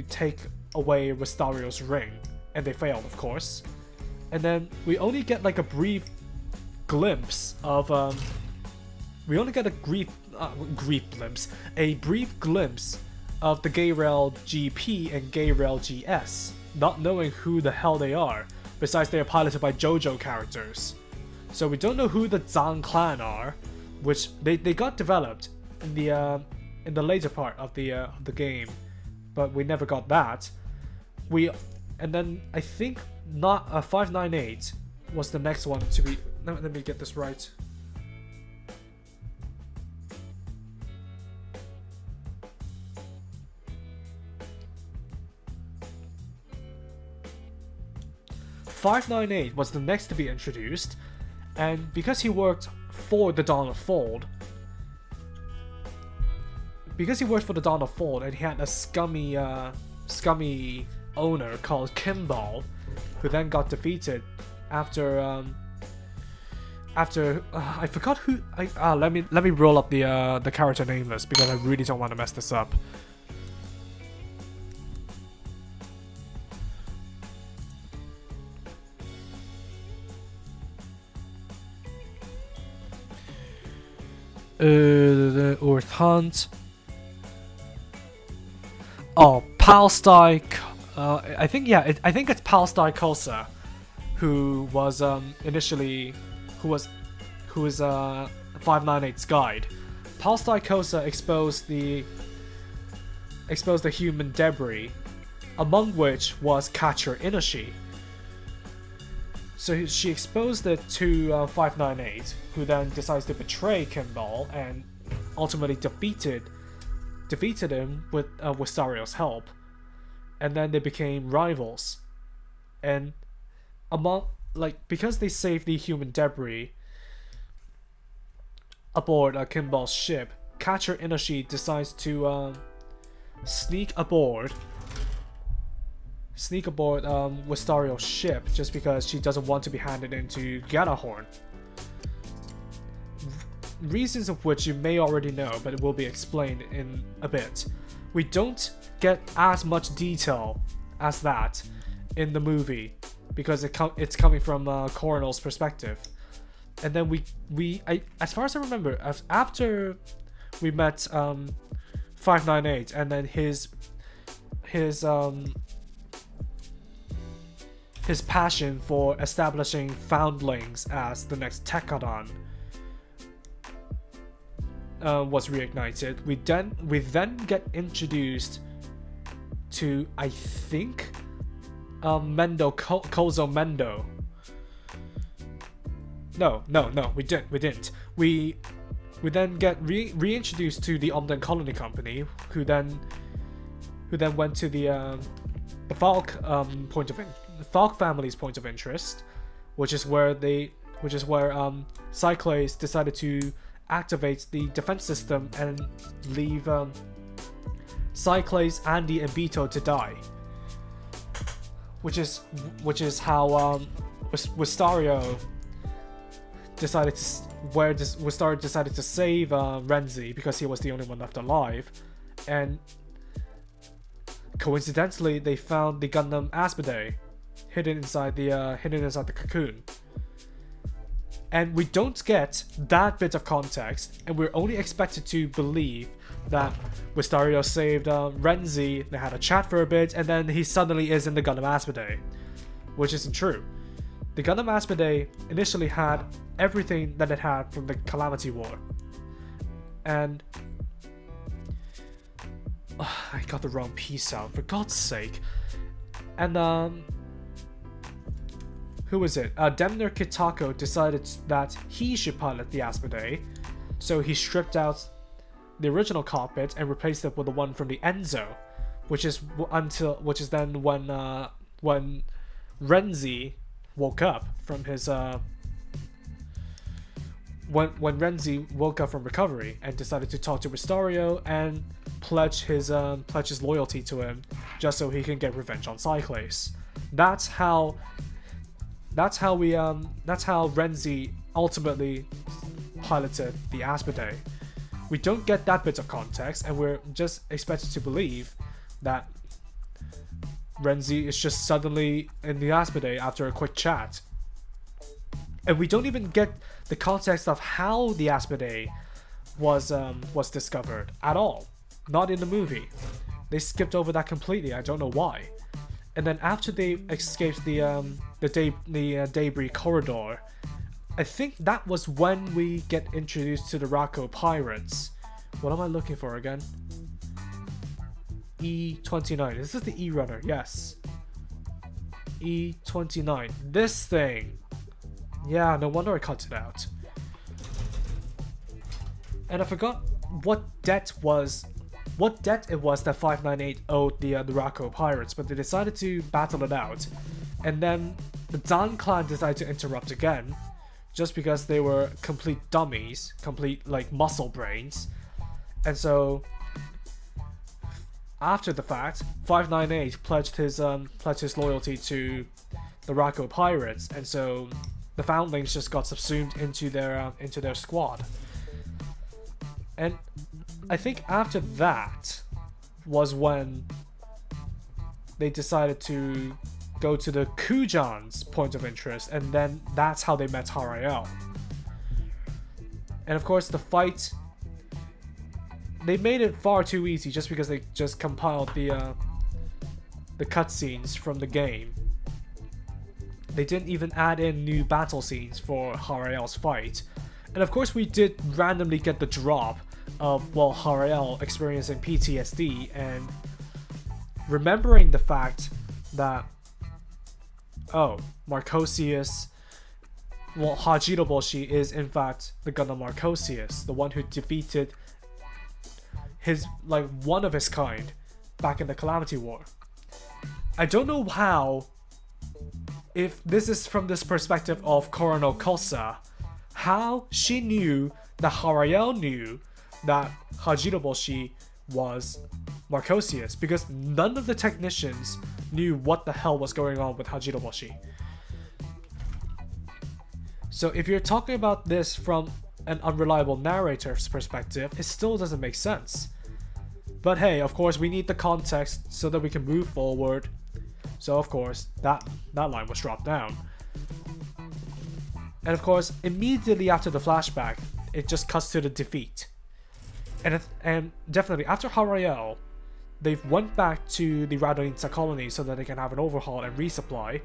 take away Rostario's ring, and they failed, of course. And then we only get like a brief glimpse of a brief glimpse of the Gayrail GP and Gayrail GS, not knowing who the hell they are. Besides, they are piloted by JoJo characters, so we don't know who the Zhang clan are, which they got developed in the later part of the game, but we never got that. And then I think not 598 was the next one to be. Let me get this right. .598 was the next to be introduced, and because he worked for the Dawn of Fold, and he had a scummy owner called Kimball, who then got defeated after I forgot who. Let me roll up the character name list, because I really don't want to mess this up. Earth Hunt. Oh, Palstai. I think it's Palstai Kosa, who was initially who was 598's guide. Palstai Kosa exposed the human debris, among which was Catcher Inoshi. So she exposed it to 598, who then decides to betray Kimball and ultimately defeated him with Sario's help, and then they became rivals. And because they saved the human debris aboard Kimball's ship, Catcher Inoshi decides to sneak aboard Wistario's ship, just because she doesn't want to be handed into Gatahorn. Reasons of which you may already know, but it will be explained in a bit. We don't get as much detail as that in the movie, because it's coming from Coronel's perspective. And then as far as I remember, after we met 598, and then his passion for establishing foundlings as the next Tekkadan was reignited. We then get introduced to, I think, Mendo Kozo Mendo. No, we didn't. We then get reintroduced to the Omden Colony Company, who then went to the the Falk Falk family's point of interest, which is where Cyclades decided to activate the defense system and leave Cyclades, Andy, and Beto to die. Which is how Wistario decided to save Renzi because he was the only one left alive, and coincidentally they found the Gundam Aspidate hidden inside the cocoon. And we don't get that bit of context, and we're only expected to believe that Wistario saved Renzi, they had a chat for a bit, and then he suddenly is in the Gundam Aspidate, which isn't true. The Gundam Aspidate initially had everything that it had from the Calamity War. And I got the wrong piece out, for God's sake. And who was it? Demner Kitako decided that he should pilot the Aspidate, so he stripped out the original cockpit and replaced it with the one from the Enzo, which is then when Renzi woke up from his when Renzi woke up from recovery and decided to talk to Wistario and pledge his loyalty to him just so he can get revenge on Cyclades. That's how Renzi ultimately piloted the Aspidate. We don't get that bit of context, and we're just expected to believe that Renzi is just suddenly in the Aspidate after a quick chat. And we don't even get the context of how the Aspidate was discovered at all. Not in the movie. They skipped over that completely. I don't know why. And then after they escaped the debris corridor, I think that was when we get introduced to the Rako pirates. What am I looking for again? E29. Is this the E-runner? Yes. E29. This thing. Yeah, no wonder I cut it out. And I forgot what debt it was that 598 owed the Rako pirates, but they decided to battle it out. And then the Dan clan decided to interrupt again, just because they were complete dummies, complete like muscle brains. And so after the fact, 598 pledged his loyalty to the Rako pirates, and so the foundlings just got subsumed into their squad. And I think after that was when they decided to go to the Kujan's point of interest, and then that's how they met Harael. And of course the fight, they made it far too easy just because they just compiled the cutscenes from the game. They didn't even add in new battle scenes for Harael's fight. And of course we did randomly get the drop of, Harael experiencing PTSD and remembering the fact that, Marcosius, Hajiro Boshi is in fact the Gundam Marcosius, the one who defeated his, one of his kind back in the Calamity War. I don't know how, if this is from this perspective of Colonel Kosa, how she knew that Harael knew that Hajiro Boshi was Marcosius, because none of the technicians knew what the hell was going on with Hajiro Boshi. So if you're talking about this from an unreliable narrator's perspective, it still doesn't make sense. But hey, of course we need the context so that we can move forward. So of course that line was dropped down. And of course, immediately after the flashback, it just cuts to the defeat. And definitely after Harael, they went back to the Radonitsa colony so that they can have an overhaul and resupply.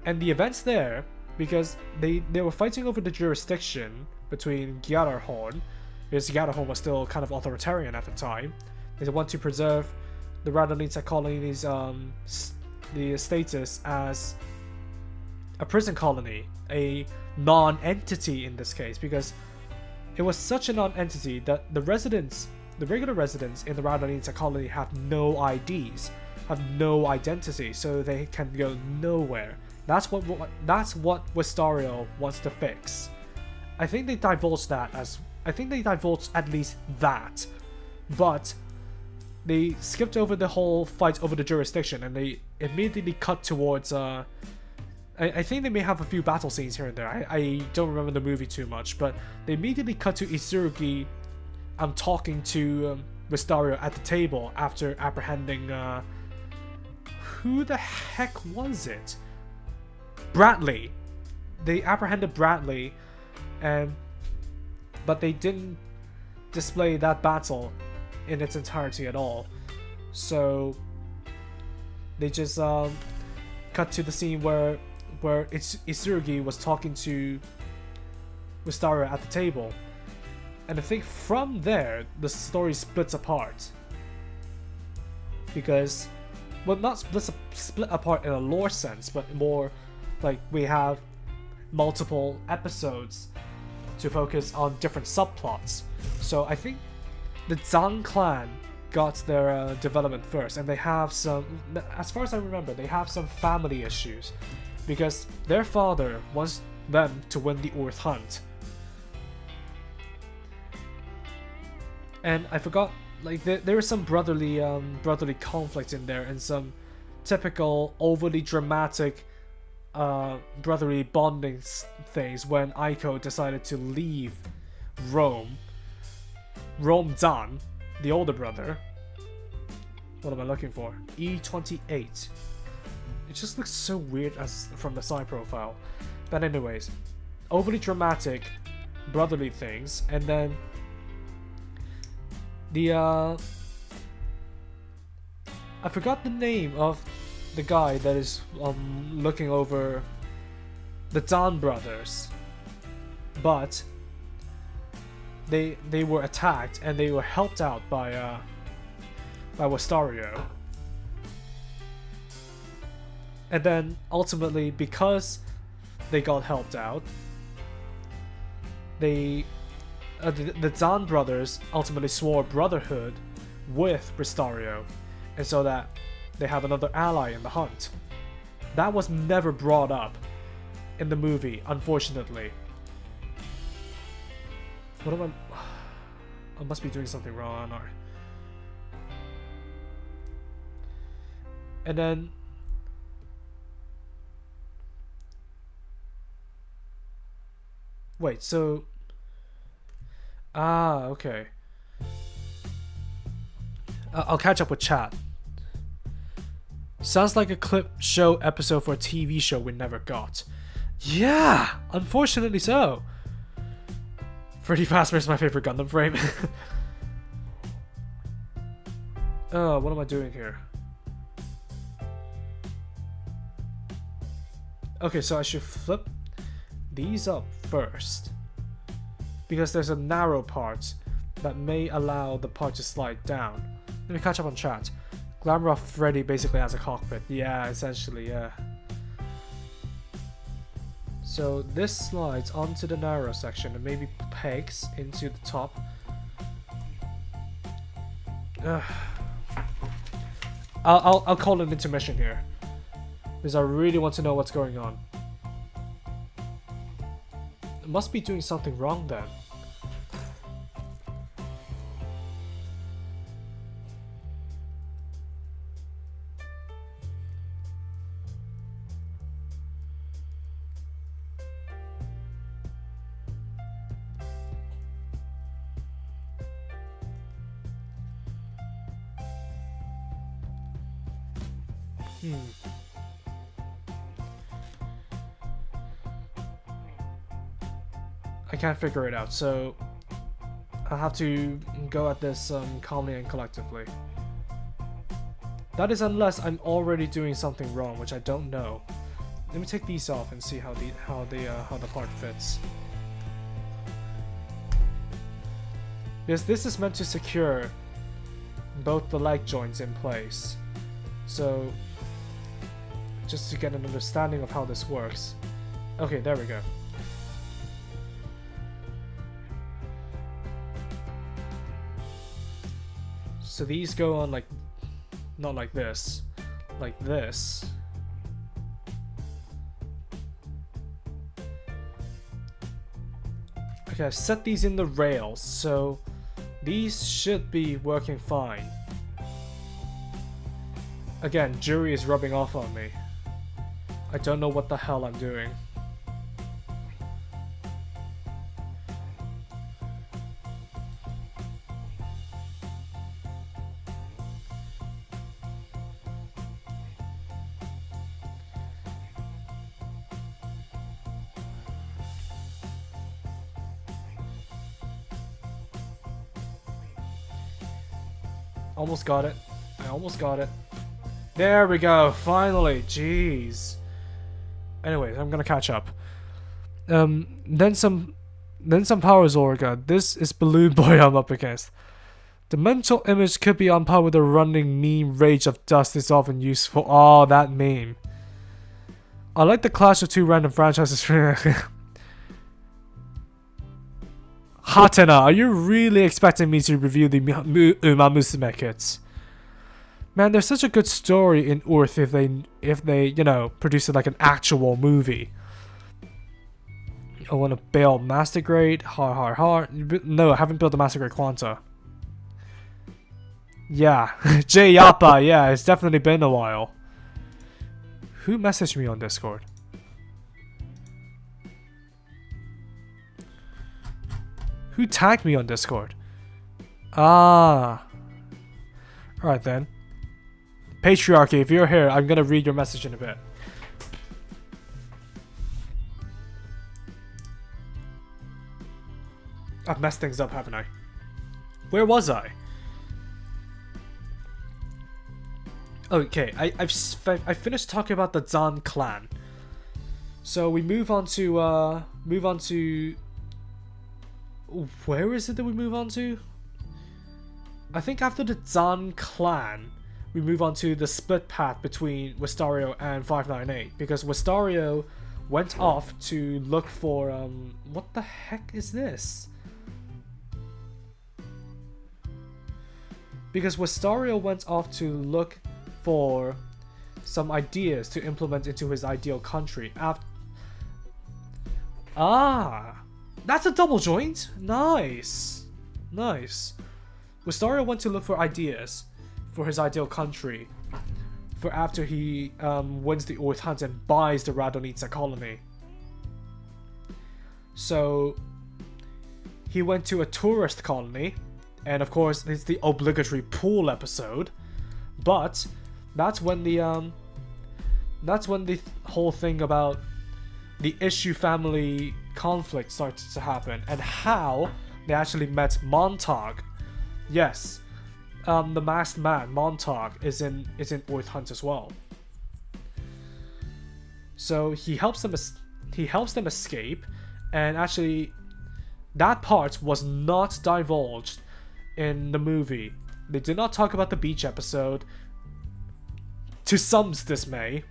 And the events there, because they were fighting over the jurisdiction between Gyarahorn, because Gyarahorn was still kind of authoritarian at the time. They want to preserve the Radonitsa colony's the status as a prison colony, a non-entity in this case, because it was such a non-entity that the regular residents in the Radonitsa colony have no IDs. have no identity, so they can go nowhere. That's what Wistario wants to fix. I think they divulged at least that, but they skipped over the whole fight over the jurisdiction, and they immediately cut towards I think they may have a few battle scenes here and there. I don't remember the movie too much, but they immediately cut to Itsurugi talking to Wistario at the table after apprehending who the heck was it? Bradley. They apprehended Bradley, but they didn't display that battle in its entirety at all. So they just cut to the scene where Itsurugi was talking to Wistario at the table. And I think from there, the story splits apart. Because, well, not split apart in a lore sense, but more like we have multiple episodes to focus on different subplots. So I think the Zhang clan got their development first, and they have some, as far as I remember, they have some family issues. Because their father wants them to win the Earth Hunt. And I forgot, like, there is some brotherly conflict in there, and some typical overly dramatic brotherly bonding things when Aiko decided to leave Rome. Zan, the older brother. What am I looking for? E28. It just looks so weird as from the side profile. But anyways, overly dramatic brotherly things, and then the I forgot the name of the guy that is looking over the Dan brothers, but they were attacked and they were helped out by Wistario. And then ultimately, because they got helped out, the Zan brothers ultimately swore brotherhood with Wistario, and so that they have another ally in the hunt. That was never brought up in the movie, unfortunately. What am I must be doing something wrong, aren't I? And then wait, so okay. I'll catch up with chat. Sounds like a clip show episode for a TV show we never got. Yeah, unfortunately so. Freddy Fazbear is my favorite Gundam frame. Oh, what am I doing here? Okay, so I should flip these up first, because there's a narrow part that may allow the part to slide down. Let me catch up on chat. Glamrock Freddy basically has a cockpit. Yeah, essentially, yeah. So this slides onto the narrow section and maybe pegs into the top. I'll call an intermission here, because I really want to know what's going on. I must be doing something wrong then. I can't figure it out, so I'll have to go at this calmly and collectively. That is unless I'm already doing something wrong, which I don't know. Let me take these off and see how the part fits. Because this is meant to secure both the leg joints in place. So just to get an understanding of how this works. Okay, there we go. So these go on like not like this. Like this. Okay, I've set these in the rails, so these should be working fine. Again, jury is rubbing off on me. I don't know what the hell I'm doing. Almost got it. I almost got it. There we go. Finally. Jeez. Anyways, I'm gonna catch up. Then some power Zorga. This is Balloon Boy I'm up against. The mental image could be on par with the running meme Rage of Dust is often used for. Oh, that meme. I like the clash of two random franchises. Hatena, are you really expecting me to review the Uma Musume kits? Man, there's such a good story in Earth if they, you know, produce it like an actual movie. I want to build Master Grade, No, I haven't built the Master Grade Quanta. Yeah, J Yappa, yeah, it's definitely been a while. Who messaged me on Discord? Who tagged me on Discord? Ah. Alright then. Patriarchy, if you're here, I'm gonna read your message in a bit. I've messed things up, haven't I? Where was I? Okay, I finished talking about the Zan clan. So we move on to where is it that we move on to? I think after the Zan clan, we move on to the split path between Wistario and 598, because Wistario went off to look for what the heck is this? Because Wistario went off to look for some ideas to implement into his ideal country. That's a double joint. Nice. Wistario went to look for ideas for his ideal country for after he wins the Earth Hunt and buys the Radonitsa colony. So he went to a tourist colony, and of course it's the obligatory pool episode. But that's when the whole thing about the Issue family conflict started to happen, and how they actually met Montauk. Yes, the masked man Montauk is in Earth Hunt as well. So he helps them escape, and actually that part was not divulged in the movie. They did not talk about the beach episode, to some's dismay,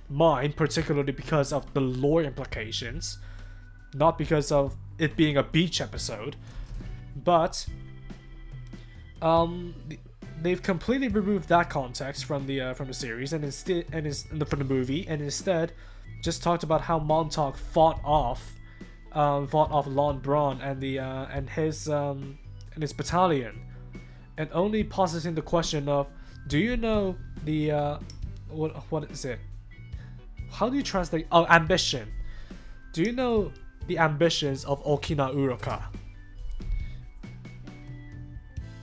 mine particularly because of the lore implications, not because of it being a beach episode. But they've completely removed that context from the series and from the movie, and instead just talked about how Montauk fought off Lon Braun and his battalion, and only positing the question of, do you know the what is it? How do you translate? Oh, ambition. Do you know the ambitions of Okina Uroka?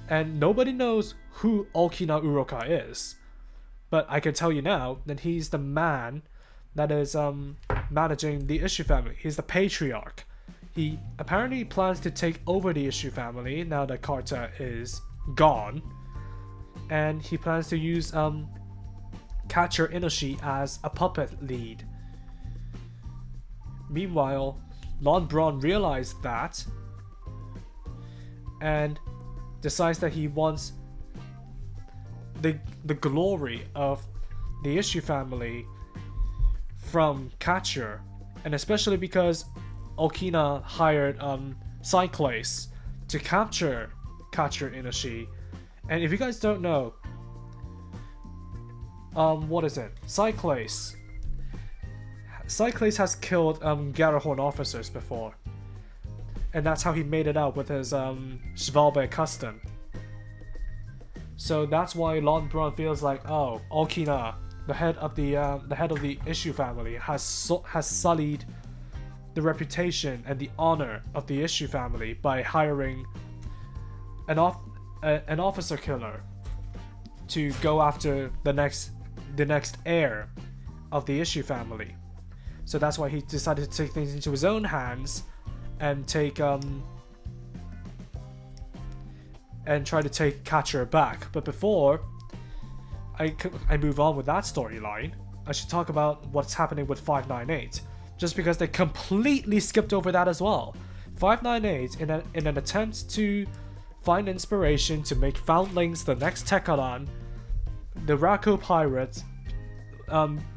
And nobody knows who Okina Uroka is, but I can tell you now that he's the man that is managing the Issue family. He's the patriarch. He apparently plans to take over the Issue family now that Carta is gone, and he plans to use Catcher Inoshi as a puppet lead. Meanwhile, Lon Braun realized that and decides that he wants the glory of the Issue family from Catcher, and especially because Okina hired Cyclase to capture Catcher Inoshi. And if you guys don't know, what is it? Cyclase. Cyclase has killed Garahorn officers before, and that's how he made it out with his Schwalbe custom. So that's why Lon Braun feels like, oh, Okina, the head of the Issue family, has sullied the reputation and the honor of the Issue family by hiring an officer killer to go after the next heir of the Issue family. So that's why he decided to take things into his own hands and try to take Catcher back. But before I move on with that storyline, I should talk about what's happening with 598, just because they completely skipped over that as well. 598, in an attempt to find inspiration to make Foundlings the next Tekkadan, the Rako pirates,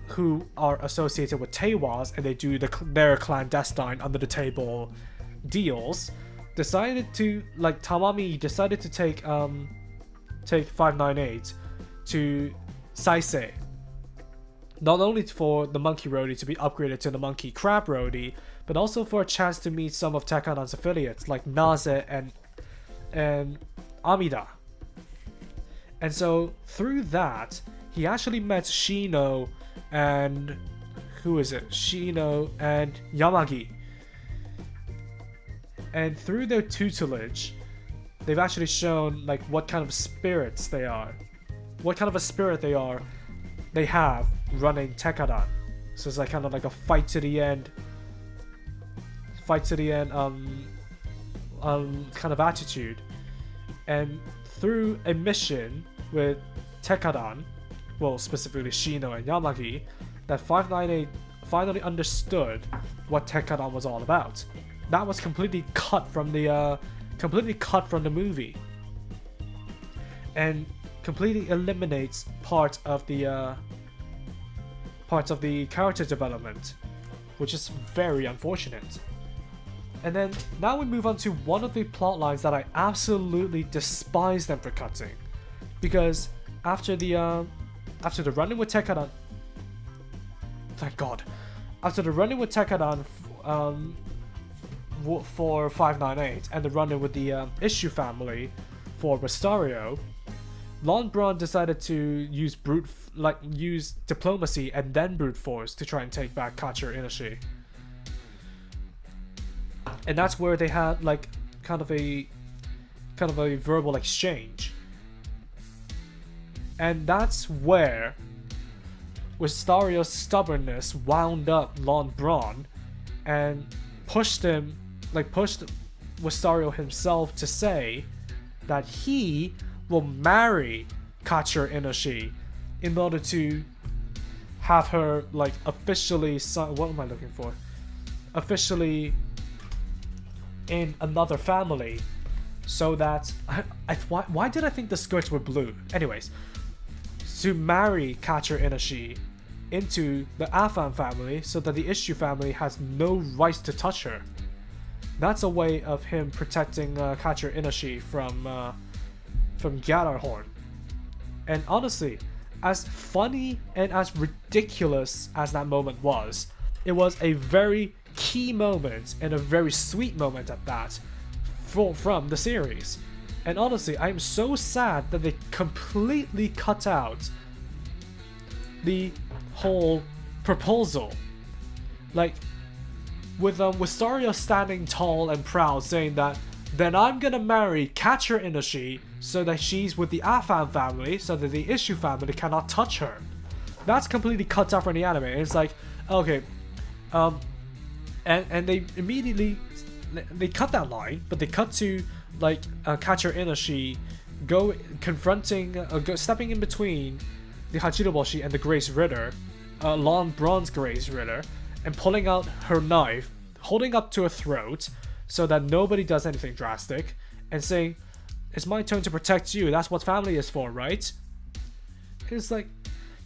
who are associated with Tewas, and they do their clandestine under the table deals, decided to, like, Tamami decided to take 598 to Saisei, not only for the Monkey Roadie to be upgraded to the Monkey Crab Roadie, but also for a chance to meet some of Tekkadan's affiliates like Naze and Amida. And so through that, he actually met Shino and Shino and Yamagi. And through their tutelage, they've actually shown like what kind of spirits they are. What kind of a spirit they have running Tekkadan. So it's like kind of like a fight to the end kind of attitude. And through a mission with Tekkadan, well, specifically Shino and Yamagi, that 598 finally understood what Tekkadan was all about. That was completely cut from the movie, and completely eliminates parts of the character development, which is very unfortunate. And then now we move on to one of the plot lines that I absolutely despise them for cutting, because after the run-in with Tekkadan, thank God, after the run-in with Tekkadan for 598 and the run-in with the Issue family for Wistario, Lon Braun decided to use use diplomacy and then brute force to try and take back Katsura Inashi. And that's where they had like kind of a verbal exchange. And that's where Wistario's stubbornness wound up Lon Braun and pushed Wistario himself to say that he will marry Katsura Inashi in order to have her like officially in another family, so that why did I think the skirts were blue? Anyways, to marry Katsura Inashi into the Afam family so that the Issue family has no rights to touch her. That's a way of him protecting Katsura Inashi from Gjallarhorn. And honestly, as funny and as ridiculous as that moment was, it was a very key moment and a very sweet moment at that from the series. And honestly, I'm so sad that they completely cut out the whole proposal. Like, with Wistario standing tall and proud saying that, then I'm gonna marry Katsura Inashi so that she's with the Afam family so that the Issue family cannot touch her. That's completely cut out from the anime. And it's like, okay, and they immediately cut that line, but they cut to like Katsura Inashi stepping in between the Hachiroboshi and the Grace Ritter, Lon Braun's Grace Ritter, and pulling out her knife, holding up to her throat so that nobody does anything drastic, and saying, "It's my turn to protect you. That's what family is for, right?" It's like,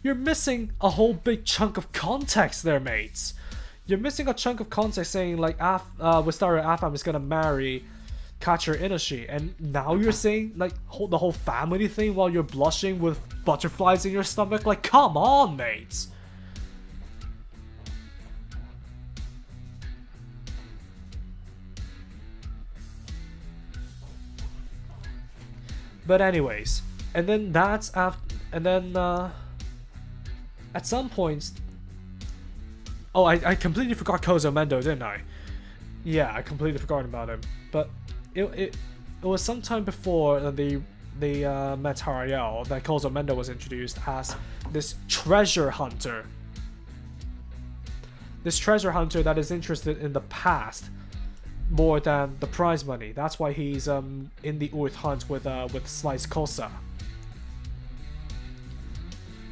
you're missing a whole big chunk of context there, mates. You're missing a chunk of context saying like Wistario Afam is gonna marry Catcher Inoshi, and now you're saying like the whole family thing while you're blushing with butterflies in your stomach? Like, come on, mates. But anyways, and then that's after, and then at some points, oh, I completely forgot Kozo Mendo, didn't I? Yeah, I completely forgot about him. But it was sometime before the met Hariel that Kozo Mendo was introduced as this treasure hunter. This treasure hunter that is interested in the past more than the prize money. That's why he's in the Earth hunt with Slice Kosa.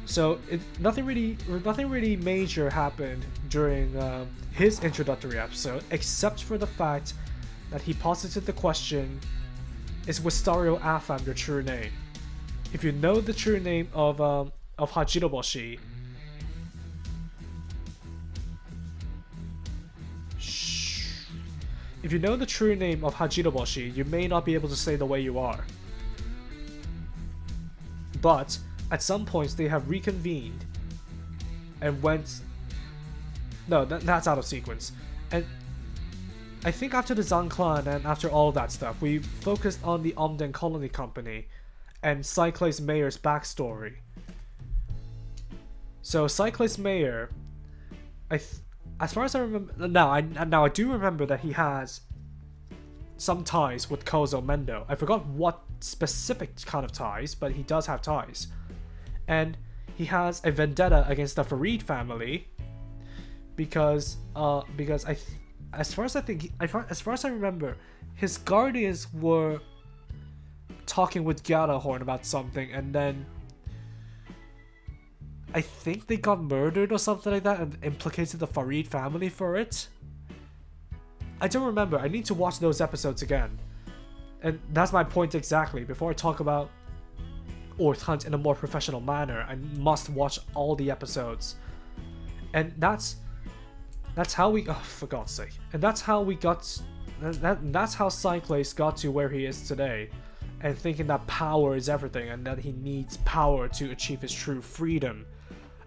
So nothing really major happened during his introductory episode, except for the fact that he posited the question: is Wistario Afam your true name? If you know the true name of Hajiroboshi, if you know the true name of Hajiroboshi, you may not be able to say the way you are. But at some points they have reconvened and went. No, that's out of sequence. And I think after the Zan clan and after all that stuff, we focused on the Omden Colony Company and Cyclase Mayor's backstory. So Cyclase Mayor, as far as I remember, now I do remember that he has some ties with Kozo Mendo. I forgot what specific kind of ties, but he does have ties. And he has a vendetta against the Farid family because as far as I remember, his guardians were talking with Garahorn about something, and then I think they got murdered or something like that and implicated the Farid family for it. I don't remember. I need to watch those episodes again. And that's my point exactly. Before I talk about Earth Hunt in a more professional manner, I must watch all the episodes. And that's how we, oh, for God's sake. And that's how we got, that's how Cyclase got to where he is today. And thinking that power is everything and that he needs power to achieve his true freedom.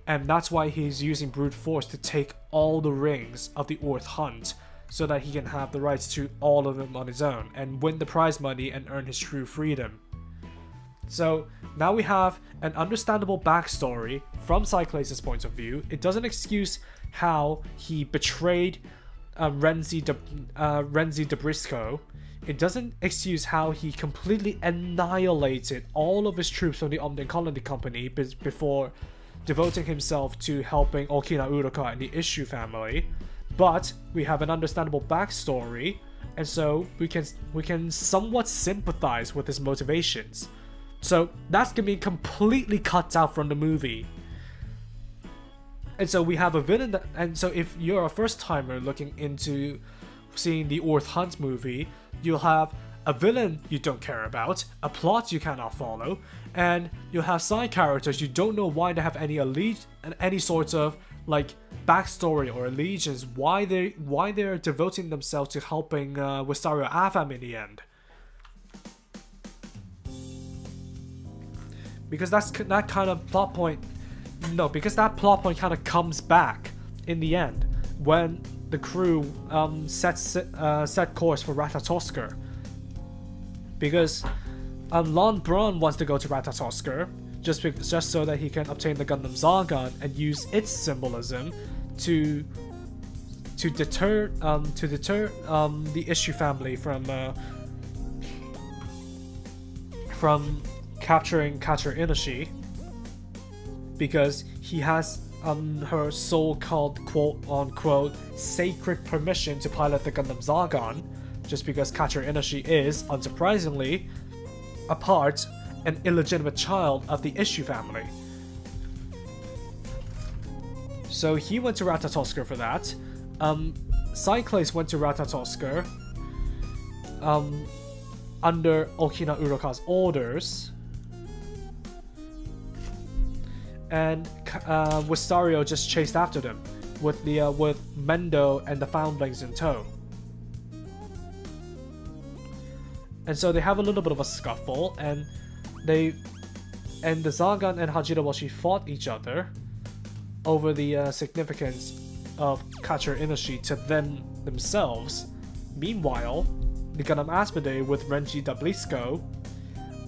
And that's why he's using brute force to take all the rings of the Earth Hunt so that he can have the rights to all of them on his own and win the prize money and earn his true freedom. So now we have an understandable backstory from Cyclase's point of view. It doesn't excuse how he betrayed Renzi de Briscoe. It doesn't excuse how he completely annihilated all of his troops from the Omden Colony Company before devoting himself to helping Okina Uruka and the Issue family. But we have an understandable backstory, and so we can somewhat sympathize with his motivations. So that's gonna be completely cut out from the movie. And so we have a villain that, and so if you're a first timer looking into seeing the Earth Hunt movie, you'll have a villain you don't care about, a plot you cannot follow, and you'll have side characters you don't know why they have any sort of like backstory or allegiance, why they're devoting themselves to helping Wistario Afam in the end. Because that kind of plot point, because that plot point kind of comes back in the end when the crew set course for Ratatoskr. Because Lon Braun wants to go to Ratatoskr just so that he can obtain the Gundam Zargon and use its symbolism to deter the Issue family from capturing Catcher Inoshi, because he has her so-called quote-unquote sacred permission to pilot the Gundam Zargon, just because Catcher Inoshi is, unsurprisingly, an illegitimate child of the Issue family. So he went to Ratatoskr for that. Cyclase went to Ratatoskr under Okina Uruka's orders. And Wistario just chased after them with Mendo and the Foundlings in tow. And so they have a little bit of a scuffle, and the Zagan and Hajiraboshi fought each other over the significance of Kacher Inoshi to themselves. Meanwhile, the Gundam Aspidate with Renji Dablisco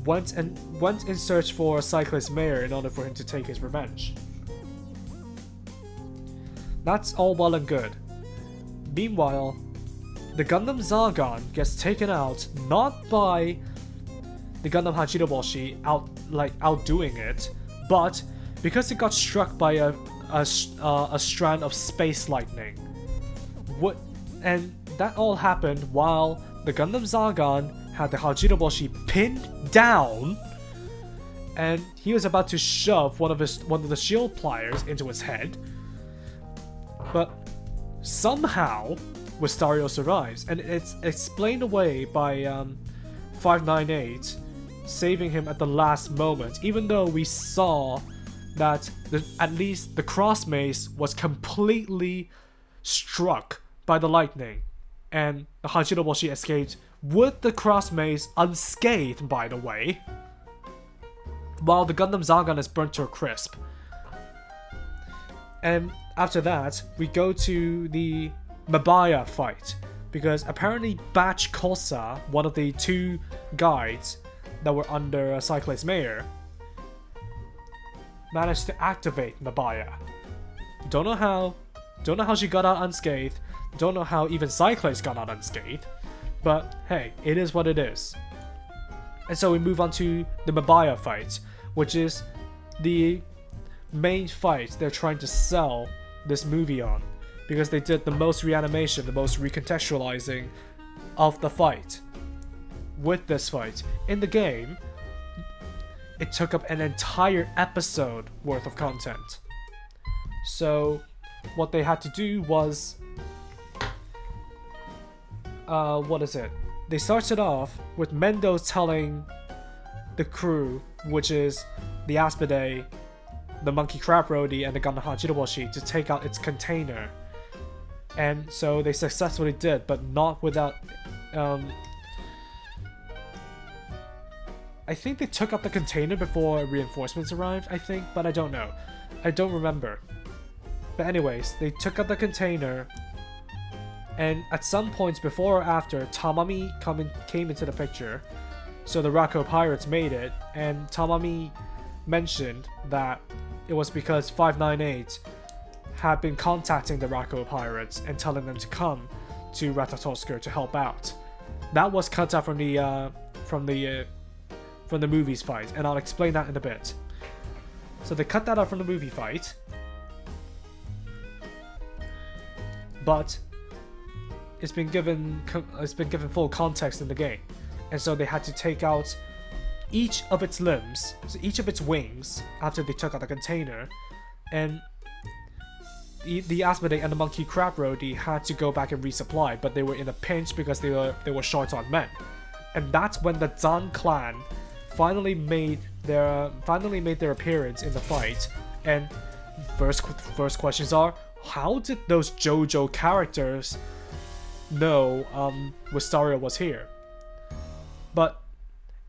went in search for Cyclist Mayor in order for him to take his revenge. That's all well and good. Meanwhile, the Gundam Zagan gets taken out not by the Gundam Hajiraboshi outdoing it, but because it got struck by a strand of space lightning. And that all happened while the Gundam Zagan had the Hajiraboshi pinned down, and he was about to shove one of the shield pliers into his head. But somehow Wistario survives, and it's explained away by 598 saving him at the last moment, even though we saw that at least the cross mace was completely struck by the lightning, and the Hajiraboshi escaped with the cross mace unscathed, by the way, while the Gundam Zagan is burnt to a crisp. And after that, we go to the Mabaya fight, because apparently Batch Kosa, one of the two guides that were under Cyclist Mayor, managed to activate Mabaya. Don't know how she got out unscathed, don't know how even Cyclist got out unscathed, but hey, it is what it is. And so we move on to the Mabaya fight, which is the main fight they're trying to sell this movie on, because they did the most reanimation, the most recontextualizing of the fight. With this fight in the game, it took up an entire episode worth of content. So what they had to do was they started off with Mendo telling the crew, which is the Aspidate, the Monkey Crab Roadie, and the Gundam Hajiraboshi, to take out its container. And so they successfully did, but not without I think they took up the container before reinforcements arrived, I think, but I don't know. I don't remember. But anyways, they took up the container, and at some points before or after, Tamami came into the picture. So the Rako pirates made it, and Tamami mentioned that it was because 598 had been contacting the Rako pirates and telling them to come to Ratatoskr to help out. That was cut out from the movie's fight, and I'll explain that in a bit. So they cut that out from the movie fight, but it's been given full context in the game, and so they had to take out each of its limbs, so each of its wings, after they took out the container, and the Aspidate and the Monkey Crab Roadie had to go back and resupply, but they were in a pinch because they were short on men, and that's when the Zan clan finally made their appearance in the fight. And first questions are, how did those JoJo characters know Wistario was here? But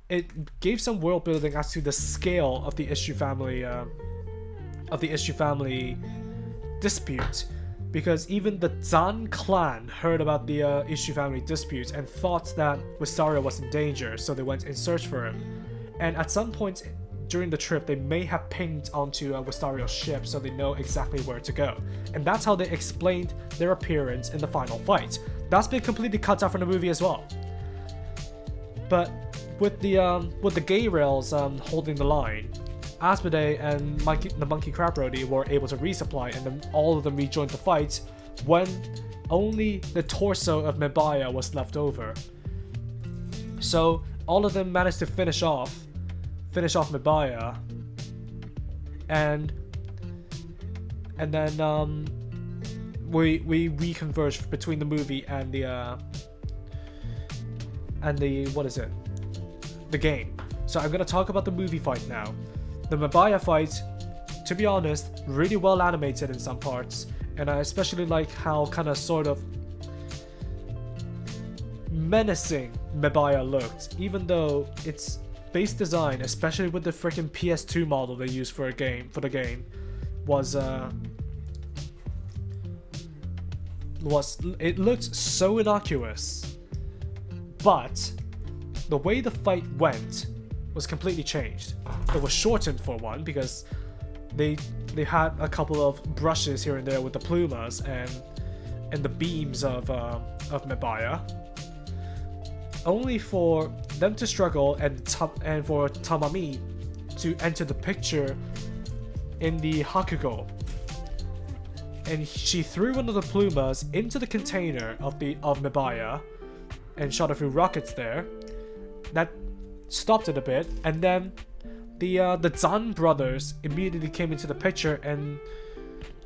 it gave some world building as to the scale of the Issue family dispute, because even the Zan clan heard about the Issue family dispute and thought that Wistario was in danger, so they went in search for him. And at some point during the trip, they may have pinged onto Wistario's ship, so they know exactly where to go. And that's how they explained their appearance in the final fight. That's been completely cut out from the movie as well. But with the gay rails holding the line, Aspidate and the Monkey Crab Roadie were able to resupply, and then all of them rejoined the fight when only the torso of Mabaya was left over. So all of them managed to finish off Mabaya, and then we reconverged between the movie and the game. So I'm gonna talk about the movie fight now. The Mabaya fight, to be honest, really well animated in some parts, and I especially like how kind of sort of menacing Mabaya looked, even though its base design, especially with the freaking PS2 model they used for the game, was it looked so innocuous, but the way the fight went was completely changed. It was shortened for one because they had a couple of brushes here and there with the plumas and the beams of Mabaya, only for them to struggle and for Tamami to enter the picture in the Hakugo. And she threw one of the plumas into the container of Mabaya and shot a few rockets there. That stopped it a bit, and then the Zan brothers immediately came into the picture and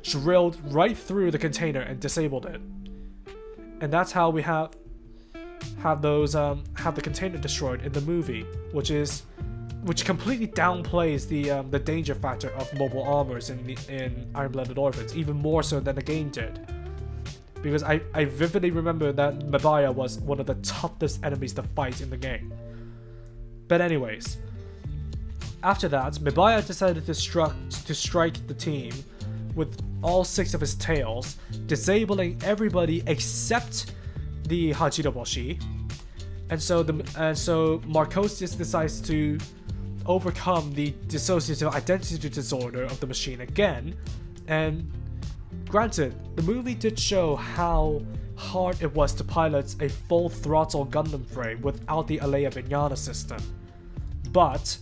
drilled right through the container and disabled it. And that's how we have the container destroyed in the movie, which completely downplays the danger factor of mobile armors in Iron-Blooded Orphans, even more so than the game did. Because I vividly remember that Mabaya was one of the toughest enemies to fight in the game. But anyways, after that, Mabaya decided to strike the team with all 6 of his tails, disabling everybody except the Hachiroboshi. And so Marcosius decides to overcome the dissociative identity disorder of the machine again. And granted, the movie did show how hard it was to pilot a full throttle Gundam frame without the Alea Vignana system. But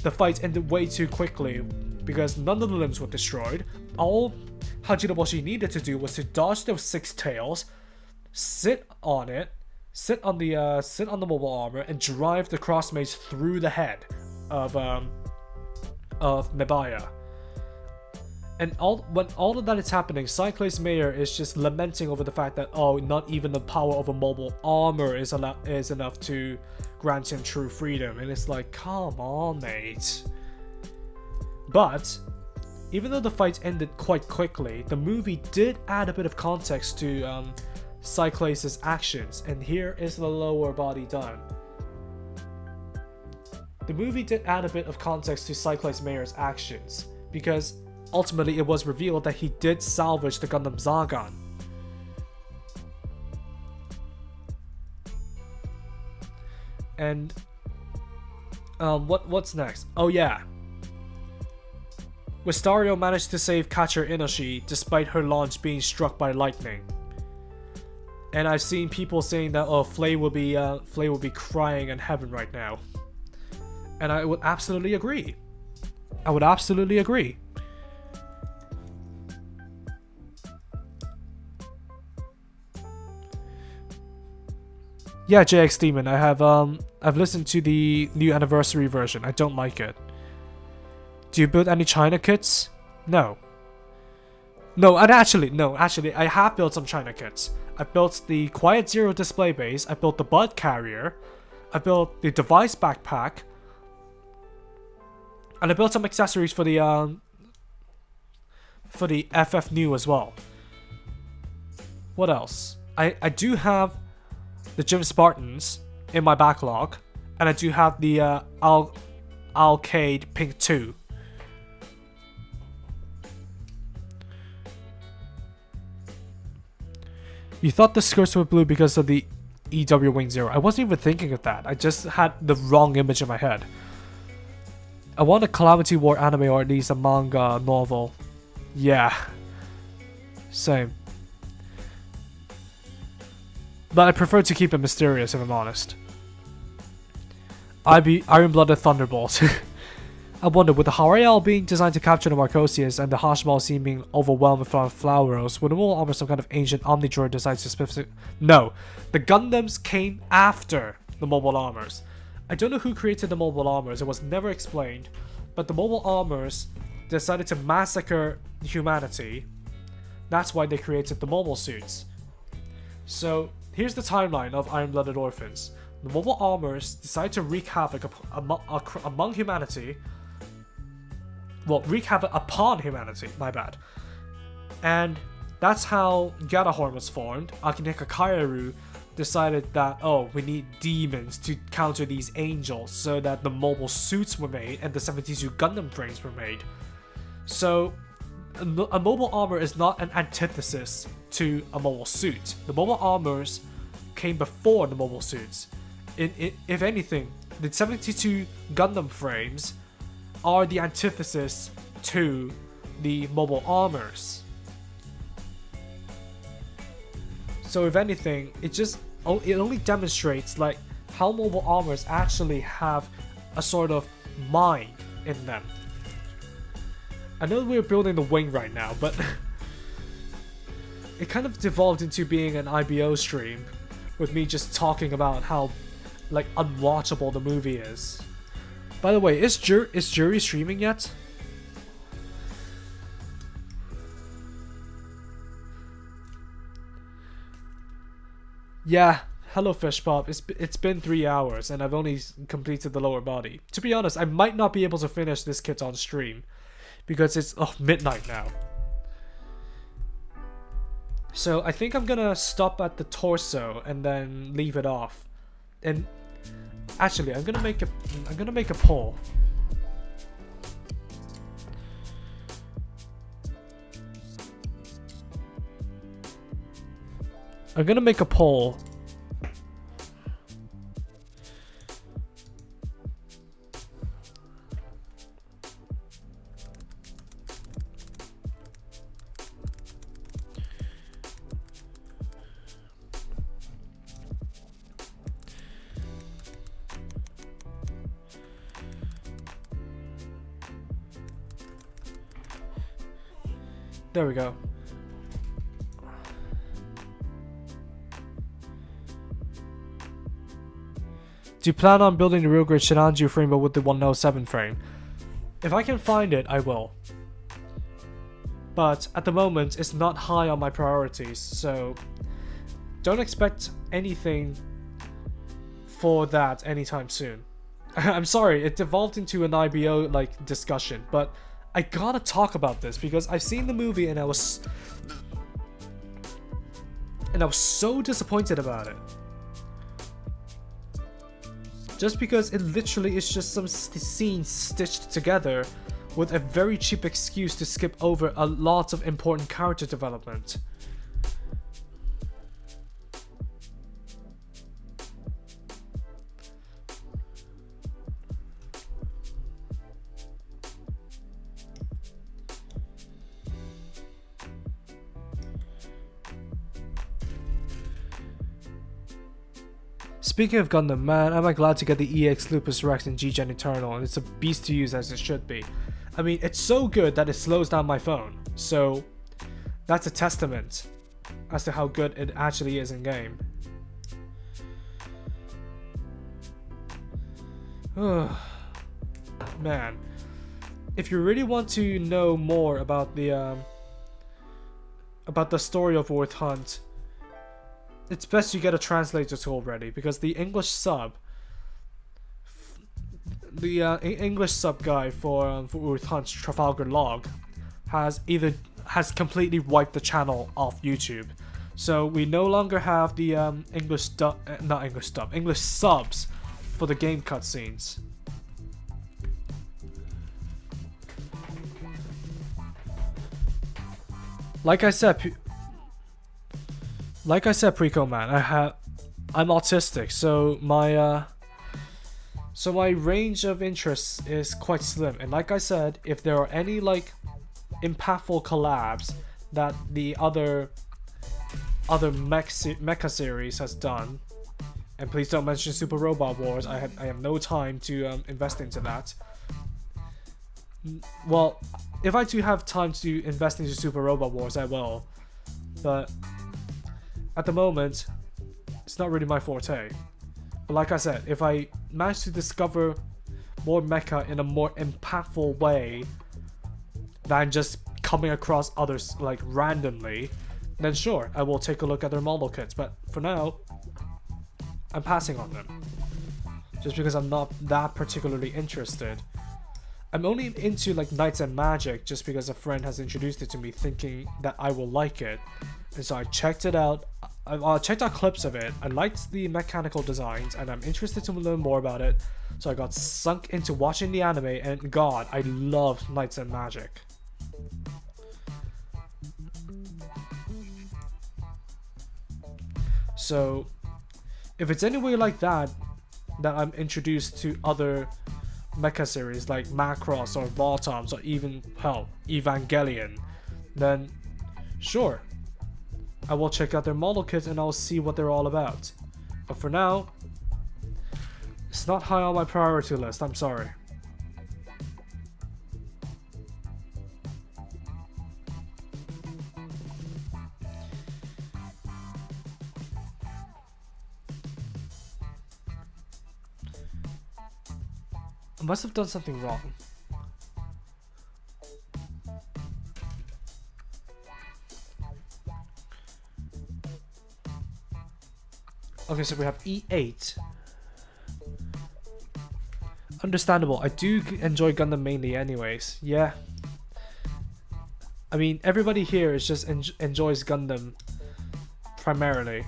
the fight ended way too quickly because none of the limbs were destroyed. All Hachiroboshi needed to do was to dodge those 6 tails, sit on the mobile armor, and drive the crossmaze through the head of Mabaya. And when all of that is happening, Cyclase Mayor is just lamenting over the fact that, oh, not even the power of a mobile armor is enough to grant him true freedom. And it's like, come on, mate. But even though the fight ended quite quickly, the movie did add a bit of context to Cyclase's actions, and here is the lower body done. The movie did add a bit of context to Cyclase Mayor's actions, because ultimately it was revealed that he did salvage the Gundam Zagan. And what's next? Oh yeah, Wistario managed to save Catcher Inoshi despite her launch being struck by lightning. And I've seen people saying that, oh, Flay will be crying in heaven right now. And I would absolutely agree. Yeah, JX Demon, I've listened to the new anniversary version. I don't like it. Do you build any China kits? No, actually, I have built some China kits. I built the Quiet Zero display base, I built the Bud Carrier, I built the device backpack, and I built some accessories for the FF New as well. What else? I do have the Gym Spartans in my backlog, and I do have the Alcade Pink 2. You thought the skirts were blue because of the EW Wing Zero. I wasn't even thinking of that. I just had the wrong image in my head. I want a Calamity War anime or at least a manga novel. Yeah. Same. But I prefer to keep it mysterious, if I'm honest. Iron-Blooded Thunderbolt. I wonder, with the Harayal being designed to capture the Marcosius and the Hashmal seeming overwhelmed with Flauros, would the mobile armor some kind of ancient Omnidroid decides to specific? No, the Gundams came after the mobile armors. I don't know who created the mobile armors, it was never explained, but the mobile armors decided to massacre humanity. That's why they created the mobile suits. So, here's the timeline of Iron-Blooded Orphans. The mobile armors decide to wreak havoc among humanity. Well, wreak havoc upon humanity, my bad. And that's how Gadahorn was formed. Akinika Kairu decided that, oh, we need demons to counter these angels, so that the mobile suits were made and the 72 Gundam frames were made. So a mobile armor is not an antithesis to a mobile suit. The mobile armors came before the mobile suits. If anything, the 72 Gundam frames are the antithesis to the mobile armors. So if anything, it only demonstrates like how mobile armors actually have a sort of mind in them. I know we're building the wing right now, but it kind of devolved into being an IBO stream with me just talking about how like unwatchable the movie is. By the way, is Jury streaming yet? Yeah, hello Fish Pop. It's been 3 hours and I've only completed the lower body. To be honest, I might not be able to finish this kit on stream because it's midnight now. So I think I'm gonna stop at the torso and then leave it off. And actually, I'm gonna make a poll. I'm gonna make a poll. There we go. Do you plan on building the real grid Shinanju frame but with the 107 frame? If I can find it, I will. But at the moment, it's not high on my priorities, so don't expect anything for that anytime soon. I'm sorry, it devolved into an IBO like discussion, but I gotta talk about this because I've seen the movie and I was so disappointed about it. Just because it literally is just some scenes stitched together with a very cheap excuse to skip over a lot of important character development. Speaking of Gundam, man, am I glad to get the EX Lupus Rex in G-Gen Eternal, and it's a beast to use as it should be. I mean, it's so good that it slows down my phone, so that's a testament as to how good it actually is in game. Man, if you really want to know more about the story of Earth Hunt, it's best you get a translator tool ready because the English sub, English sub guy for Earth Hunt's Trafalgar Log has completely wiped the channel off YouTube. So we no longer have the English subs for the game cutscenes. Like I said, Preco man, I'm autistic, so my range of interests is quite slim. And like I said, if there are any like impactful collabs that the other mecha series has done, and please don't mention Super Robot Wars. I have no time to invest into that. Well, if I do have time to invest into Super Robot Wars, I will, but at the moment, it's not really my forte. But like I said, if I manage to discover more mecha in a more impactful way than just coming across others like randomly, then sure, I will take a look at their model kits. But for now, I'm passing on them. Just because I'm not that particularly interested. I'm only into like Knights and Magic just because a friend has introduced it to me thinking that I will like it. And so I checked it out, I checked out clips of it. I liked the mechanical designs, and I'm interested to learn more about it. So I got sunk into watching the anime, and God, I loved Knights and Magic. So, if it's any way like that I'm introduced to other mecha series like Macross or Voltoms or even, hell, Evangelion, then sure, I will check out their model kits and I'll see what they're all about. But for now, it's not high on my priority list, I'm sorry. I must have done something wrong. Okay, so we have E8. Understandable. I do enjoy Gundam mainly anyways. Yeah. I mean, everybody here is just enjoys Gundam primarily.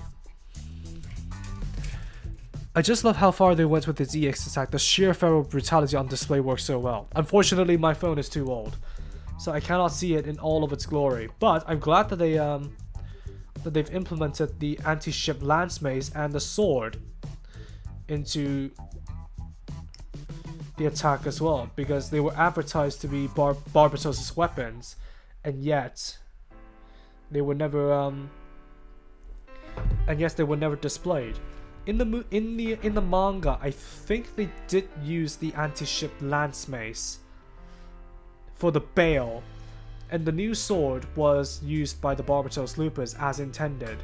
I just love how far they went with its EX attack. The sheer feral brutality on display works so well. Unfortunately, my phone is too old, so I cannot see it in all of its glory. But I'm glad that they've implemented the anti-ship lance mace and the sword into the attack as well, because they were advertised to be Barbatos's weapons, and yet they were never displayed. In the manga, I think they did use the anti-ship lance mace for the bale, and the new sword was used by the Barbatos Lupus as intended.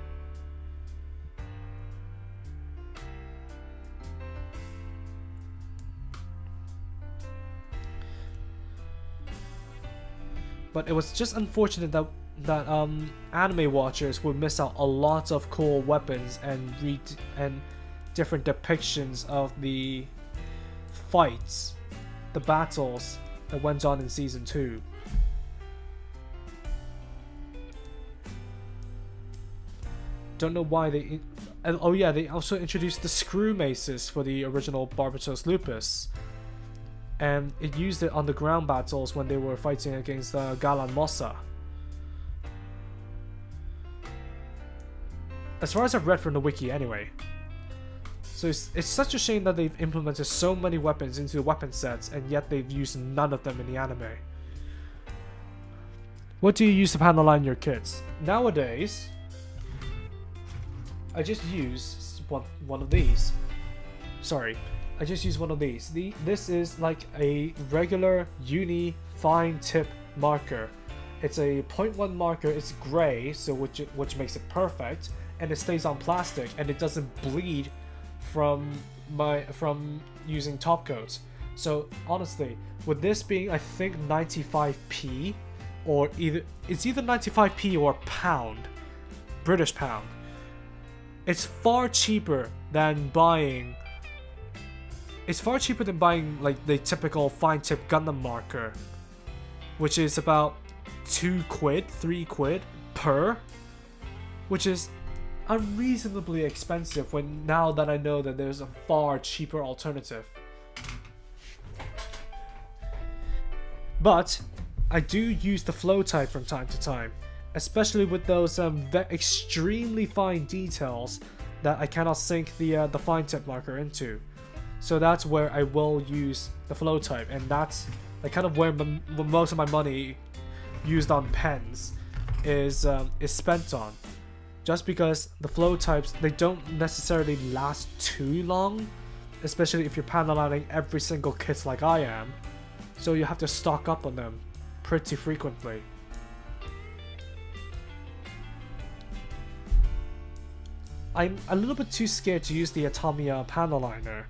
But it was just unfortunate that anime watchers would miss out a lot of cool weapons and different depictions of the fights, the battles that went on in season 2. Don't know why they. Oh yeah, they also introduced the screw maces for the original Barbatos Lupus, and it used it on the ground battles when they were fighting against Galan Mossa. As far as I've read from the wiki anyway. So it's such a shame that they've implemented so many weapons into the weapon sets, and yet they've used none of them in the anime. What do you use to panel line your kits? Nowadays, I just use one of these. Sorry, I just use one of these. This is like a regular uni fine tip marker. It's a 0.1 marker. It's gray, so which makes it perfect, and it stays on plastic, and it doesn't bleed from using top coats. So honestly, with this being, I think 95p, or it's either 95p or pound, British pound. It's far cheaper than buying. It's far cheaper than buying like the typical fine tip Gundam marker, which is about 2 quid, 3 quid per, which is unreasonably expensive when now that I know that there's a far cheaper alternative. But I do use the flow type from time to time, especially with those extremely fine details that I cannot sink the fine tip marker into. So that's where I will use the flow type, and that's like kind of where most of my money used on pens is spent on. Just because the flow types, they don't necessarily last too long, especially if you're panel lining every single kit like I am, so you have to stock up on them pretty frequently. I'm a little bit too scared to use the Atomiya panel liner,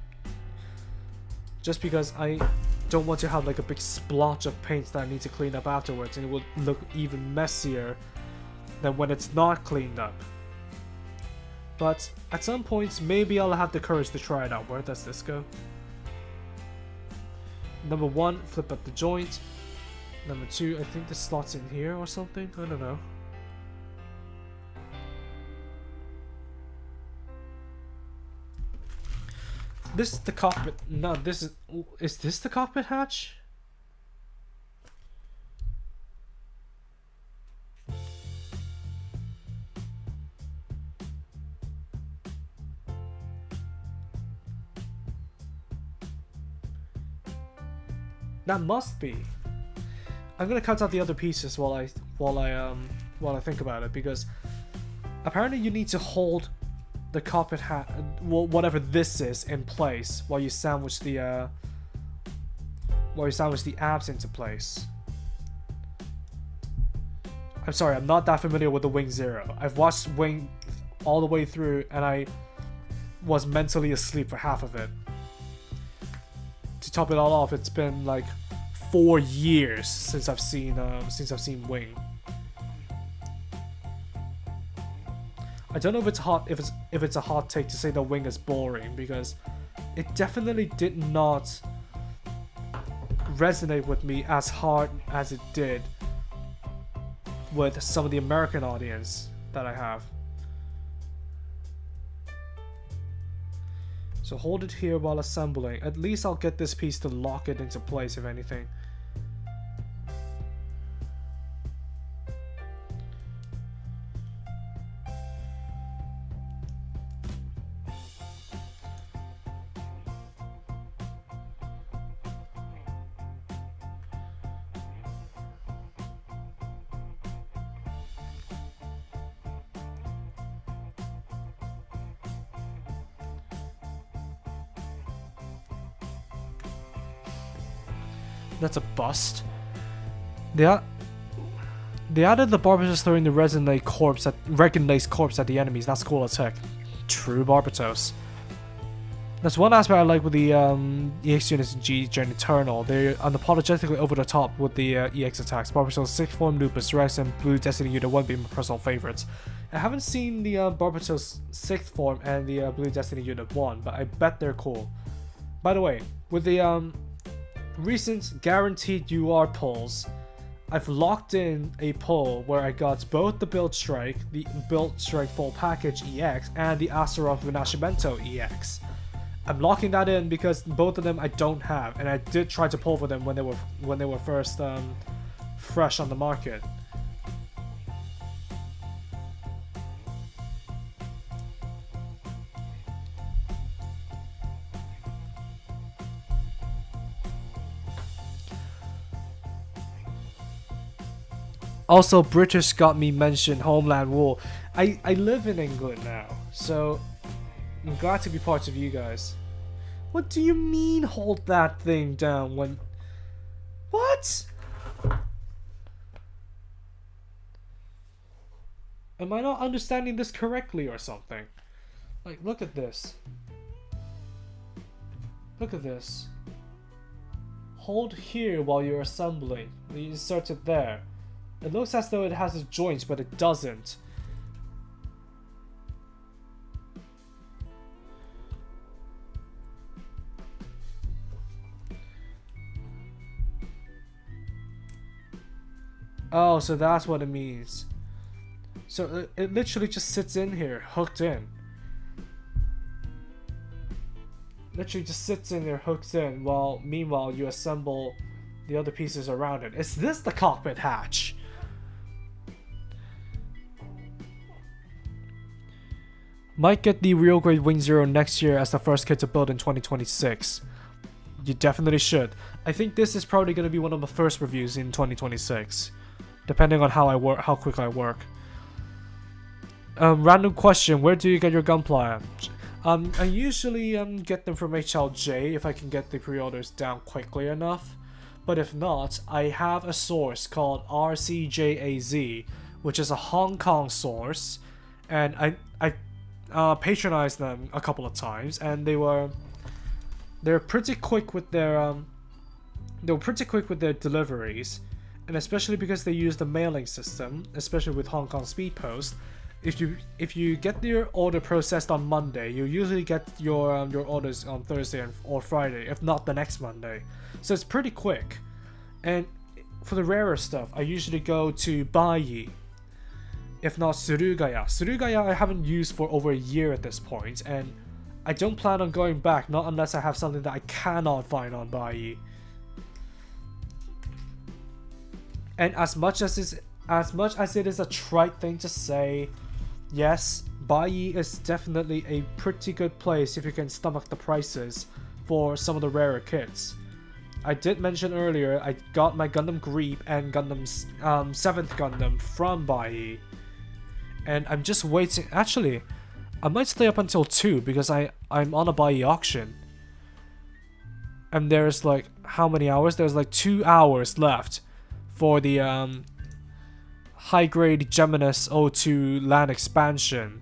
just because I don't want to have like a big splotch of paint that I need to clean up afterwards, and it will look even messier than when it's not cleaned up. But at some points, maybe I'll have the courage to try it out. Where does this go? Number 1, flip up the joint. Number 2, I think the slot's in here or something. I don't know. This is the cockpit. No, this is. Is this the cockpit hatch? That must be. I'm gonna cut out the other pieces while I think about it, because apparently you need to hold the cockpit hat, whatever this is, in place while you sandwich the abs into place. I'm sorry, I'm not that familiar with the Wing Zero. I've watched Wing all the way through, and I was mentally asleep for half of it. To top it all off, it's been like 4 years since I've seen Wing. I don't know if it's a hot take to say that Wing is boring, because it definitely did not resonate with me as hard as it did with some of the American audience that I have. So hold it here while assembling. At least I'll get this piece to lock it into place, if anything. That's a bust. They added the Barbatos throwing the resin-laced corpse at the enemies. That's cool as heck. True Barbatos. That's one aspect I like with the EX units in G Gen Eternal. They're unapologetically over the top with the EX attacks. Barbatos 6th Form, Lupus, Rex, and Blue Destiny Unit 1 being my personal favorites. I haven't seen the Barbatos 6th Form and the Blue Destiny Unit 1, but I bet they're cool. By the way, with the recent guaranteed UR pulls, I've locked in a pull where I got both the Build Strike Full Package EX, and the Astaroth Renascimento EX. I'm locking that in because both of them I don't have, and I did try to pull for them when they were first fresh on the market. Also, British got me mentioned Homeland War. I live in England now, so I'm glad to be part of you guys. What do you mean hold that thing down when... What? Am I not understanding this correctly or something? Like, look at this. Look at this. Hold here while you're assembling. You insert it there. It looks as though it has its joints, but it doesn't. Oh, so that's what it means. So it literally just sits in here, hooked in. Literally just sits in there, hooked in, while meanwhile you assemble the other pieces around it. Is this the cockpit hatch? Might get the real grade Wing Zero next year as the first kit to build in 2026. You definitely should. I think this is probably going to be one of the first reviews in 2026, depending on how quick I work. Random question: where do you get your gunpla? I usually get them from HLJ if I can get the pre-orders down quickly enough. But if not, I have a source called RCJAZ, which is a Hong Kong source, and I patronized them a couple of times, and they're pretty quick with their deliveries, and especially because they use the mailing system, especially with Hong Kong Speed Post. If you get your order processed on Monday, you usually get your orders on Thursday or Friday, if not the next Monday. So it's pretty quick. And for the rarer stuff, I usually go to Baiyi, if not Surugaya. Surugaya I haven't used for over a year at this point, and I don't plan on going back, not unless I have something that I cannot find on Baiyi. And as much as it is a trite thing to say, yes, Baiyi is definitely a pretty good place if you can stomach the prices for some of the rarer kits. I did mention earlier I got my Gundam Greep and Gundam's 7th Gundam from Baiyi. And I'm just waiting. Actually, I might stay up until 2 because I'm on a Baiyi auction. And there's like, how many hours? There's like 2 hours left for the high-grade Geminis O2 land expansion.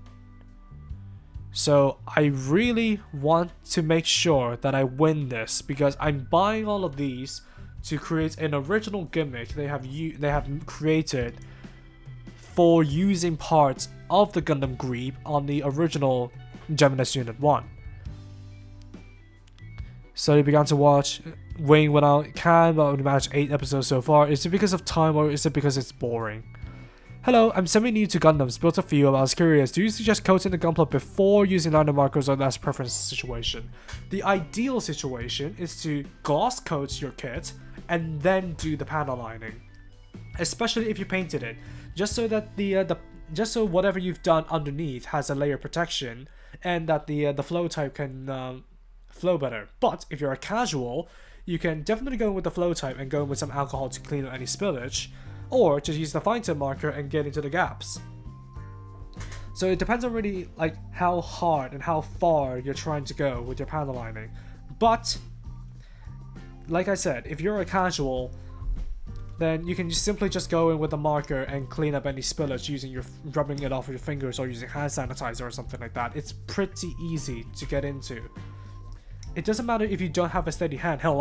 So I really want to make sure that I win this because I'm buying all of these to create an original gimmick they have created for using parts of the Gundam Greep on the original Geminis Unit 1. So I began to watch, weighing when I can, but I only managed 8 episodes so far. Is it because of time or is it because it's boring? Hello, I'm semi-new to Gundams, built a few, but I was curious, do you suggest coating the gunpla before using liner markers or that's preference situation? The ideal situation is to gloss coat your kit and then do the panel lining. Especially if you painted it, just so that just so whatever you've done underneath has a layer protection and that the flow type can flow better. But if you're a casual, you can definitely go in with the flow type and go in with some alcohol to clean up any spillage, or just use the fine tip marker and get into the gaps. So it depends on really like how hard and how far you're trying to go with your panel lining. But like I said, if you're a casual, then you can just simply go in with a marker and clean up any spillage using rubbing it off with your fingers or using hand sanitizer or something like that. It's pretty easy to get into. It doesn't matter if you don't have a steady hand. Hell,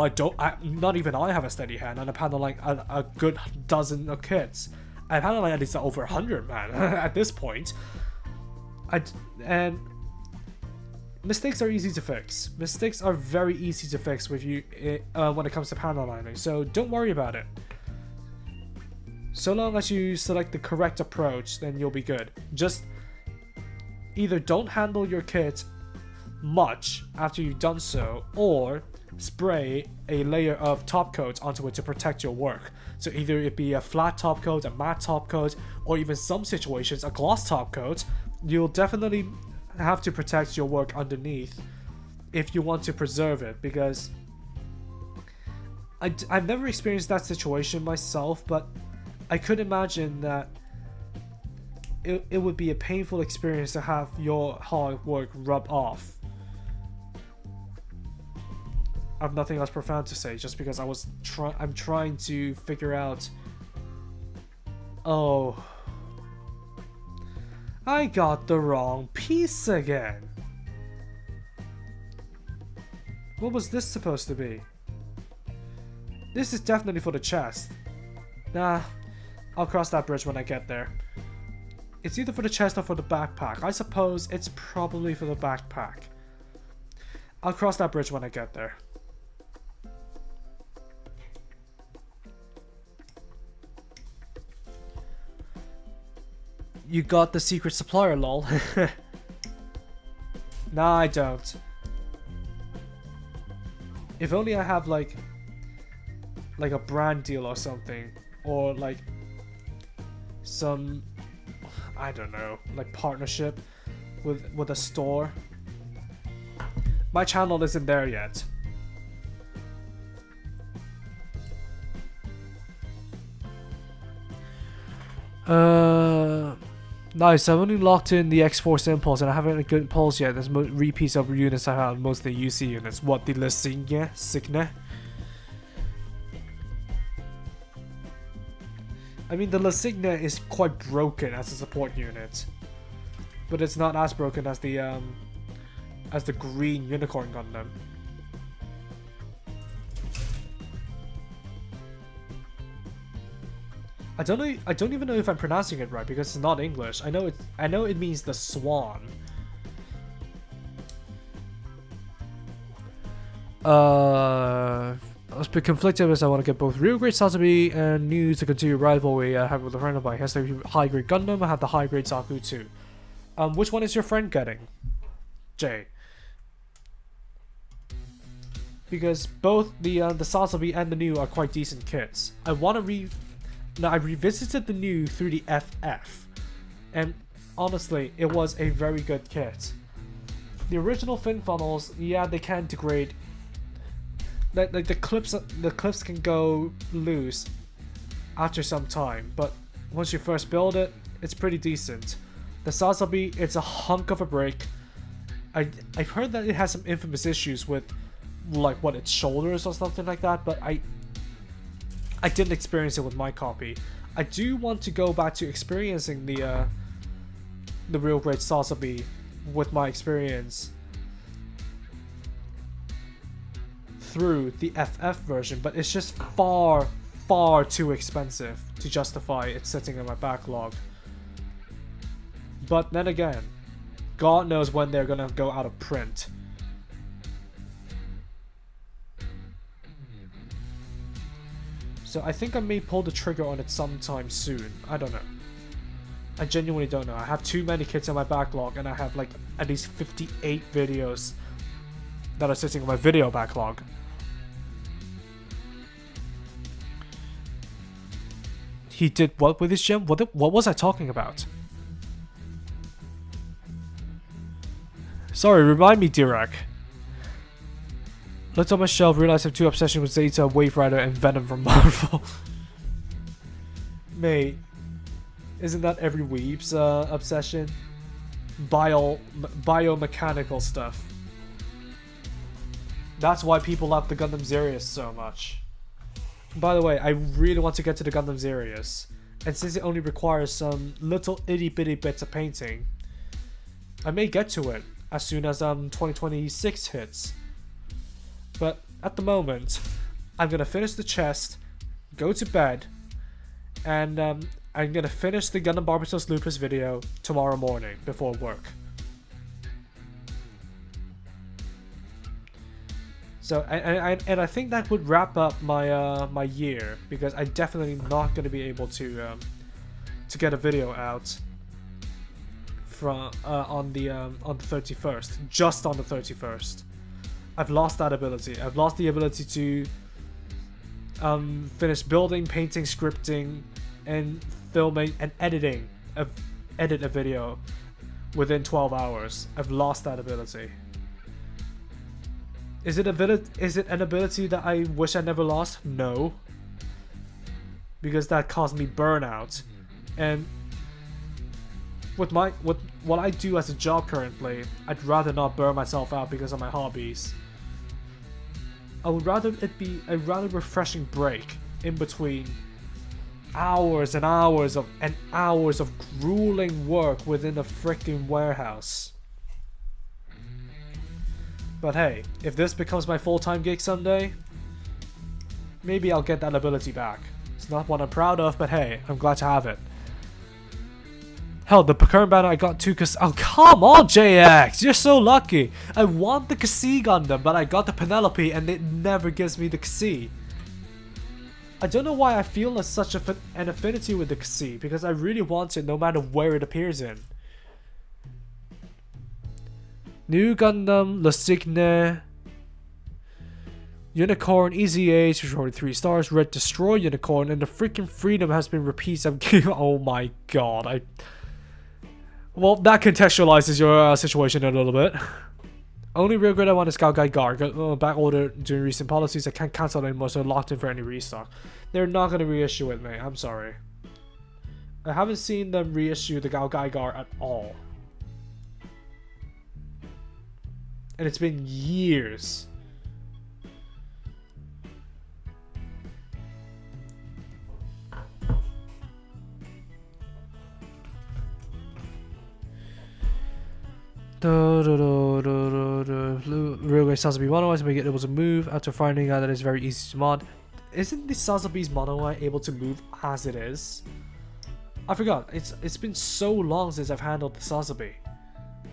not even I have a steady hand, and I panel like a good dozen of kits. I panel like at least over 100, man, at this point. And mistakes are easy to fix. Mistakes are very easy to fix with you when it comes to panel lining, so don't worry about it. So long as you select the correct approach, then you'll be good. Just either don't handle your kit much after you've done so, or spray a layer of top coat onto it to protect your work. So either it be a flat top coat, a matte top coat, or even some situations a gloss top coat. You'll definitely have to protect your work underneath if you want to preserve it, because I've never experienced that situation myself, but I could imagine that it would be a painful experience to have your hard work rub off. I have nothing else profound to say, just because I'm trying to figure out. Oh, I got the wrong piece again. What was this supposed to be? This is definitely for the chest. Nah, I'll cross that bridge when I get there. It's either for the chest or for the backpack. I suppose it's probably for the backpack. I'll cross that bridge when I get there. You got the secret supplier, lol. Nah, I don't. If only I have like a brand deal or something, or like some, I don't know, like partnership with a store. My channel isn't there yet. Nice. I've only locked in the X-Force Impulse and I haven't a good pulse yet. There's repeats of units I have, mostly UC units. What, the Lesigne? I mean, the Lesigne is quite broken as a support unit, but it's not as broken as the green Unicorn Gundam. I don't even know if I'm pronouncing it right because it's not English. I know it means the swan. I was a bit conflicted as I want to get both real grade Sazabi and new to continue rivalry I have with a friend of mine. He has the high grade Gundam, I have the high grade Zaku too. Which one is your friend getting? Jay. because both the Sazabi and the new are quite decent kits. I revisited the new through the FF, and honestly, it was a very good kit. The original fin funnels, yeah, they can degrade. Like the clips can go loose after some time, but once you first build it, it's pretty decent. The Sazabi, it's a hunk of a brick. I've heard that it has some infamous issues with, like, what, its shoulders or something like that, but I didn't experience it with my copy. I do want to go back to experiencing the real great Sazabi with my experience through the FF version, but it's just far too expensive to justify it sitting in my backlog. But then again, God knows when they're gonna go out of print. So I think I may pull the trigger on it sometime soon. I don't know. I genuinely don't know. I have too many kits in my backlog, and I have like at least 58 videos that are sitting in my video backlog. He did what with his gem? What was I talking about? Sorry, remind me, Dirac. Looked on my shelf, realized I have 2 obsessions with Zeta, Wave Rider, and Venom from Marvel. Mate, isn't that every weeb's obsession? Biomechanical stuff. That's why people love the Gundam Xerius so much. By the way, I really want to get to the Gundam Xerius, and since it only requires some little itty bitty bits of painting, I may get to it as soon as 2026 hits. But at the moment, I'm gonna finish the chest, go to bed, and I'm gonna finish the Gundam Barbatos Lupus video tomorrow morning before work. So and I think that would wrap up my my year, because I'm definitely not gonna be able to get a video out from on the 31st, just on the 31st. I've lost that ability. I've lost the ability to finish building, painting, scripting, and filming and edit a video within 12 hours. I've lost that ability. Is it an ability that I wish I never lost? No. Because that caused me burnout. And with what I do as a job currently, I'd rather not burn myself out because of my hobbies. I'd rather it be a rather refreshing break in between hours and hours of grueling work within a freaking warehouse. But hey, if this becomes my full-time gig someday, maybe I'll get that ability back. It's not what I'm proud of, but hey, I'm glad to have it. Hell, the current banner I got two oh, come on, JX! You're so lucky! I want the Kasi Gundam, but I got the Penelope and it never gives me the Kasi. I don't know why I feel such an affinity with the Kasi, because I really want it no matter where it appears in. New Gundam, Le Signe, Unicorn, Easy Age, which are 3 stars, Red Destroy Unicorn, and the freaking Freedom has been repeated. Oh my god, well, that contextualizes your situation a little bit. Only real good I want is Galgai Gar. Got back order during recent policies. I can't cancel anymore, so locked in for any restock. They're not going to reissue it, mate. I'm sorry. I haven't seen them reissue the Galgai Gar at all. And it's been years. Railway Sazabi Mono to make it able to move after finding out that it's very easy to mod. Isn't the Sazabi's Mono able to move as it is? I forgot. It's been so long since I've handled the Sazabi.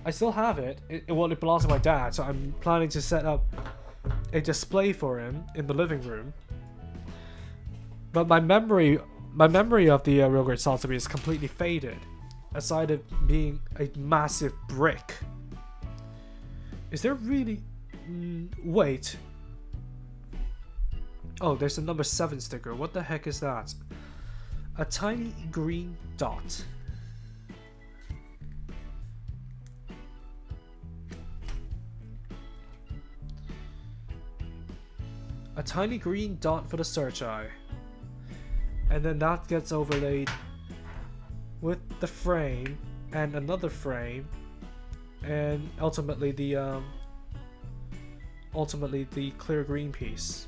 I still have it. It belongs to my dad, so I'm planning to set up a display for him in the living room. But my memory of the Real Great Sazabi is completely faded, aside of being a massive brick. Is there really... wait. Oh, there's a number 7 sticker. What the heck is that? A tiny green dot. A tiny green dot for the search eye. And then that gets overlaid with the frame and another frame and ultimately the clear green piece.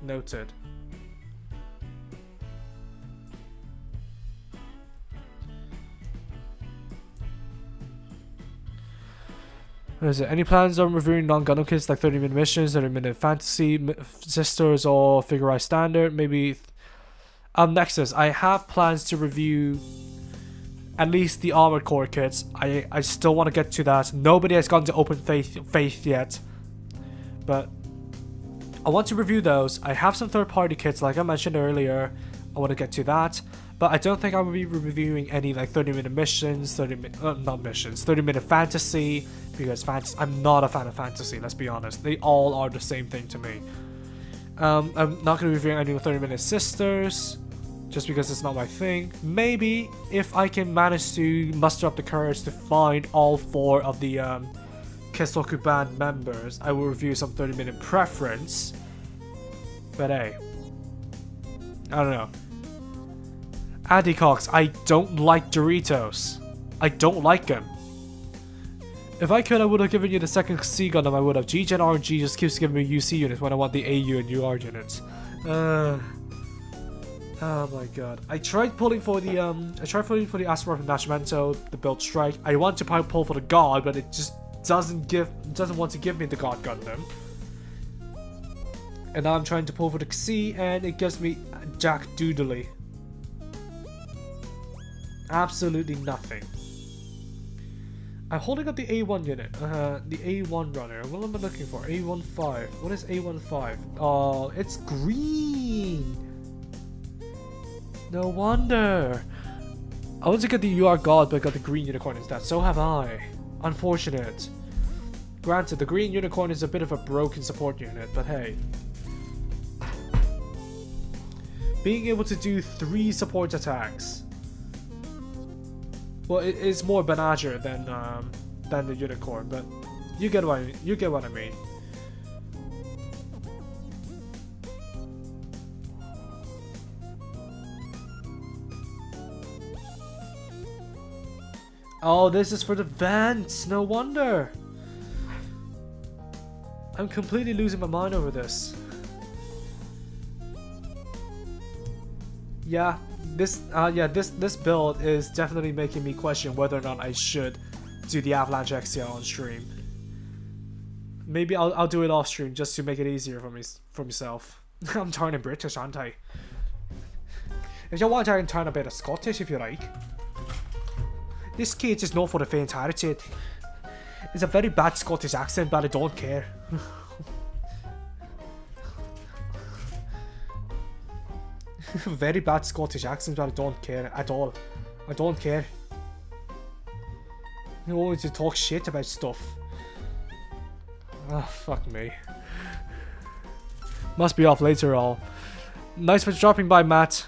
Noted. What is it? Any plans on reviewing non-Gundam kits like 30-minute missions, 30-minute fantasy sisters, or figure eye standard? Maybe. Nexus. I have plans to review at least the Armored Core kits. I still want to get to that. Nobody has gone to Open Faith yet, but I want to review those. I have some third-party kits, like I mentioned earlier. I want to get to that, but I don't think I will be reviewing any like 30-minute missions, 30-minute fantasy, because I'm not a fan of fantasy. Let's be honest, they all are the same thing to me. I'm not going to be reviewing any 30-minute sisters, just because it's not my thing. Maybe if I can manage to muster up the courage to find all 4 of the Kisoku band members, I will review some 30-minute preference. But hey, I don't know. Addycox, I don't like Doritos. I don't like them. If I could, I would have given you the second C Gundam. I would have. G-Gen RNG just keeps giving me UC units when I want the AU and UR units. Oh my god. I tried pulling for the Aspar from Nascimento, the Build Strike. I want to pull for the God, but it just doesn't want to give me the God Gundam. And now I'm trying to pull for the C, and it gives me Jack Doodly. Absolutely nothing. I'm holding up the A1 unit, the A1 runner. What am I looking for? A15. What is A15? Oh, it's green. No wonder. I want to get the UR God, but I got the green unicorn instead. So have I. Unfortunate. Granted, the green unicorn is a bit of a broken support unit, but hey. Being able to do 3 support attacks. Well, it's more Banager than the unicorn, but you get what I mean. Oh, this is for the vents. No wonder. I'm completely losing my mind over this. Yeah. This build is definitely making me question whether or not I should do the Avalanche XCL on stream. Maybe I'll do it off stream just to make it easier for myself. I'm turning British, aren't I? If you want, I can turn a bit of Scottish if you like. This kid is not for the faint-hearted. It's a very bad Scottish accent, but I don't care. Very bad Scottish accent, but I don't care at all. I don't care. You want to talk shit about stuff. Ah, fuck me. Must be off later all. Nice for dropping by, Matt.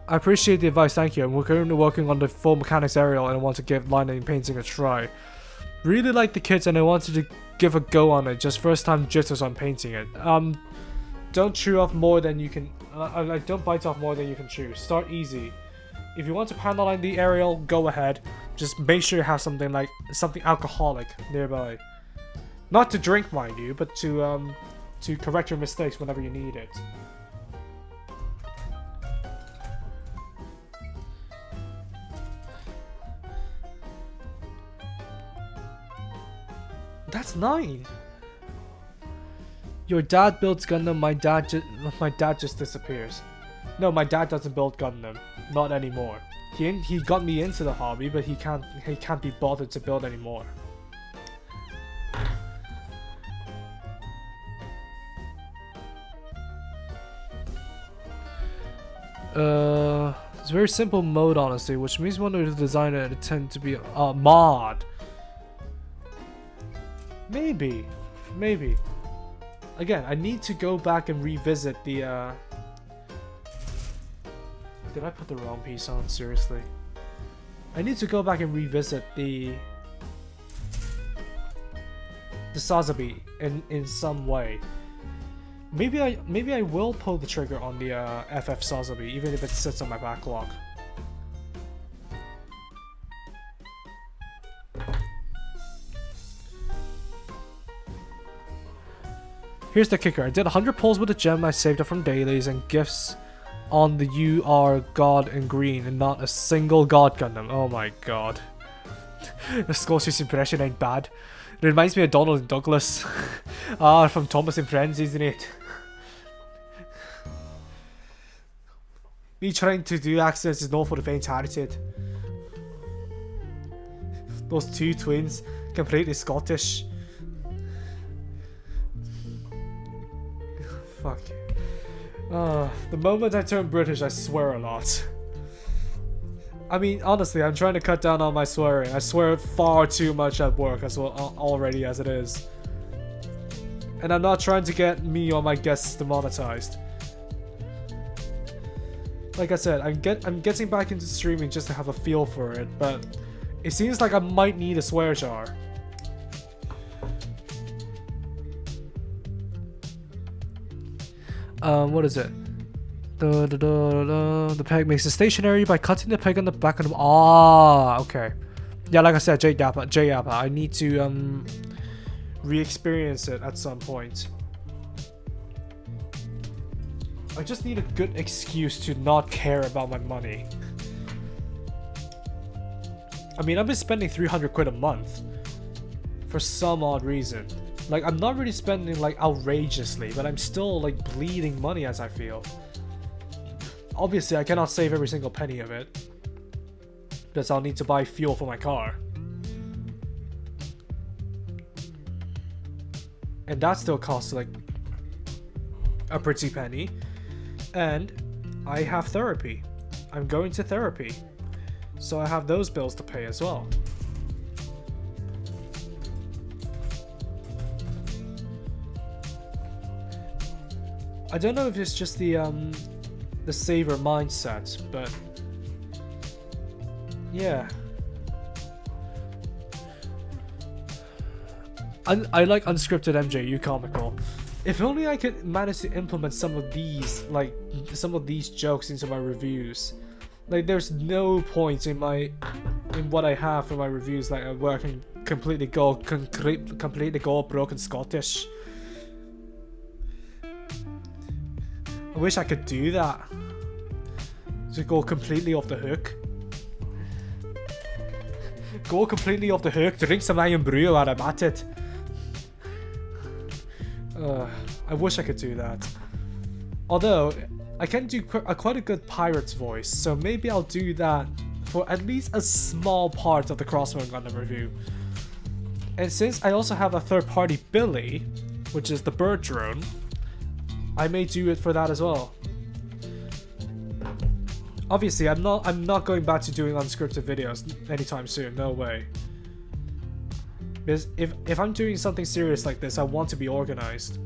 I appreciate the advice, thank you. I'm currently working on the full mechanics aerial and I want to give lining painting a try. Really like the kits and I wanted to give a go on it, just first time jitters on painting it. Don't chew off more than you can. Don't bite off more than you can chew. Start easy. If you want to panel line the aerial, go ahead. Just make sure you have something alcoholic nearby. Not to drink, mind you, but to correct your mistakes whenever you need it. That's 9. Your dad builds Gundam, my dad just disappears. No, my dad doesn't build Gundam. Not anymore. He got me into the hobby, but he can't be bothered to build anymore. It's a very simple mode, honestly, which means one of the designer to tend to be a mod. Maybe. again, I need to go back and revisit the did I put the wrong piece on? Seriously. I need to go back and revisit the Sazabi in some way. Maybe I will pull the trigger on the FF Sazabi, even if it sits on my backlog. Here's the kicker. I did 100 pulls with a gem I saved up from dailies and gifts on the UR God in green and not a single God Gundam. Oh my god. The Scotia's impression ain't bad. It reminds me of Donald and Douglas. From Thomas and Friends, isn't it? Me trying to do accents is not for the faint-hearted. Those two twins, completely Scottish. Fuck. The moment I turn British, I swear a lot. I mean, honestly, I'm trying to cut down on my swearing. I swear far too much at work as well already as it is. And I'm not trying to get me or my guests demonetized. Like I said, I'm getting back into streaming just to have a feel for it, but it seems like I might need a swear jar. What is it? The peg makes it stationary by cutting the peg on the back of the... Ah, okay. Yeah, like I said, J-Yappa. I need to re-experience it at some point. I just need a good excuse to not care about my money. I mean, I've been spending 300 quid a month for some odd reason. Like, I'm not really spending like outrageously, but I'm still like bleeding money as I feel. Obviously, I cannot save every single penny of it, because I'll need to buy fuel for my car. And that still costs like a pretty penny. And I have therapy. I'm going to therapy. So I have those bills to pay as well. I don't know if it's just the saver mindset, but yeah. I like unscripted MJ, you comical. If only I could manage to implement some of these jokes into my reviews. Like, there's no point in what I have for my reviews, like where I can completely go broken Scottish. I wish I could do that. Just go completely off the hook. Go completely off the hook, drink some iron brew while I'm at it. I wish I could do that. Although, I can do quite a good pirate's voice, so maybe I'll do that for at least a small part of the Crossbone Gundam review. And since I also have a third-party Billy, which is the bird drone, I may do it for that as well. Obviously, I'm not going back to doing unscripted videos anytime soon. No way. Because if I'm doing something serious like this, I want to be organized.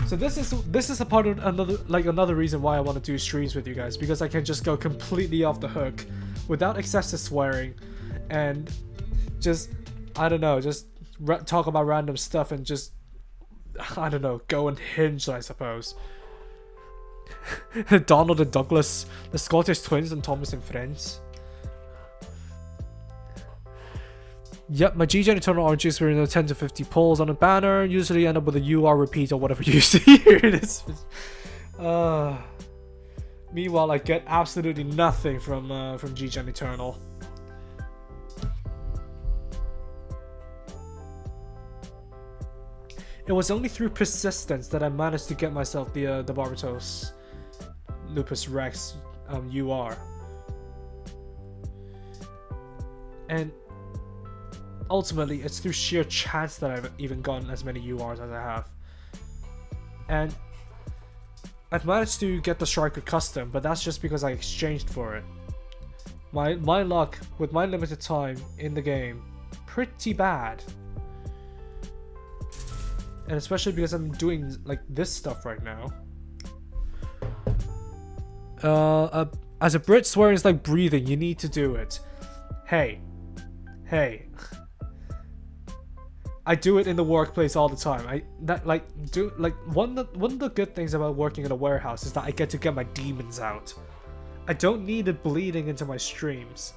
So this is a part of another reason why I want to do streams with you guys, because I can just go completely off the hook without excessive swearing and just, I don't know, just talk about random stuff and just, I don't know, go and hinge, I suppose. Donald and Douglas, the Scottish twins, and Thomas and Friends. Yep, my G-Gen Eternal RGs were in the 10 to 50 pulls on a banner. Usually end up with a UR repeat or whatever you see here. It is. Meanwhile, I get absolutely nothing from G-Gen Eternal. It was only through persistence that I managed to get myself the Barbatos Lupus Rex UR. And ultimately, it's through sheer chance that I've even gotten as many URs as I have. And I've managed to get the Striker Custom, but that's just because I exchanged for it. My luck with my limited time in the game, pretty bad. And especially because I'm doing like this stuff right now. As a Brit, swearing is like breathing. You need to do it. Hey. I do it in the workplace all the time. One of the good things about working in a warehouse is that I get to get my demons out. I don't need it bleeding into my streams.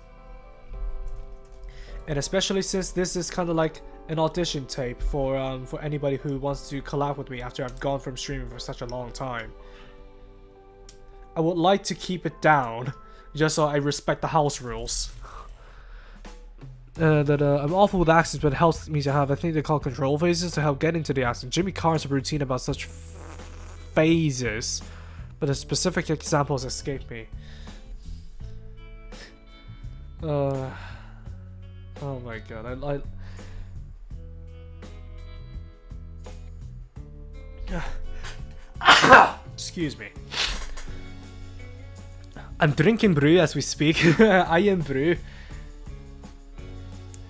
And especially since this is kind of like an audition tape for anybody who wants to collab with me after I've gone from streaming for such a long time. I would like to keep it down, just so I respect the house rules. I'm awful with accents, but it helps me to have, I think they call control phases to help get into the accent. Jimmy Carr has a routine about such phases, but the specific examples escape me. Oh my god, excuse me. I'm drinking brew as we speak. I am brew.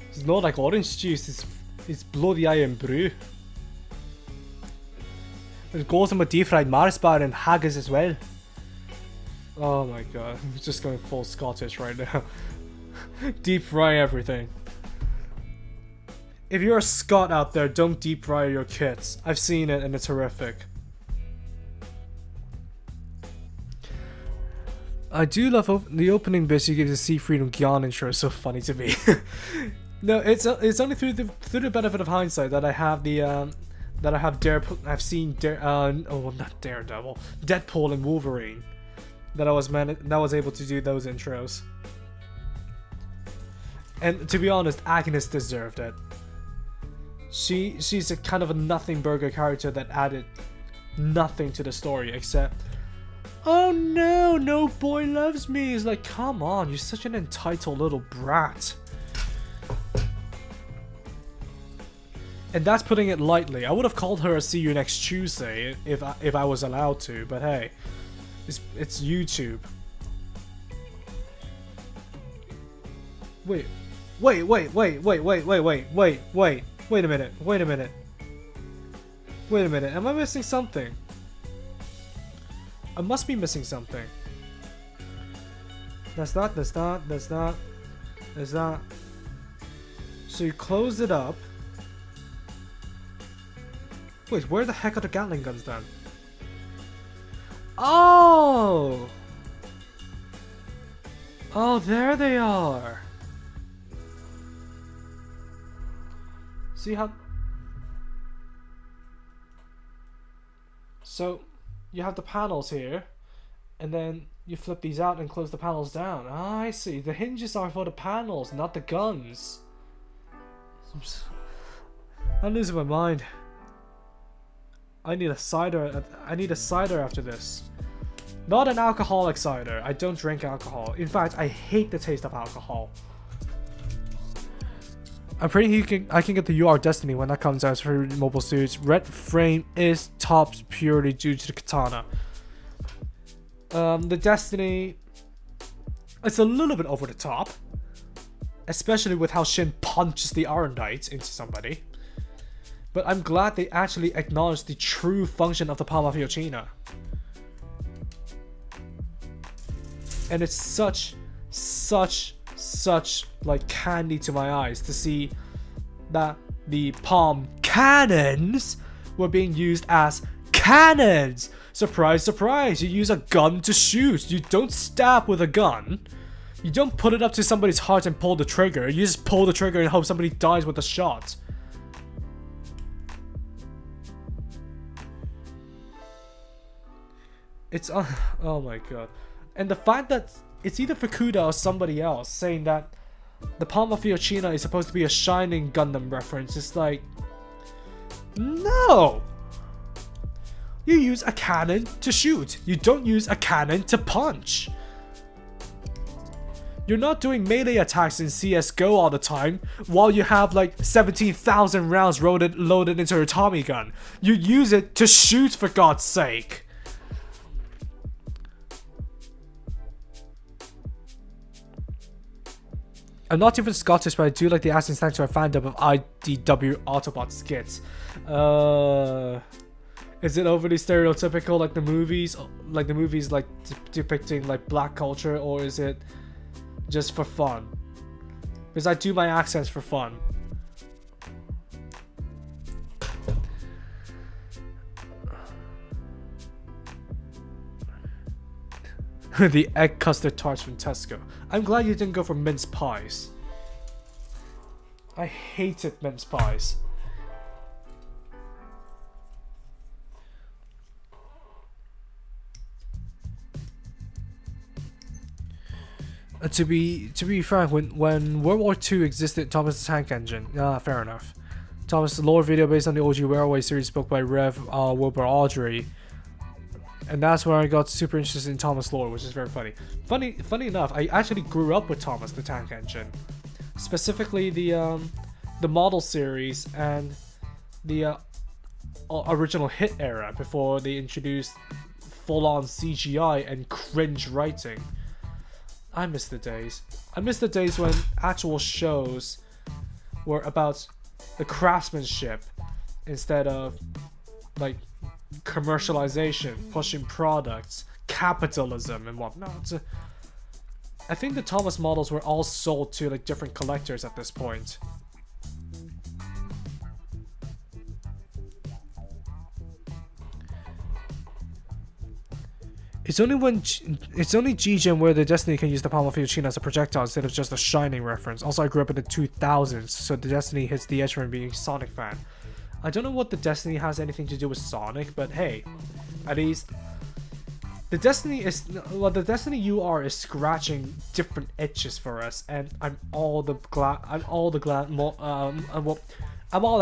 It's not like orange juice, it's bloody I am brew. It goes in my deep fried Mars bar and haggis as well. Oh my god, I'm just going full Scottish right now. Deep fry everything. If you're a Scot out there, don't deep fry your kits. I've seen it and it's horrific. I do love the opening bits you give the Sea Freedom Gyan intro. It's so funny to me. No, it's only through the benefit of hindsight that I have the I've seen not Daredevil, Deadpool and Wolverine, that I was able to do those intros. And to be honest, Agnes deserved it. She's a kind of a nothing burger character that added nothing to the story except, oh no boy loves me. It's like, come on, you're such an entitled little brat. And that's putting it lightly. I would have called her a see you next Tuesday if I was allowed to, but hey, it's YouTube. Wait a minute. Am I missing something? I must be missing something. That's not. So you close it up. Wait, where the heck are the Gatling guns then? Oh! Oh, there they are. See how... So, you have the panels here, and then you flip these out and close the panels down. Ah, I see. The hinges are for the panels, not the guns. I'm losing my mind. I need a cider. I need a cider after this. Not an alcoholic cider. I don't drink alcohol. In fact, I hate the taste of alcohol. I'm pretty I can get the UR Destiny when that comes out for mobile suits. Red frame is tops purely due to the katana. The Destiny, it's a little bit over the top, especially with how Shin punches the Iron Knight into somebody. But I'm glad they actually acknowledged the true function of the Palma Fiocina. And it's such like candy to my eyes to see that the palm cannons were being used as cannons. Surprise, surprise, you use a gun to shoot. You don't stab with a gun. You don't put it up to somebody's heart and pull the trigger. You just pull the trigger and hope somebody dies with a shot. It's oh my god. And the fact that it's either Fukuda or somebody else saying that the Palma Fiocina is supposed to be a Shining Gundam reference, it's like, no! You use a cannon to shoot. You don't use a cannon to punch. You're not doing melee attacks in CSGO all the time while you have like 17,000 rounds loaded into your Tommy gun. You use it to shoot, for God's sake. I'm not even Scottish, but I do like the accents thanks to our fandom of IDW Autobot skits. Is it overly stereotypical like the movies like depicting like black culture, or is it just for fun? Because I do my accents for fun. The egg custard tarts from Tesco. I'm glad you didn't go for mince pies. I hated mince pies. To be frank, when World War II existed, Thomas the Tank Engine. Fair enough. Thomas, the lore video based on the OG Railway series book by Rev. Wilbur Audrey. And that's where I got super interested in Thomas lore, which is very funny. Funny enough, I actually grew up with Thomas the Tank Engine, specifically the model series and the original Hit era before they introduced full-on CGI and cringe writing. I miss the days. I miss the days when actual shows were about the craftsmanship instead of like commercialization, pushing products, capitalism and whatnot. I think the Thomas models were all sold to like different collectors at this point. It's only G-Gen where the Destiny can use the Palm of Field as a projectile instead of just a Shining reference. Also, I grew up in the 2000s, so the Destiny hits the edge from being a Sonic fan. I don't know what the Destiny has anything to do with Sonic, but hey, at least the Destiny UR is scratching different itches for us, and I'm all the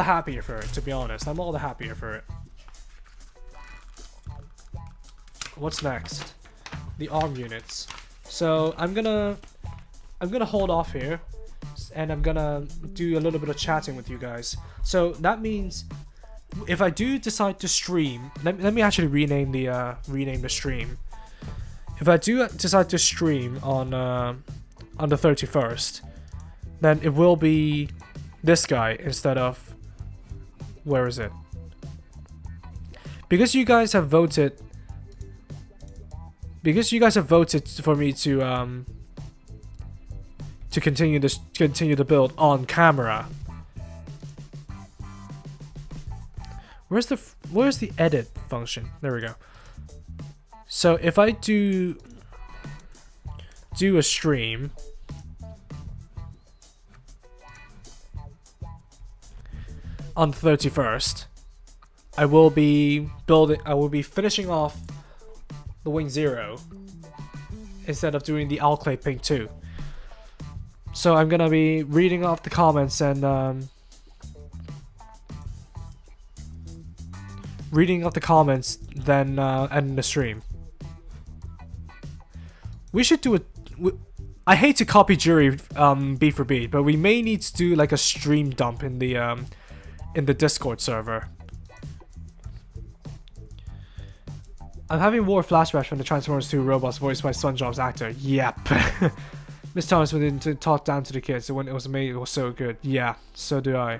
happier for it. To be honest, I'm all the happier for it. What's next? The ARM units. So I'm gonna hold off here, and I'm gonna do a little bit of chatting with you guys. So that means if I do decide to stream, let me actually rename the stream. If I do decide to stream on the 31st, then it will be this guy instead of, where is it? Because you guys have voted for me to continue the build on camera. Where's the edit function? There we go. So if I do a stream on the 31st, I will be finishing off the Wing Zero instead of doing the Alclay Pink 2. So I'm gonna be reading off the comments and then end the stream. We should do I hate to copy jury beat for beat, but we may need to do like a stream dump in the Discord server. I'm having war flashbacks from the Transformers 2 robots voiced by SpongeBob's actor. Yep. Miss Thomas went to talk down to the kids, so when it was made, it was so good. Yeah, so do I.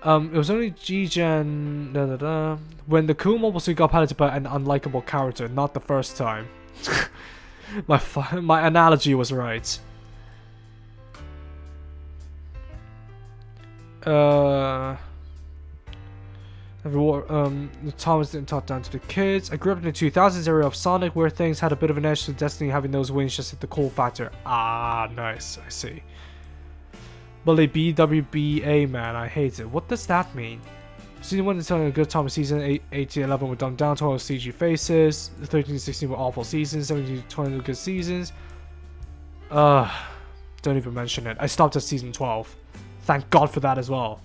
It was only G-Gen when the cool mobile suit got piloted by an unlikable character, not the first time. My analogy was right. Thomas didn't talk down to the kids. I grew up in the 2000s era of Sonic where things had a bit of an edge to Destiny, having those wings just hit the cool factor. Ah, nice. I see. Bully BWBA, man, I hate it. What does that mean? Season 1 is telling a good Thomas season, 8 to 11 were dumbed down, 12 CG faces, 13 to 16 were awful seasons, 17 to 20 were good seasons. Don't even mention it. I stopped at season 12. Thank God for that as well.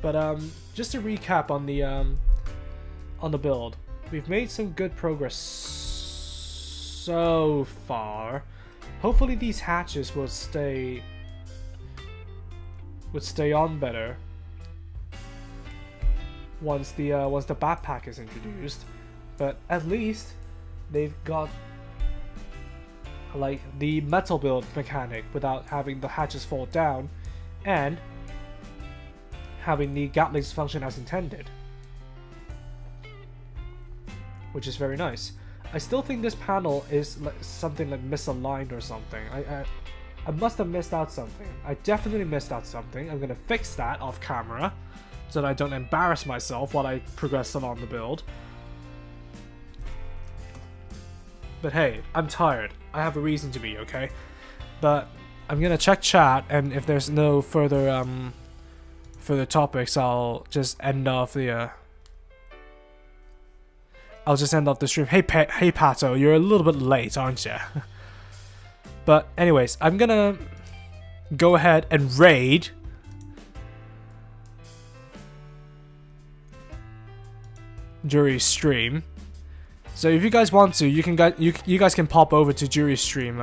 But just to recap on the build, we've made some good progress so far. Hopefully these hatches will stay on better once the backpack is introduced. But at least they've got like the metal build mechanic without having the hatches fall down, and having the Gatlings function as intended, which is very nice. I still think this panel is like something like misaligned or something. I must have missed out something. I definitely missed out something. I'm gonna fix that off camera so that I don't embarrass myself while I progress along the build. But hey, I'm tired. I have a reason to be, okay? But I'm gonna check chat, and if there's no further topics, I'll just end off the stream. Hey Pato, you're a little bit late, aren't you? But anyways, I'm gonna go ahead and raid Jury's stream. So if you guys want to, you guys can pop over to Jury's stream.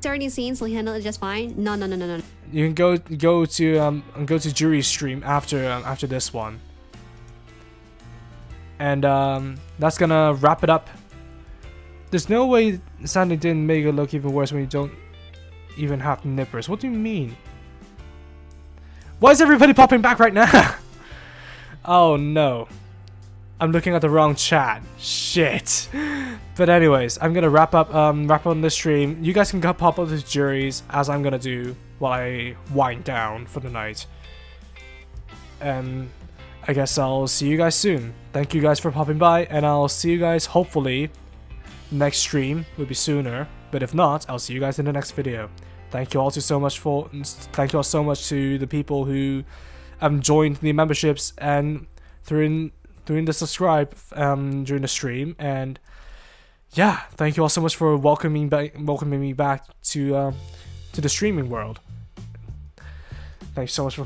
Starting scenes will handle it just fine. No. You can go to Jury's stream after this one. And that's gonna wrap it up. There's no way Sandy didn't make it look even worse when you don't even have nippers. What do you mean? Why is everybody popping back right now? Oh no. I'm looking at the wrong chat. Shit. But anyways, I'm gonna wrap up on this stream. You guys can go pop up to Jury's as I'm gonna do while I wind down for the night. And I guess I'll see you guys soon. Thank you guys for popping by, and I'll see you guys hopefully next stream will be sooner. But if not, I'll see you guys in the next video. Thank you all so much to the people who joined the memberships and threw in the subscribe during the stream. And yeah, thank you all so much for welcoming me back to the streaming world. Thanks so much for